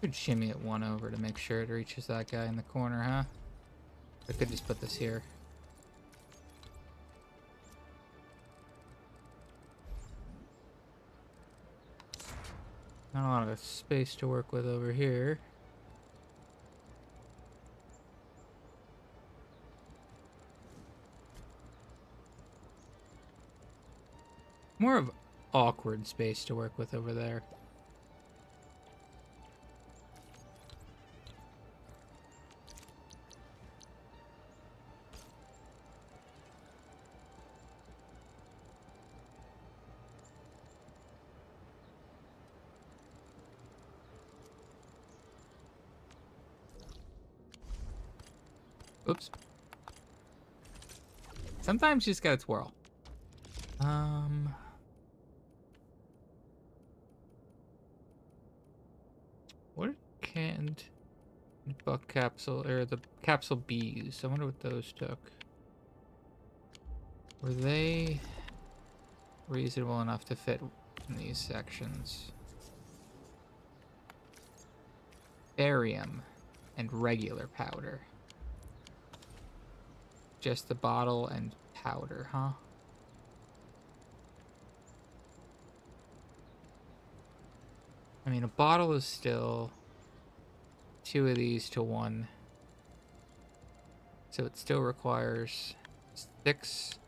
Could shimmy it 1 over to make sure it reaches that guy in the corner, huh? I could just put this here. Not a lot of space to work with over here. More of awkward space to work with over there. Oops. Sometimes you just gotta twirl. What canned buck capsule, or the capsule bees? I wonder what those took. Were they reasonable enough to fit in these sections? Barium and regular powder. Just the bottle and powder, huh? I mean, a bottle is still 2 of these to 1. So it still requires 6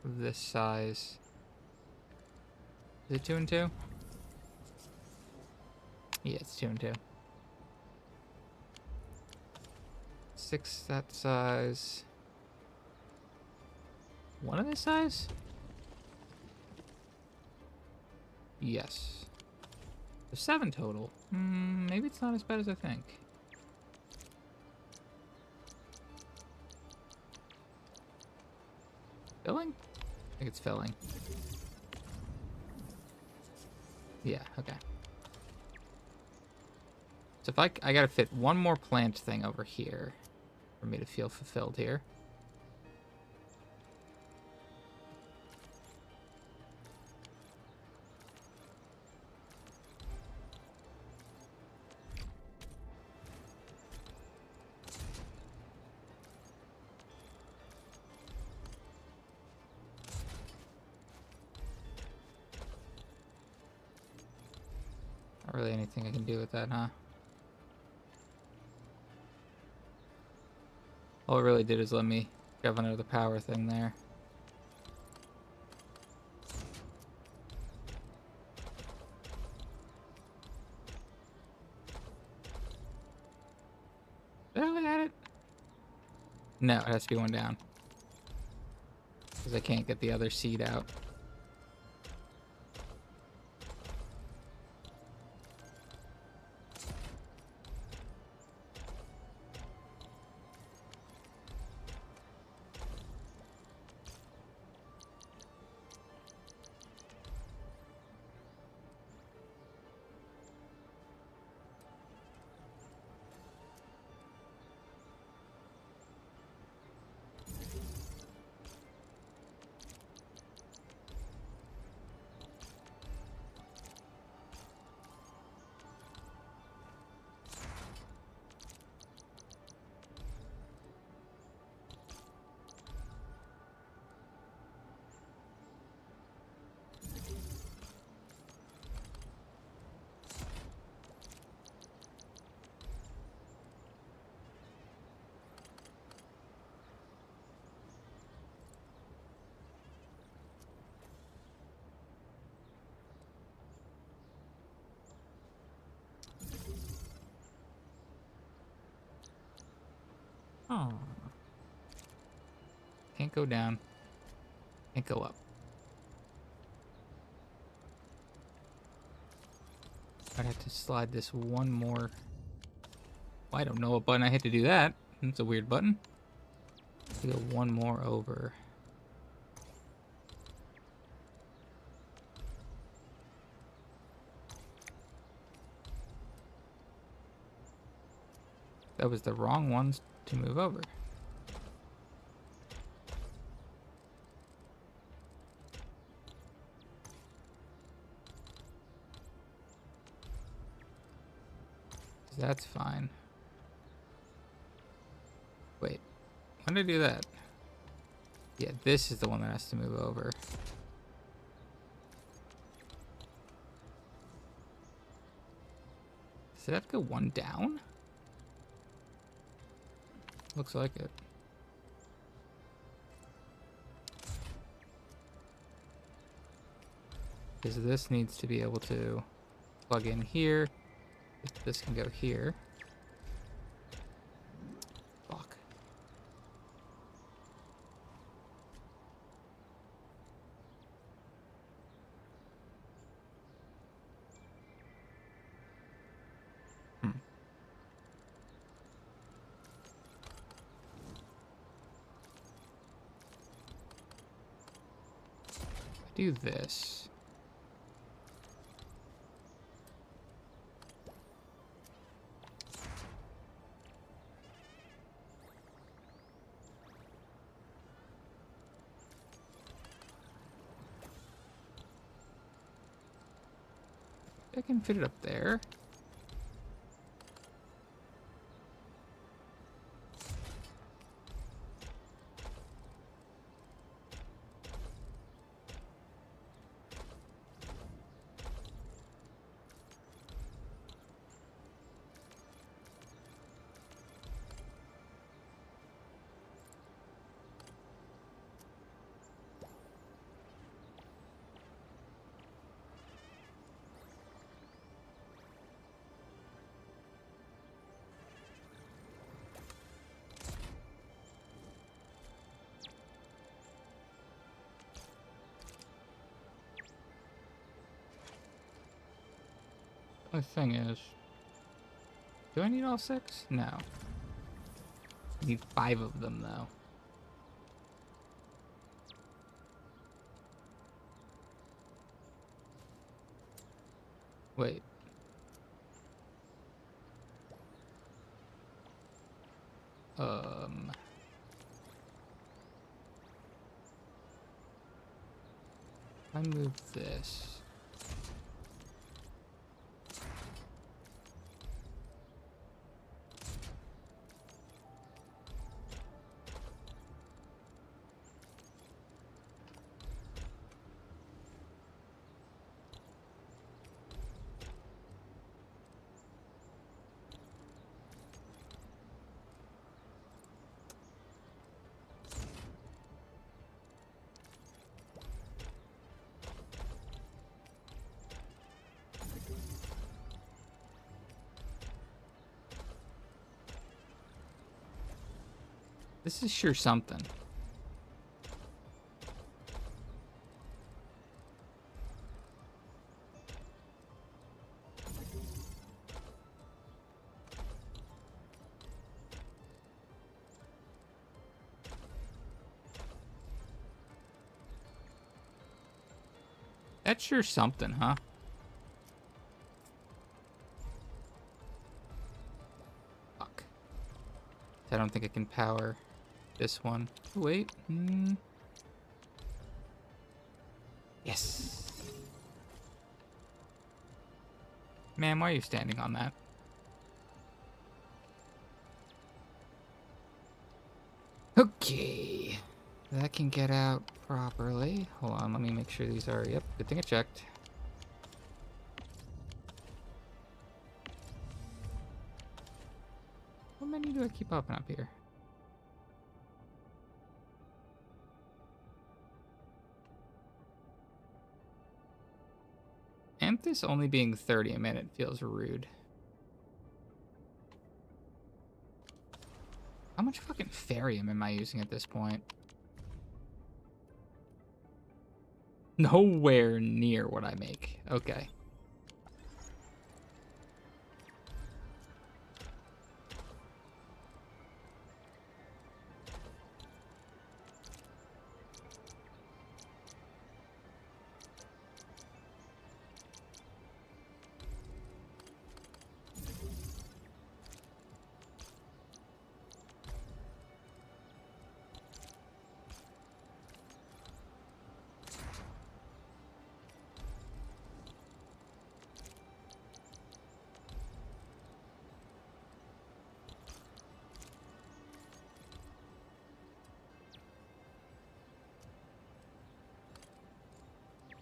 of this size. Is it 2 and 2? Yeah, it's 2 and 2. 6 that size. 1 of this size? Yes. So 7 total. Maybe it's not as bad as I think. Filling? I think it's filling. Yeah, okay. So if I gotta fit 1 more plant thing over here for me to feel fulfilled here. Not really anything I can do with that, huh? All it really did is let me shove under the power thing there. Did I get it? No, it has to be one down. Because I can't get the other seed out. Oh. Can't go down. Can't go up. I'd have to slide this one more. Well, I don't know what button I hit to do that. That's a weird button. To go one more over. That was the wrong ones to move over. That's fine. Wait, when did I do that? Yeah, this is the one that has to move over. Does it have to go one down? Looks like it. Because this needs to be able to plug in here. This can go here. Fuck. Do this. I can fit it up there. The thing is, do I need all 6? No. I need 5 of them, though. Wait. If I move this. This is sure something. That's sure something, huh? Fuck. I don't think I can power this one. Wait. Yes. Man, why are you standing on that? Okay. That can get out properly. Hold on, let me make sure these are... Yep, good thing I checked. What menu do I keep popping up here? This only being 30 a minute feels rude. How much fucking Therium am I using at this point? Nowhere near what I make. Okay.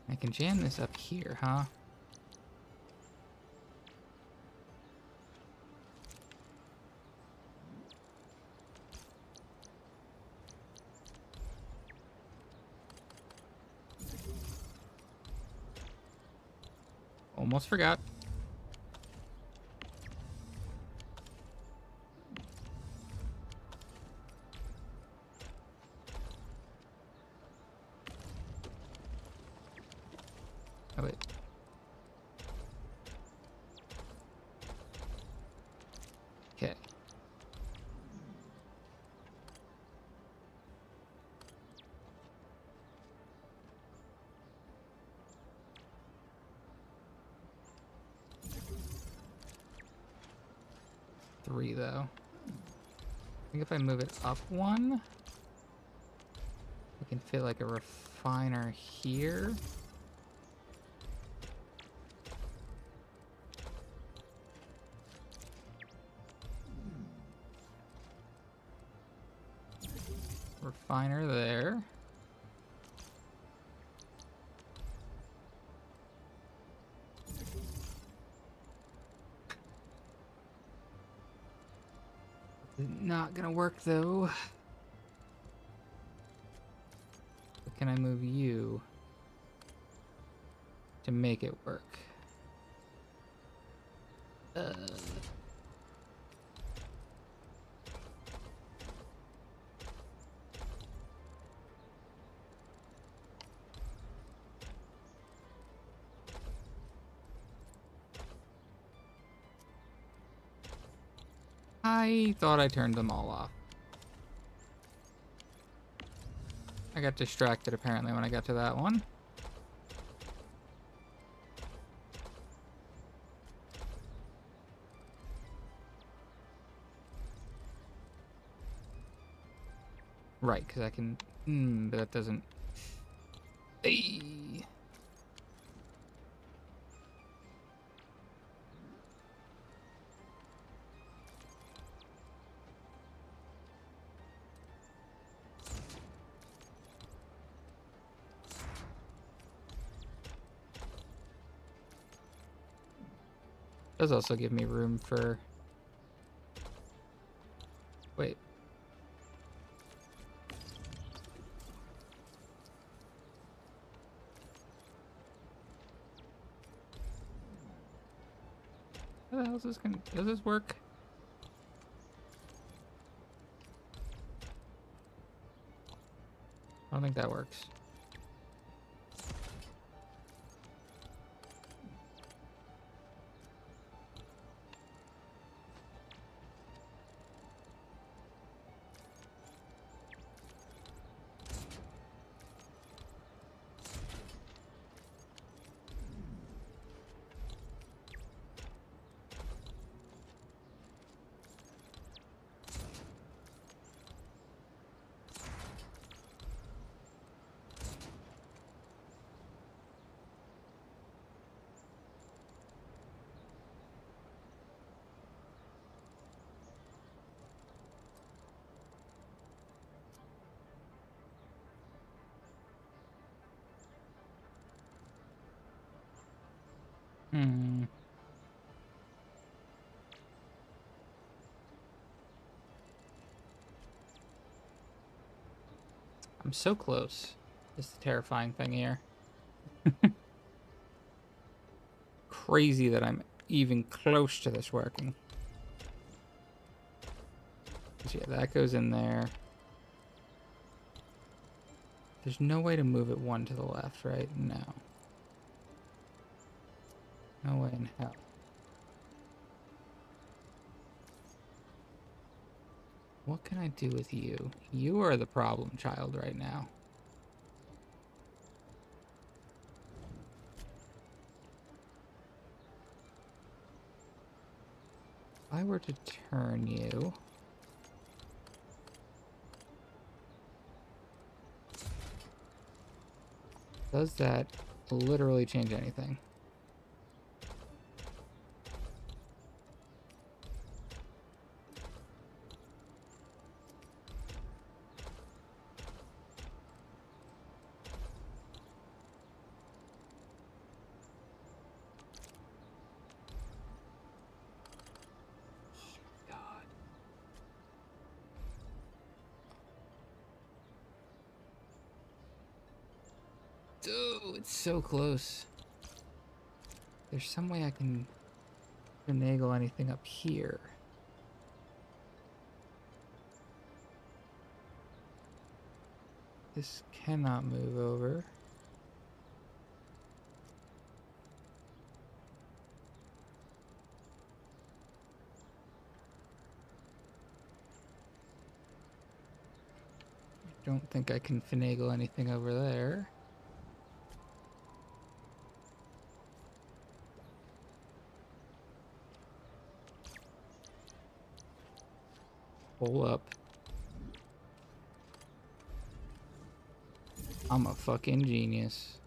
I can jam this up here, huh? Almost forgot. Oh, wait. Okay. Three, though. I think if I move it up one, we can fit like a refiner here. Refiner there. Not gonna work though. But can I move you to make it work? I thought I turned them all off. I got distracted apparently when I got to that one. Right, because I can... but that doesn't... Hey. Does also give me room for... Wait. How the hell is this gonna... Does this work? don't think that works. Hmm. I'm so close. This is the terrifying thing here. Crazy that I'm even close to this working. 'Cause yeah, that goes in there. There's no way to move it one to the left, right? No. No way in hell. What can I do with you? You are the problem child right now. If I were to turn you... Does that literally change anything? Dude, it's so close. There's some way I can finagle anything up here. This cannot move over. I don't think I can finagle anything over there. Hold up. I'm a fucking genius.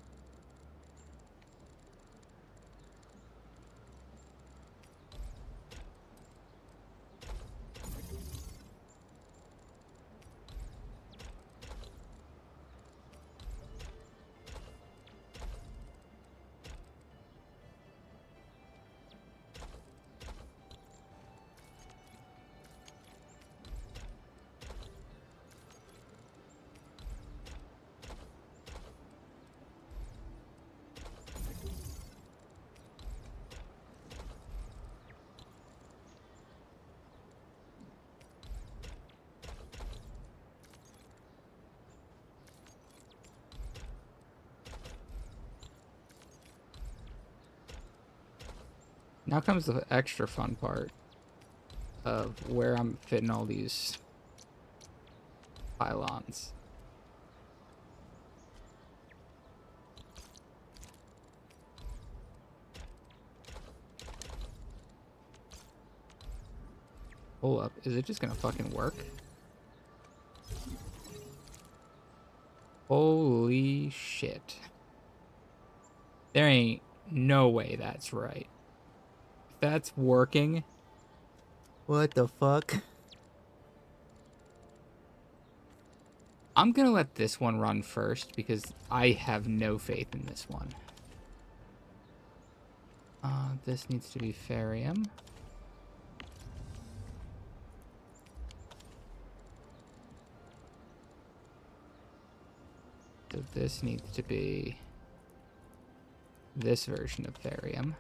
Now comes the extra fun part of where I'm fitting all these pylons. Hold up, is it just gonna fucking work? Holy shit. There ain't no way that's right. If that's working, what the fuck? I'm gonna let this one run first because I have no faith in this one. This needs to be Ferium. So this needs to be this version of Ferium.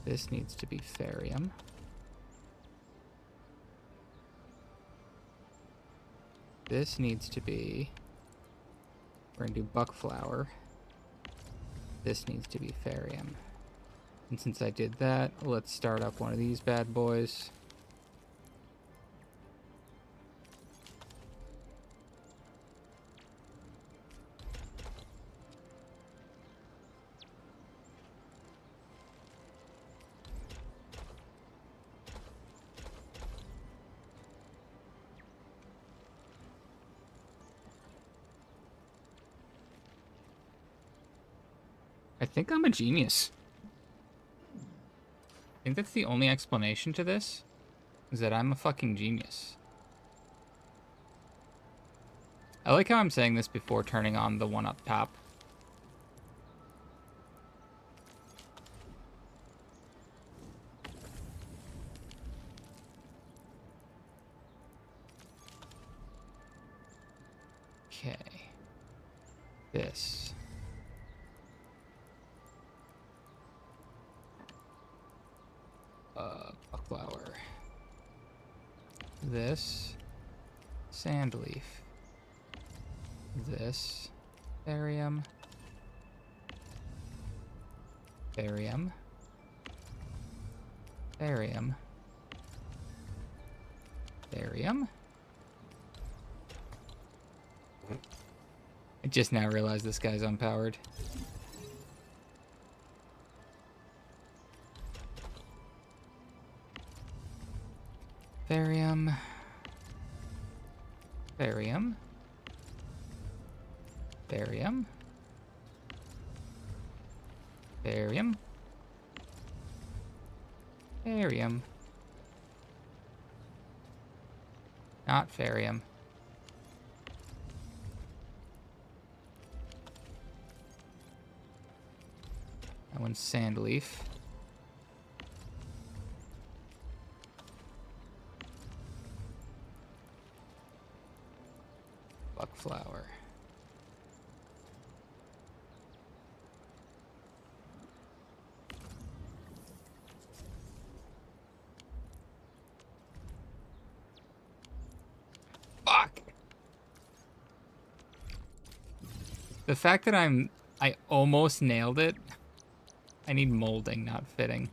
This needs to be Ferium. This needs to be... We're gonna do buckflower. This needs to be Farium. And since I did that, let's start up one of these bad boys. I think I'm a genius. I think that's the only explanation to this, is that I'm a fucking genius. I like how I'm saying this before turning on the one up top. Okay. This. Buckflower. This. Sandleaf. This. Barium. Barium. Barium. Barium. I just now realized this guy's unpowered. Barium. Barium. Barium. Barium. Barium. Not Farium. That one's Sandleaf. Buckflower. Fuck! The fact that I almost nailed it. I need molding, not fitting.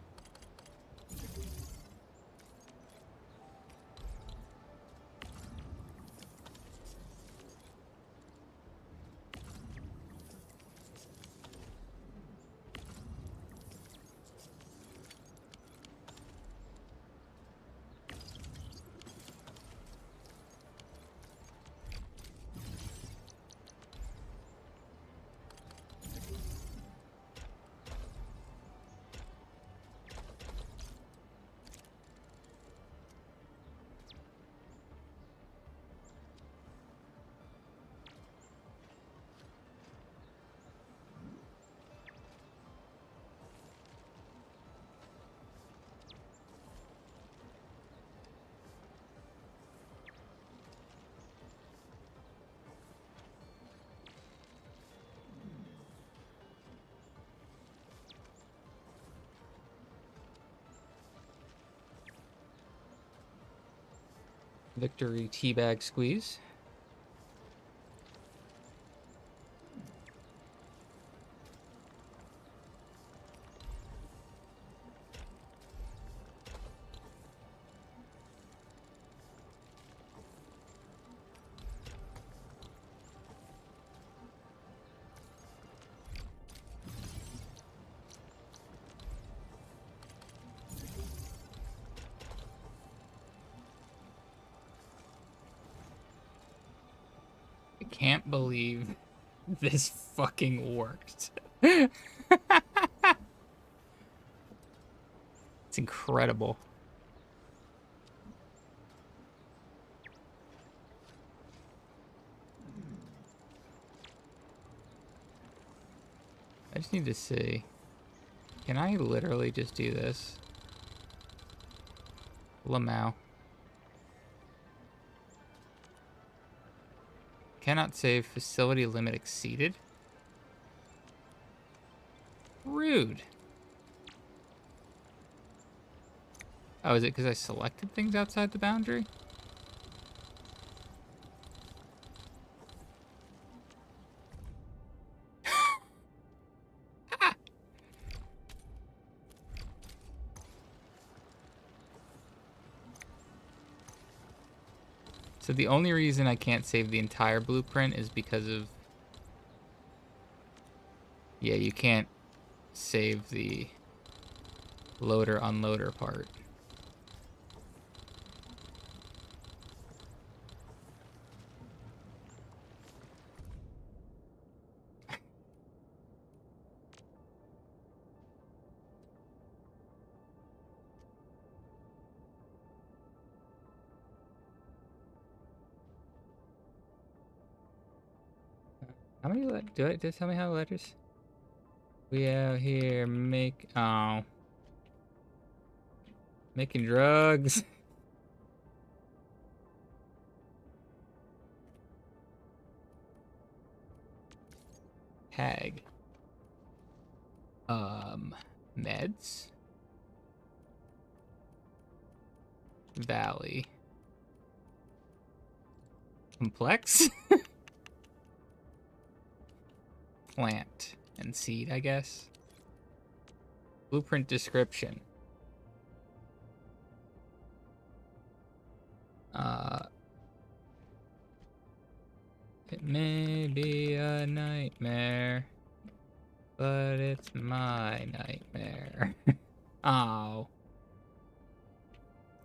Victory teabag squeeze. I can't believe this fucking worked. It's incredible. I just need to see. Can I literally just do this? Lamau. Cannot save, facility limit exceeded. Rude. Oh, is it because I selected things outside the boundary? So the only reason I can't save the entire blueprint is because of... Yeah, you can't save the loader-unloader part. How many did it tell me how many letters? We out here making drugs. Tag. Meds. Valley. Complex. Plant and seed, I guess. Blueprint description. It may be a nightmare, but it's my nightmare. Oh.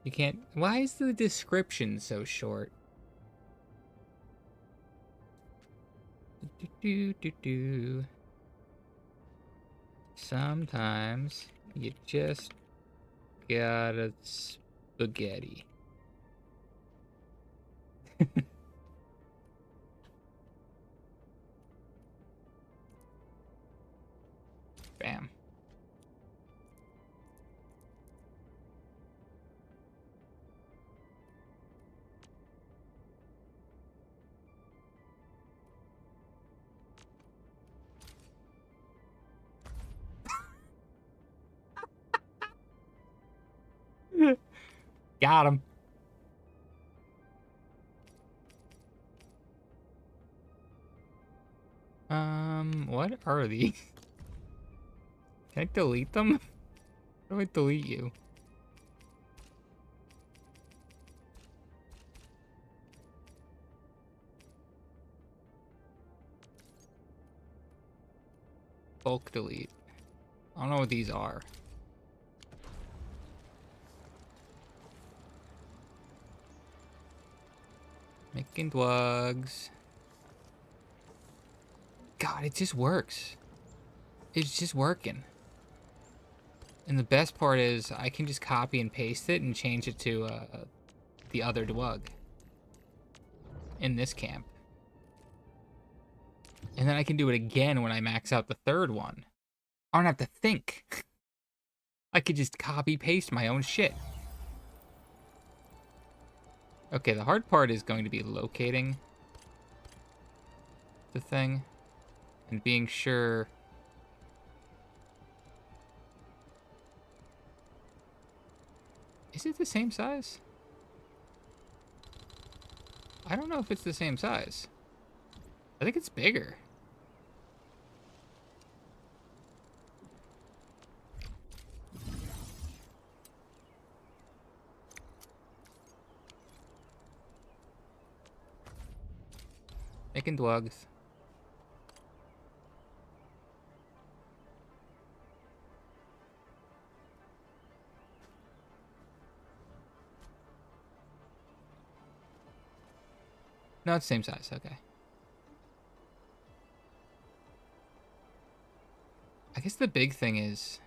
You can't... Why is the description so short? Sometimes you just gotta spaghetti. Bam. Got him. What are these? Can I delete them? How do I delete you? Bulk delete. I don't know what these are. Making drugs. God, it just works. It's just working. And the best part is I can just copy and paste it and change it to the other dwug in this camp. And then I can do it again when I max out the third one. I don't have to think. I could just copy paste my own shit. Okay, the hard part is going to be locating the thing and being sure. Is it the same size? I don't know if it's the same size. I think it's bigger. Making dwugs. No, it's the same size. Okay. I guess the big thing is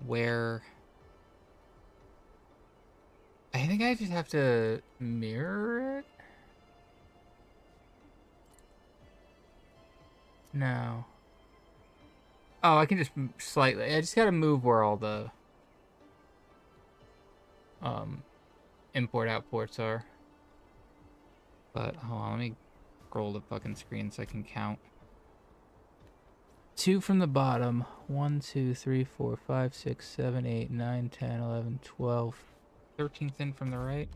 where... I think I just have to mirror it? No. Oh, I can just slightly... I just gotta move where all the import-outports are. But, hold on, let me scroll the fucking screen so I can count. 2 from the bottom. 1, 2, 3, 4, 5, 6, 7, 8, 9, 10, 11, 12. 13th in from the right.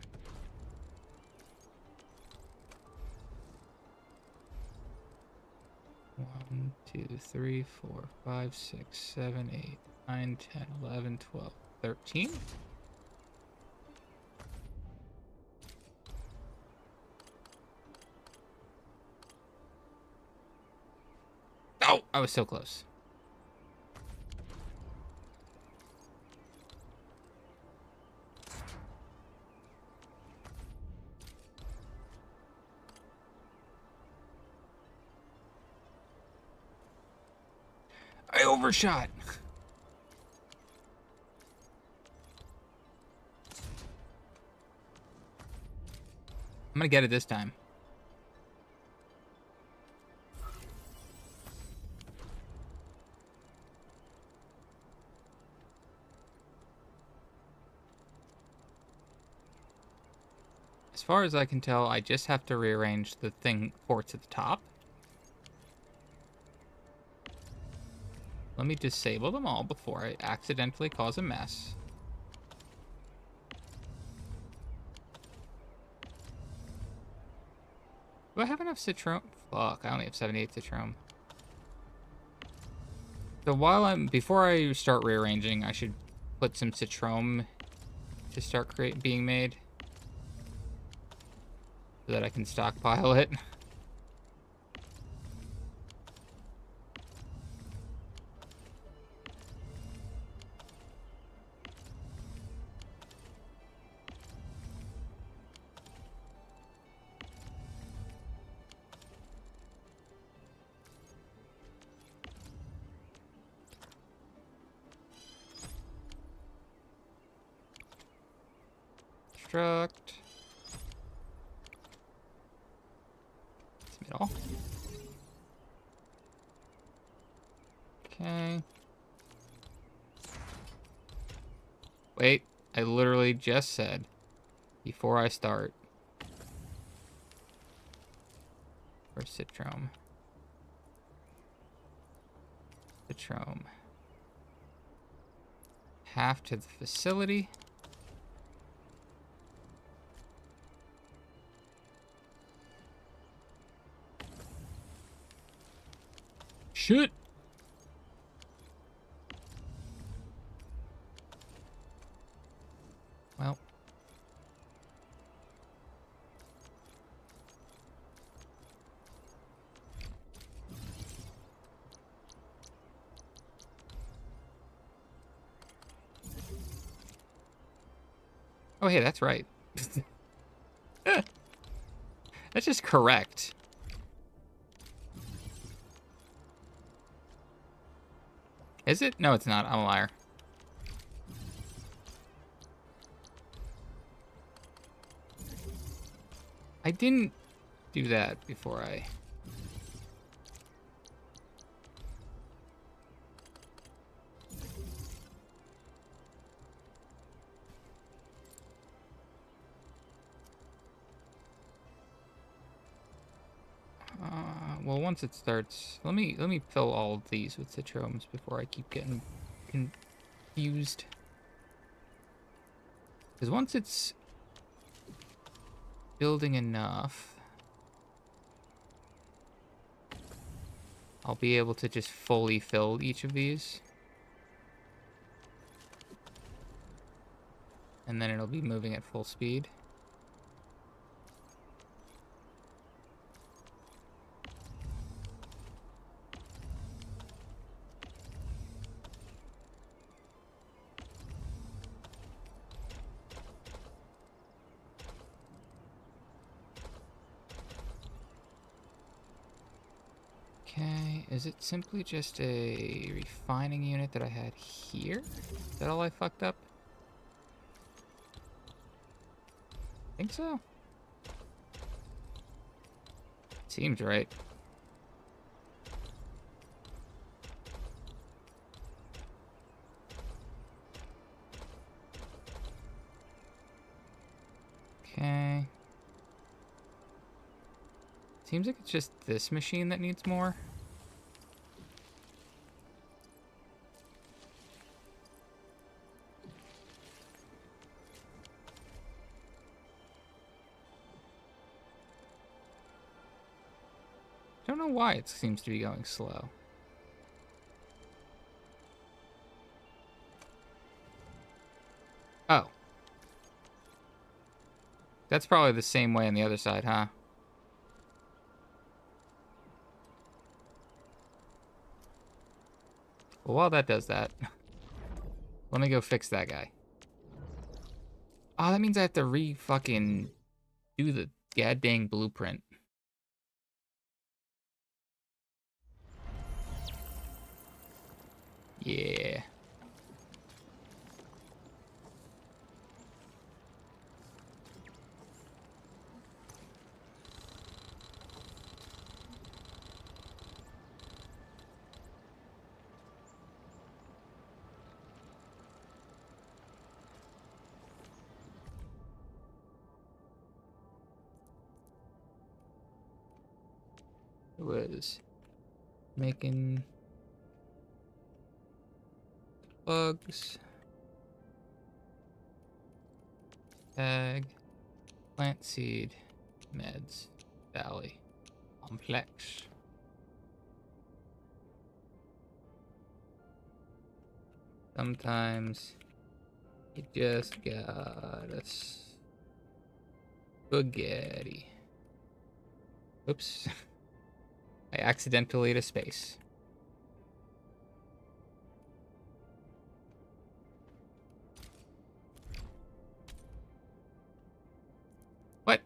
One, 2, 3, 4, 5, 6, 7, 8, 9, 10, 11, 12, 13. Oh, I was so close. I overshot. I'm gonna get it this time. As far as I can tell, I just have to rearrange the thing ports at the top. Let me disable them all before I accidentally cause a mess. Do I have enough Citrome? Fuck, I only have 78 Citrome. So before I start rearranging, I should put some Citrome to start being made. So that I can stockpile it. Construct. Middle. Okay. Wait, I literally just said before I start. Or Citrome. Citrome. Half to the facility. Shit. Well. Oh, hey, that's right. That's just correct. Is it? No, it's not. I'm a liar. I didn't do that before I... Well, once it starts... Let me fill all of these with Citromes before I keep getting confused. Because once it's building enough, I'll be able to just fully fill each of these. And then it'll be moving at full speed. Okay, is it simply just a refining unit that I had here? Is that all I fucked up? I think so. Seems right. Okay. Seems like it's just this machine that needs more. Don't know why it seems to be going slow. Oh. That's probably the same way on the other side, huh? Well, while that does that, let me go fix that guy. Oh, that means I have to re-fucking do the goddamn blueprint. Yeah. It was making bugs. Tag. Plant seed. Meds. Valley. Complex. Sometimes you just gotta spaghetti. Oops. I accidentally ate a space. What?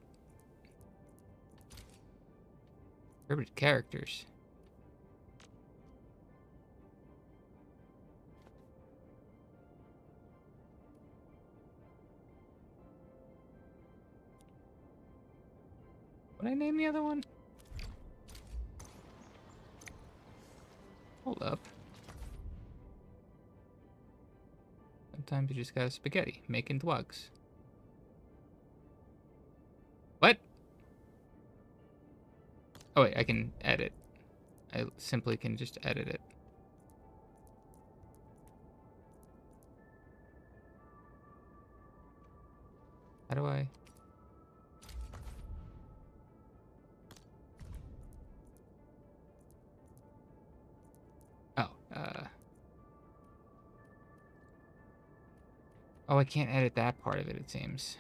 Favorite characters. What did I name the other one? Hold up. Sometimes you just gotta spaghetti, making dwugs. What? Oh wait, I can edit. I simply can just edit it. How do I? Oh, oh, I can't edit that part of it, it seems.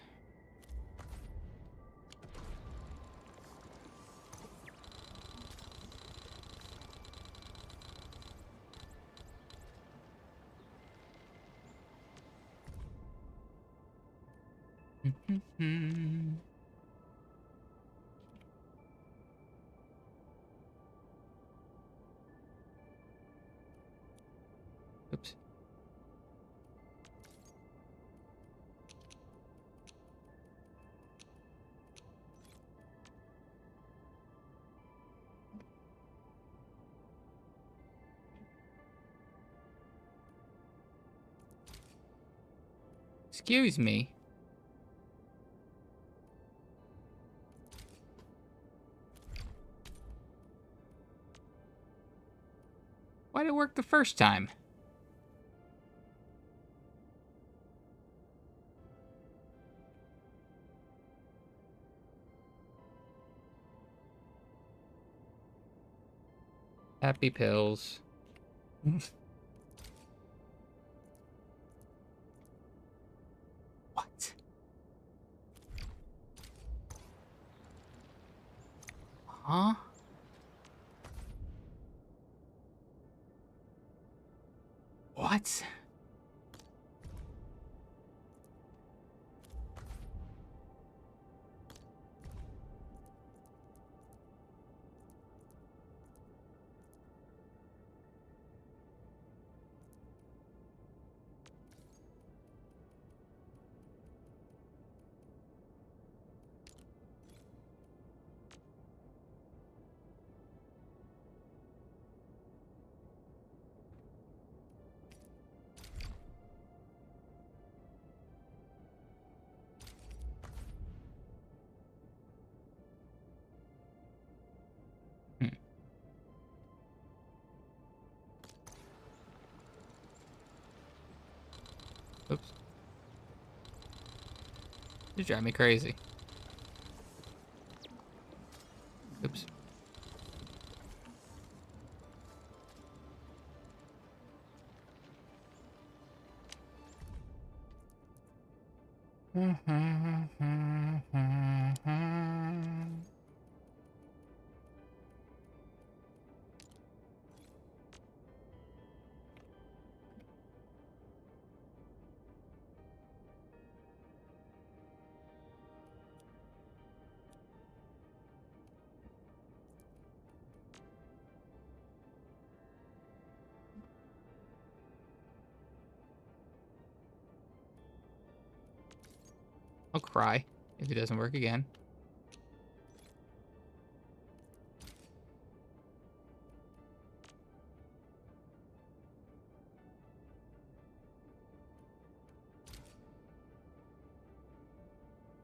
Oops. Excuse me. Why'd it work the first time? Happy pills. What? Huh? What? Oops. You drive me crazy. Oops. I'll cry if it doesn't work again.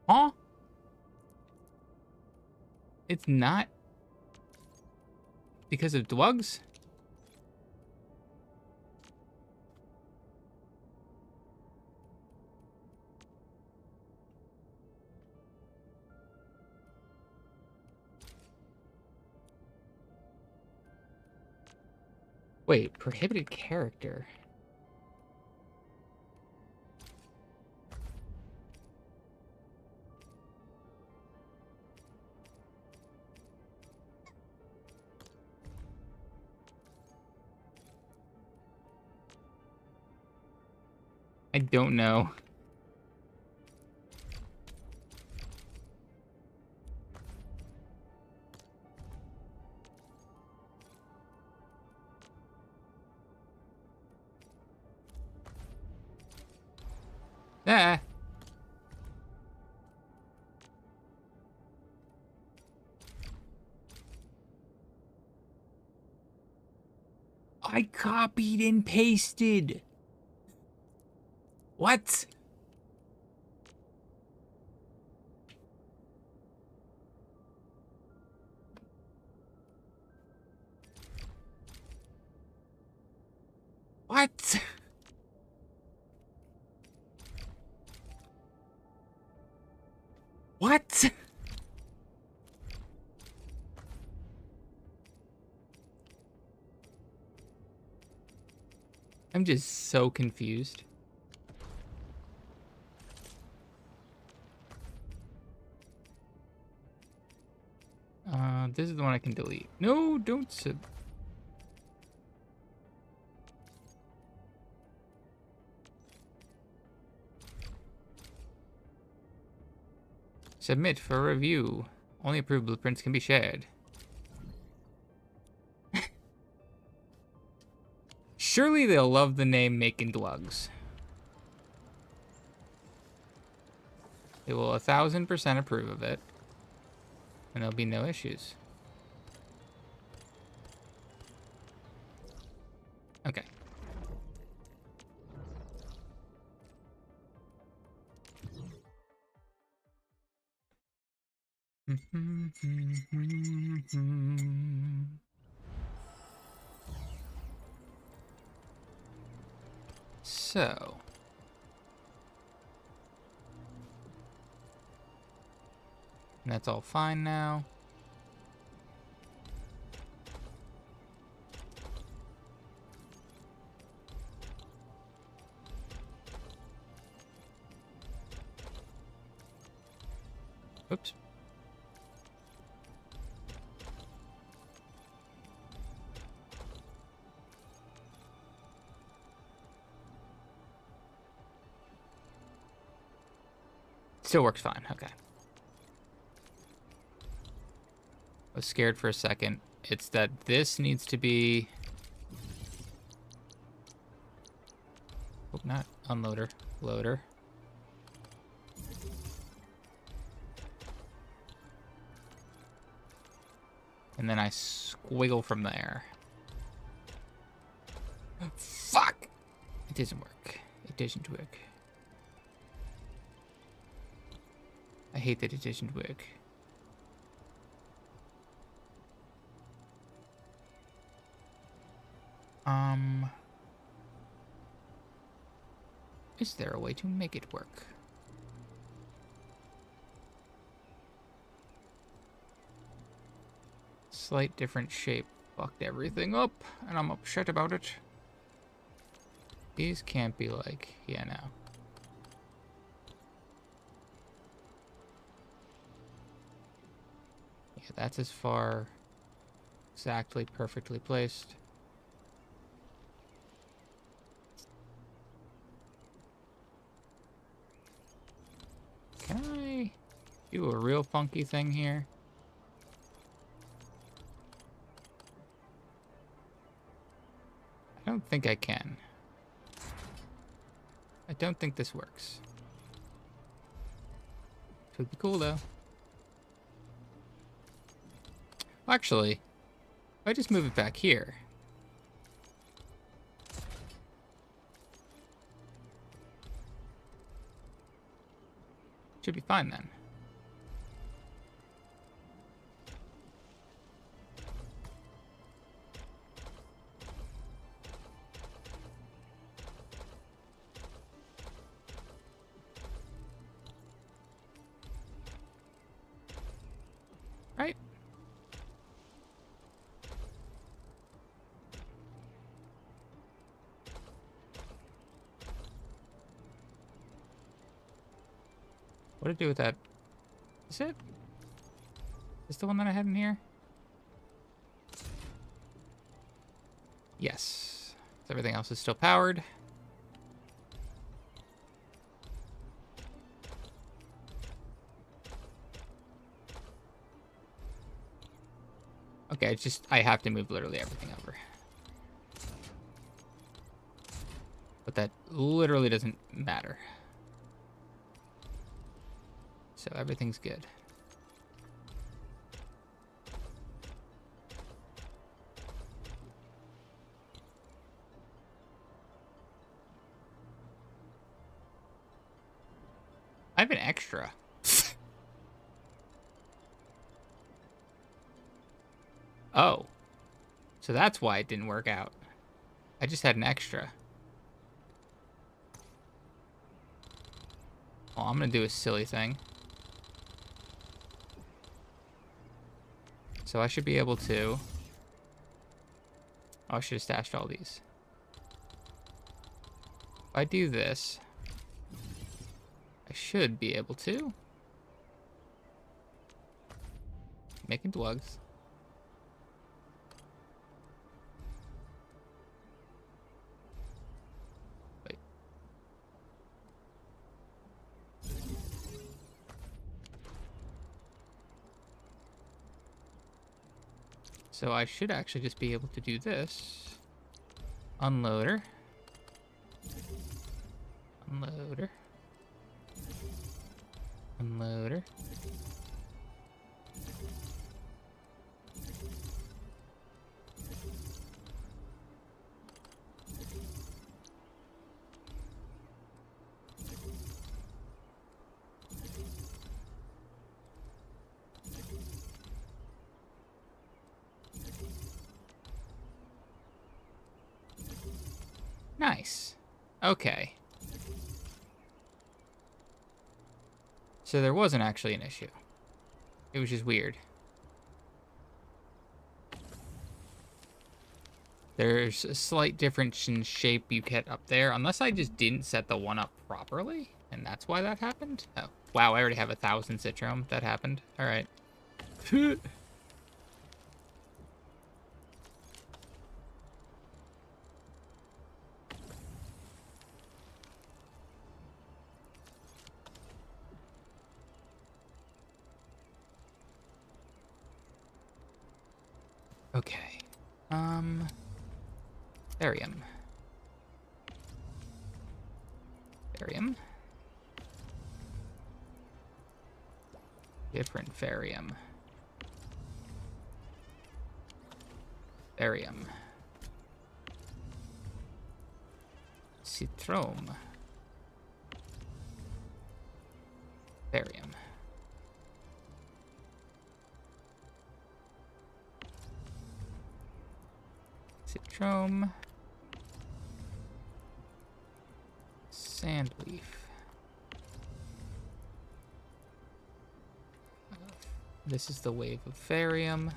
Huh? It's not because of drugs? Wait, prohibited character. I don't know. Ah. I copied and pasted. What? What? What? I'm just so confused. This is the one I can delete. No, don't submit for review. Only approved blueprints can be shared. Surely they'll love the name Making Drugs. They will 1000% approve of it. And there'll be no issues. Okay. So. And that's all fine now. Oops. Still works fine. Okay. I was scared for a second. It's that this needs to be... Oh, not unloader. Loader. And then I squiggle from there. Fuck! It doesn't work. It doesn't work. I hate that it doesn't work. Is there a way to make it work? Slight different shape fucked everything up, and I'm upset about it. These can't be like, yeah, no. Yeah, that's as far exactly perfectly placed. Can I do a real funky thing here? I don't think I can. I don't think this works. Could be cool, though. Well, actually, if I just move it back here... should be fine, then. Right? What to do with that? Is it? Is this the one that I had in here? Yes. So everything else is still powered. Okay, it's just, I have to move literally everything over. But that literally doesn't matter. So everything's good. I have an extra. Oh. So that's why it didn't work out. I just had an extra. Well, I'm gonna do a silly thing. So I should be able to... oh, I should have stashed all these. If I do this, I should be able to... making dlugs. Wait. So I should actually just be able to do this. Unloader. Unloader. Unloader. Nice. Okay. So there wasn't actually an issue. It was just weird. There's a slight difference in shape you get up there, unless I just didn't set the one up properly, and that's why that happened. Oh, wow, I already have 1,000 Citrom. That happened. All right. Okay. Barium. Barium. Different barium. Barium. Citrom. Barium. Citrom. Sandleaf. This is the wave of barium.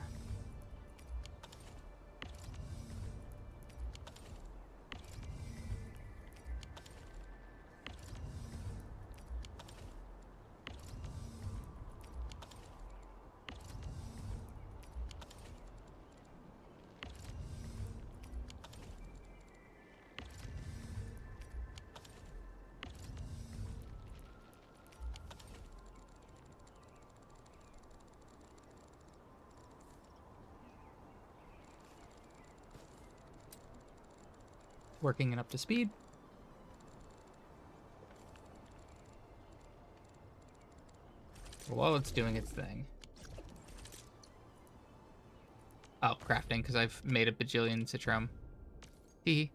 Working it up to speed. While it's doing its thing. Oh, crafting, because I've made a bajillion citrum. Hee.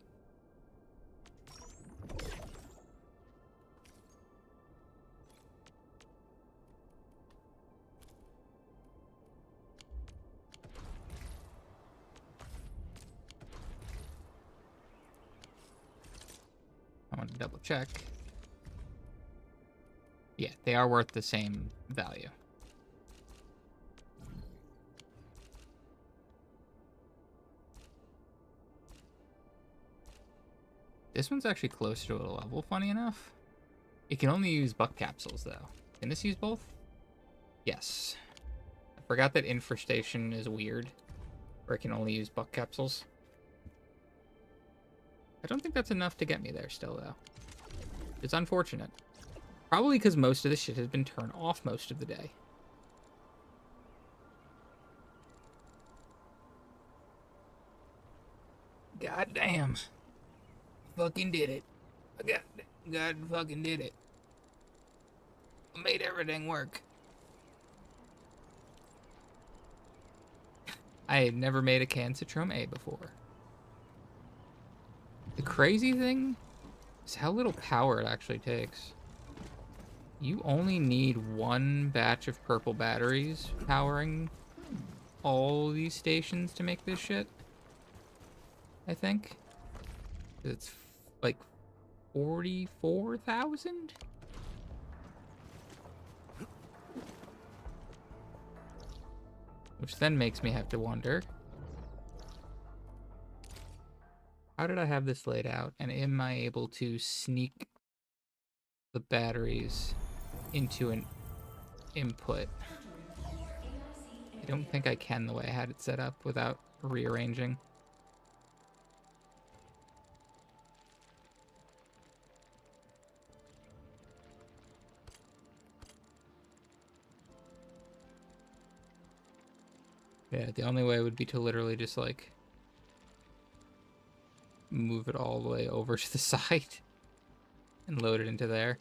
I want to double check. Yeah, they are worth the same value. This one's actually closer to a level, funny enough. It can only use buck capsules, though. Can this use both? Yes. I forgot that infestation is weird, where it can only use buck capsules. I don't think that's enough to get me there still, though. It's unfortunate. Probably because most of this shit has been turned off most of the day. God damn. Fucking did it. God fucking did it. I made everything work. I had never made a canned Citron A before. The crazy thing is how little power it actually takes. You only need one batch of purple batteries powering all these stations to make this shit. I think. It's like 44,000? Which then makes me have to wonder, how did I have this laid out? And am I able to sneak the batteries into an input? I don't think I can the way I had it set up without rearranging. Yeah, the only way would be to literally just, like, move it all the way over to the side and load it into there.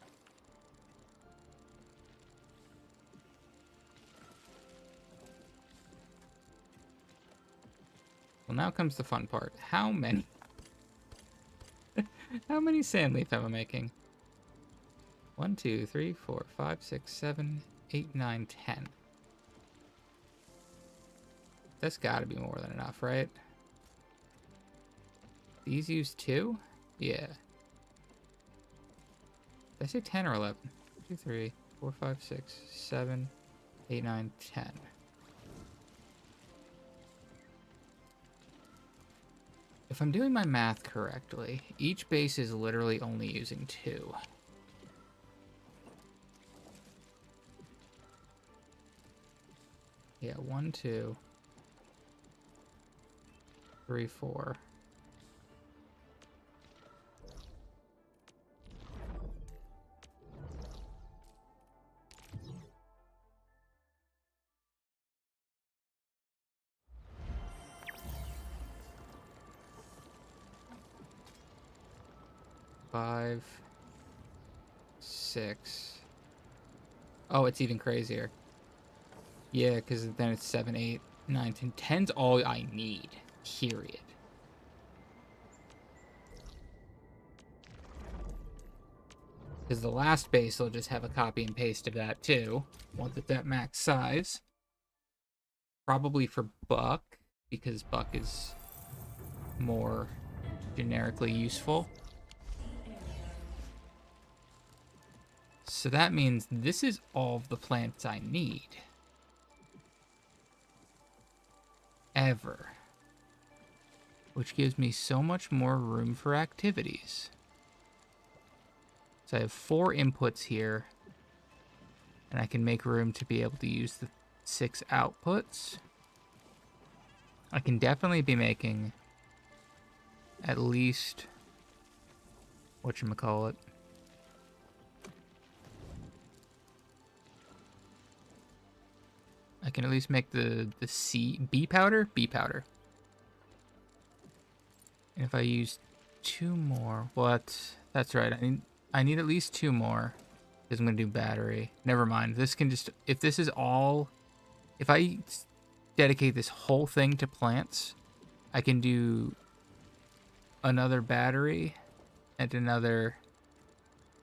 Well, now comes the fun part. How many? How many sand leaf am I making? 1, 2, 3, 4, 5, 6, 7, 8, 9, 10. That's gotta be more than enough, right? These use 2? Yeah. Did I say 10 or 11? 2, 3, 4, 5, 6, 7, 8, 9, 10. If I'm doing my math correctly, each base is literally only using 2. Yeah, 1, 2, 3, 4. Five, 6. Oh, it's even crazier. Yeah, because then it's 7, 8, 9, 10. 10's all I need. Period. Because the last base will just have a copy and paste of that too. Once it's at max size. Probably for Buck, because Buck is more generically useful. So that means this is all of the plants I need. Ever. Which gives me so much more room for activities. So I have 4 inputs here. And I can make room to be able to use the 6 outputs. I can definitely be making at least whatchamacallit. I can at least make the B powder. And if I use 2 more, well, that's right. I need at least 2 more Because I'm going to do battery. Never mind. This can just... If this is all... If I dedicate this whole thing to plants, I can do another battery and another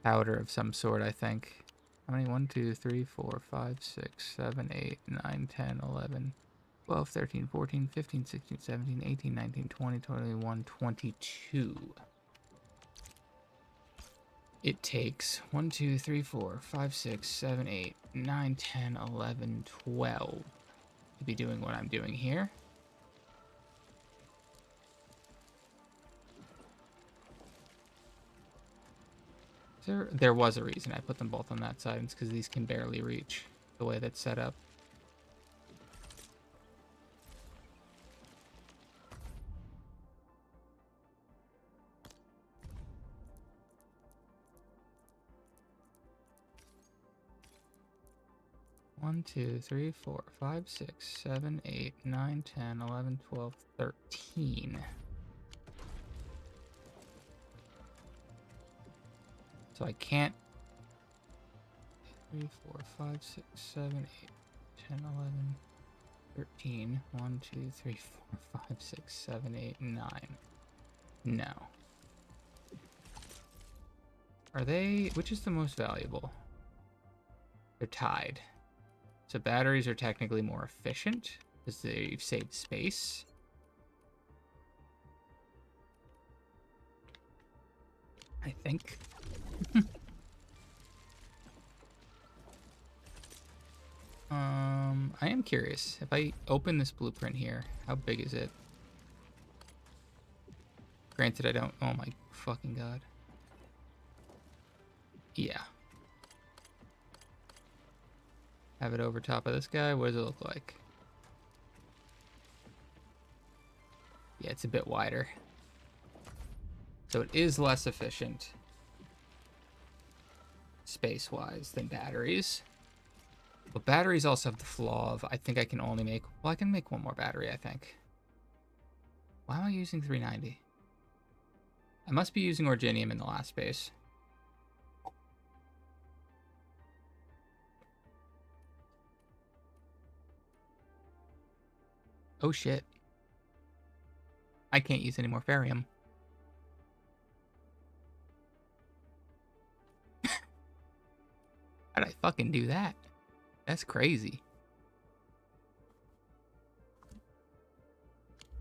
powder of some sort, I think. How many? 1, 2, 3, 4, 5, 6, 7, 8, 9, 10, 11, 12, 13, 14, 15, 16, 17, 18, 19, 20, 21, 22. It takes 1, 2, 3, 4, 5, 6, 7, 8, 9, 10, 11, 12 to be doing what I'm doing here. There was a reason I put them both on that side. It's because these can barely reach the way that's set up. One, 2, 3, 4, 5, 6, 7, 8, 9, 10, 11, 12, 13. So I can't. 3, 4, 5, 6, 7, 8, 10, 11, 13. 1, 2, 3, 4, 5, 6, 7, 8, 9. No. Are they... Which is the most valuable? They're tied. So batteries are technically more efficient because they've saved space. I think. I am curious. If I open this blueprint here, how big is it? Granted, I don't... Oh my fucking god. Yeah. Have it over top of this guy. What does it look like? Yeah, it's a bit wider. So it is less efficient space-wise than batteries. But batteries also have the flaw of, I think I can only make... Well, I can make one more battery, I think. Why am I using 390? I must be using Orginium in the last space. Oh shit. I can't use any more Ferium. How'd I fucking do that? That's crazy.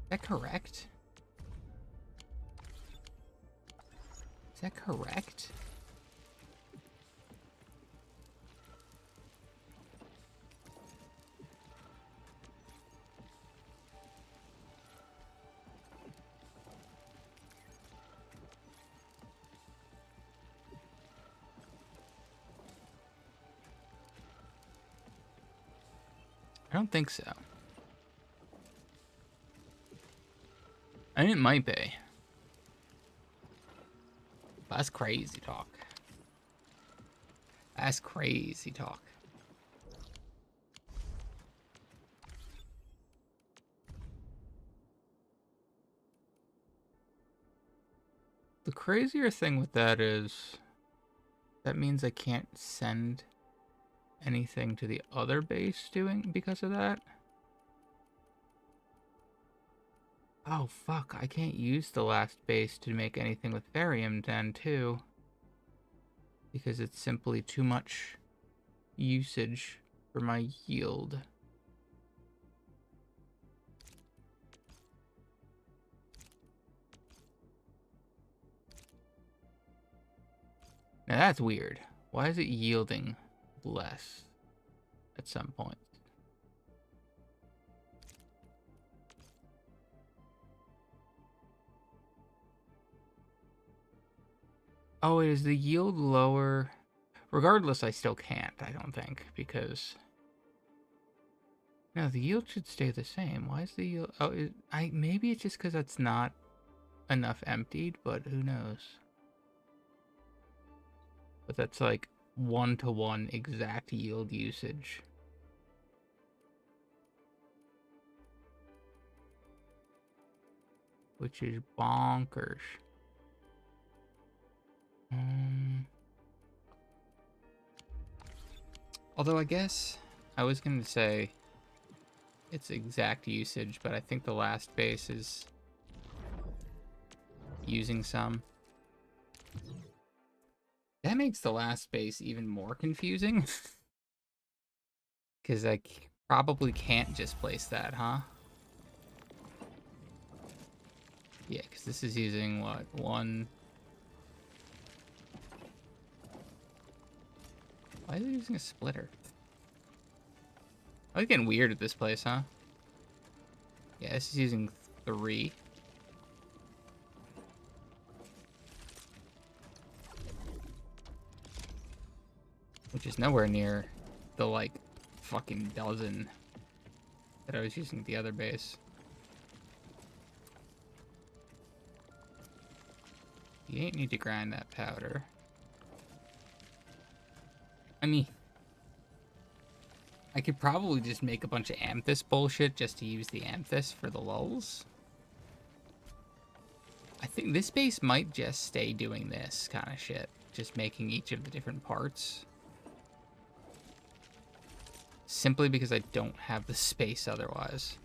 Is that correct? Is that correct? I don't think so. I mean, it might be. That's crazy talk. That's crazy talk. The crazier thing with that is that means I can't send anything to the other base doing because of that. Oh fuck, I can't use the last base to make anything with Ferium then too. Because it's simply too much usage for my yield. Now that's weird. Why is it yielding less at some point? Oh, is the yield lower? Regardless, I still can't, I don't think, because... No, the yield should stay the same. Why is the yield... Oh, maybe it's just because that's not enough emptied, but who knows? But that's like 1-to-1 exact yield usage. Which is bonkers. Although I guess I was going to say it's exact usage, but I think the last base is using some. That makes the last base even more confusing. Because I probably can't just place that, huh? Yeah, because this is using, what, one... Why is it using a splitter? I was getting weird at this place, huh? Yeah, this is using 3. Which is nowhere near the, like, fucking dozen that I was using at the other base. You ain't need to grind that powder. I mean, I could probably just make a bunch of amethyst bullshit just to use the amethyst for the lulz. I think this base might just stay doing this kind of shit. Just making each of the different parts. Simply because I don't have the space otherwise.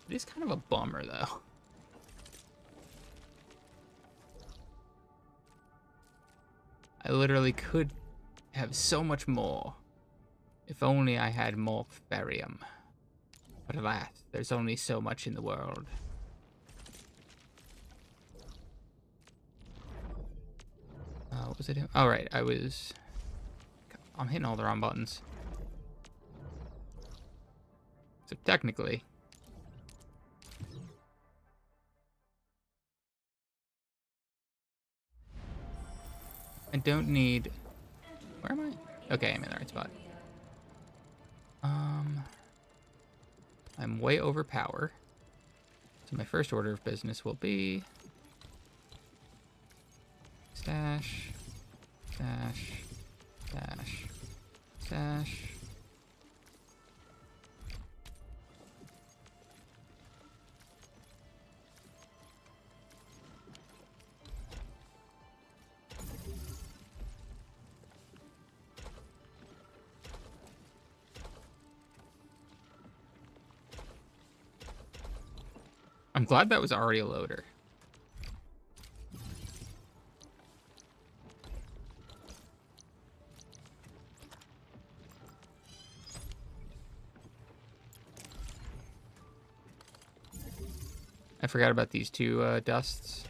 It is kind of a bummer, though. I literally could have so much more. If only I had more barium. But alas, there's only so much in the world. What was I doing? Oh, right, I'm hitting all the wrong buttons. So technically... I don't need... Where am I? Okay, I'm in the right spot. I'm way over power. So my first order of business will be... Stash. Stash. Stash. Stash. I'm glad that was already a loader. I forgot about these 2 dusts.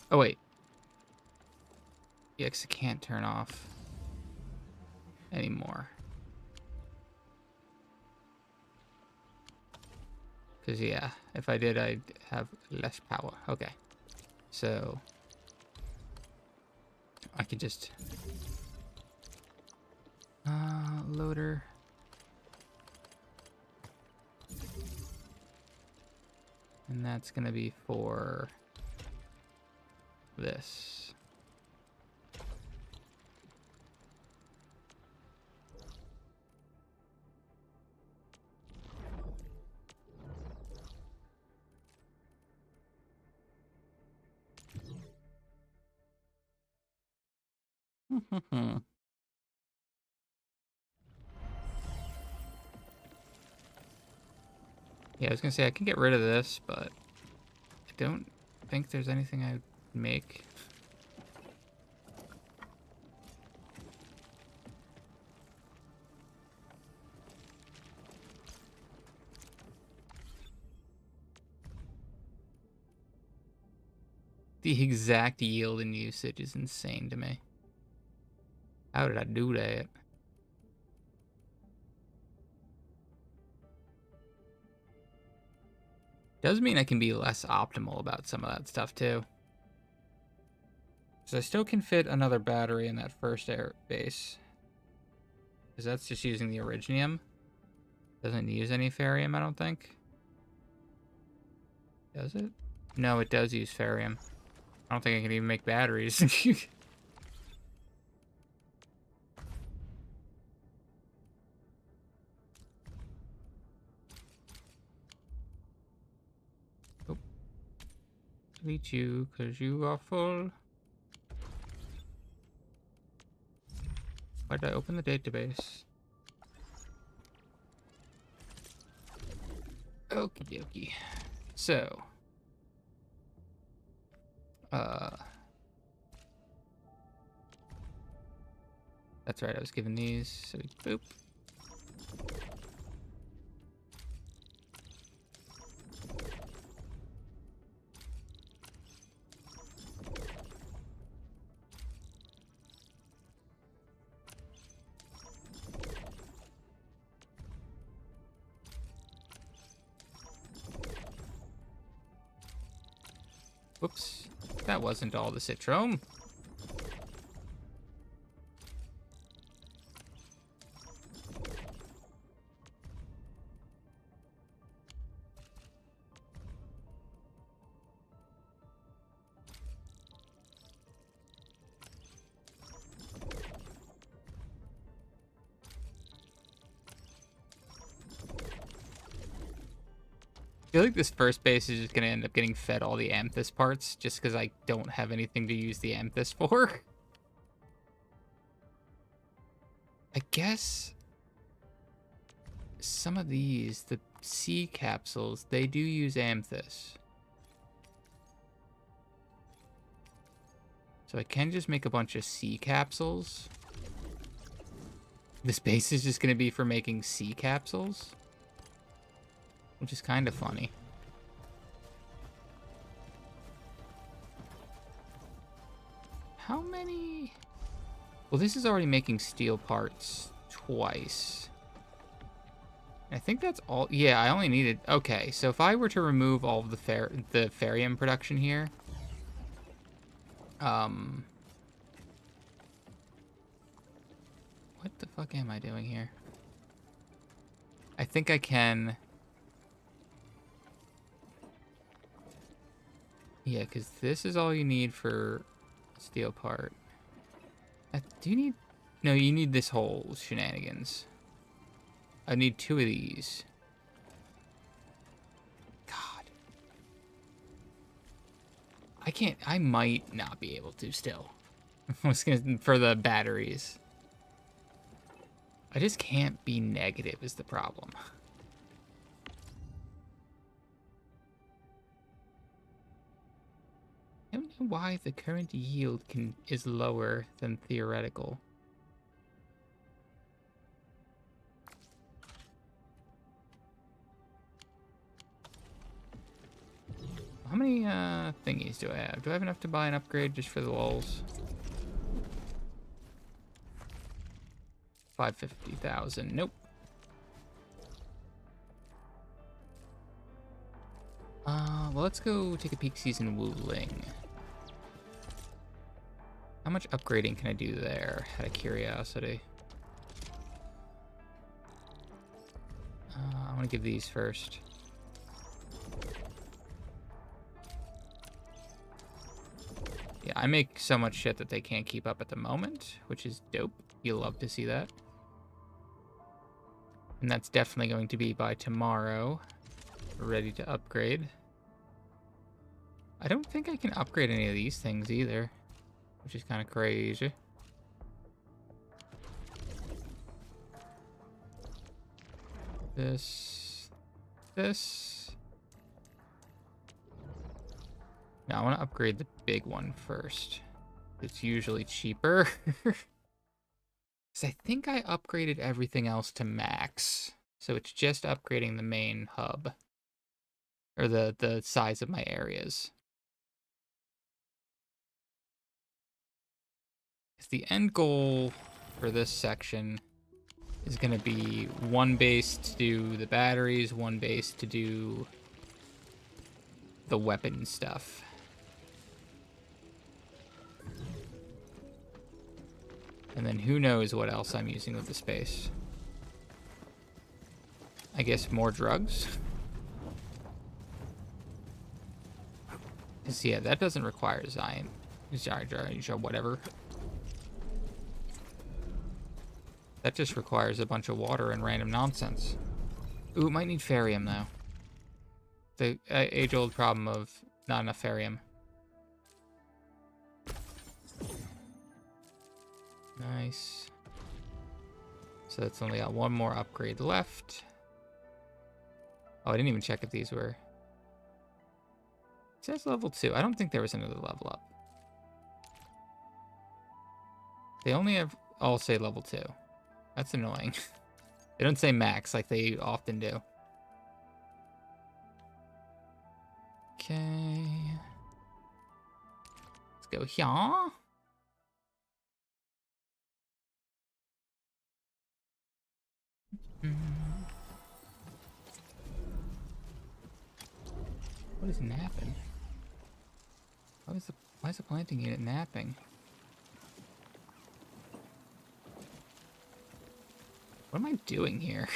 Oh, wait. Yeah, 'cause I can't turn off anymore. Because, yeah, if I did, I'd have less power. Okay. So, I could just... loader. And that's going to be for this. Yeah, I was gonna say I can get rid of this, but I don't think there's anything I would make. The exact yield and usage is insane to me. How did I do that? Does mean I can be less optimal about some of that stuff too. So I still can fit another battery in that first air base. Because that's just using the Originium. Doesn't use any Ferium, I don't think. Does it? No, it does use ferrium. I don't think I can even make batteries. Oh. Delete you, because you are full. Why did I open the database? Okie dokie. So. That's right, I was given these, so we boop. Whoops, that wasn't all the Citrome. I feel like this first base is just going to end up getting fed all the amethyst parts just because I don't have anything to use the amethyst for. I guess some of these, the sea capsules, they do use amethyst. So I can just make a bunch of sea capsules. This base is just going to be for making sea capsules. Which is kind of funny. How many? Well, this is already making steel parts twice. I think that's all. Yeah, I only needed. Okay, so if I were to remove all of the ferrium production here, what the fuck am I doing here? I think I can. Yeah, because this is all you need for steel part. Do you need... No, you need this whole shenanigans. I need 2 of these. God. I can't... I might not be able to still. I was gonna... For the batteries. I just can't be negative is the problem. I don't know why the current yield is lower than theoretical. How many thingies do I have? Do I have enough to buy an upgrade just for the lulz? 550,000. Nope. Well, let's go take a peek season Wuling. How much upgrading can I do there, out of curiosity? I want to give these first. Yeah, I make so much shit that they can't keep up at the moment, which is dope. You'll love to see that. And that's definitely going to be by tomorrow. Ready to upgrade. I don't think I can upgrade any of these things either, which is kind of crazy. This. Now I want to upgrade the big one first. It's usually cheaper. Because I think I upgraded everything else to max. So it's just upgrading the main hub. Or the size of my areas. The end goal for this section is going to be one base to do the batteries, one base to do the weapon stuff. And then who knows what else I'm using with the space. I guess more drugs. Because, yeah, that doesn't require Zion. Whatever. That just requires a bunch of water and random nonsense. Ooh, it might need Farium, though. The age-old problem of not enough Farium. Nice. So it's only got one more upgrade left. Oh, I didn't even check if these were... It says level 2. I don't think there was another level up. They only have all say level 2. That's annoying. They don't say max like they often do. Okay. Let's go here. What is napping? Why is the planting unit napping? What am I doing here?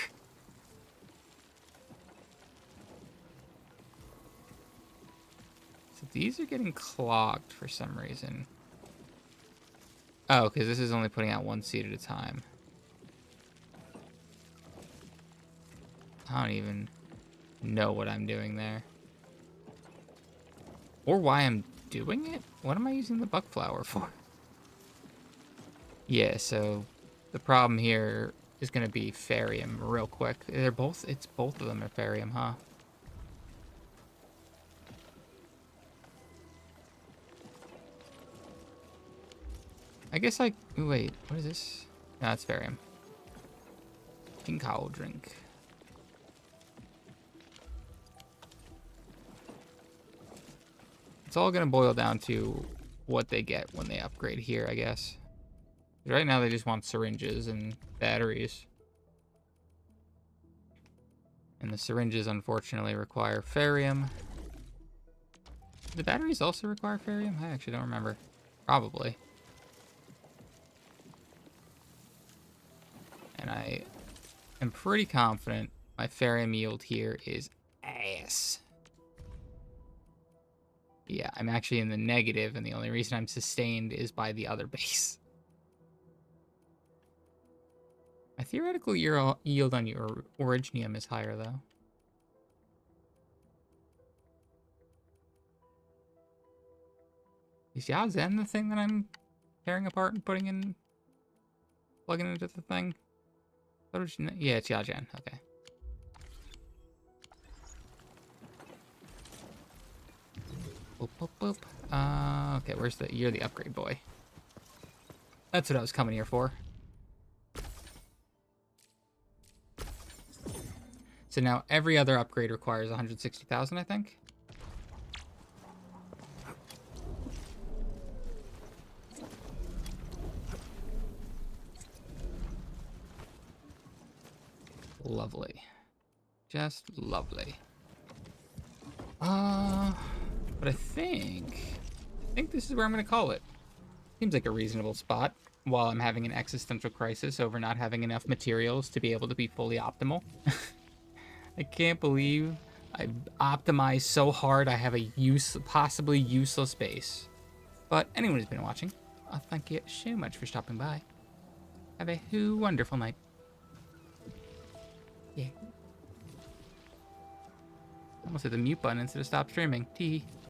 So these are getting clogged for some reason. Oh, because this is only putting out one seed at a time. I don't even know what I'm doing there. Or why I'm doing it? What am I using the buck flower for? Yeah, so the problem here is going to be Farium real quick. It's both of them are Farium, huh? I guess wait, what is this? No, it's Farium. Ginkgo drink. It's all going to boil down to what they get when they upgrade here, I guess. Right now, they just want syringes and batteries. And the syringes, unfortunately, require Farium. The batteries also require Farium? I actually don't remember. Probably. And I am pretty confident my Farium yield here is ass. Yeah, I'm actually in the negative, and the only reason I'm sustained is by the other base. My theoretical yield on your Originium is higher, though. Is Yazen the thing that I'm tearing apart and plugging into the thing? Yeah, it's Yazen. Okay. Boop, boop, boop. Okay, you're the upgrade boy. That's what I was coming here for. So now every other upgrade requires 160,000, I think. Lovely. Just lovely. But I think this is where I'm going to call it. Seems like a reasonable spot while I'm having an existential crisis over not having enough materials to be able to be fully optimal. I can't believe I optimized so hard I have a possibly useless base. But anyone who's been watching, thank you so much for stopping by. Have a wonderful night. Yeah. Almost hit the mute button instead of stop streaming. Tee.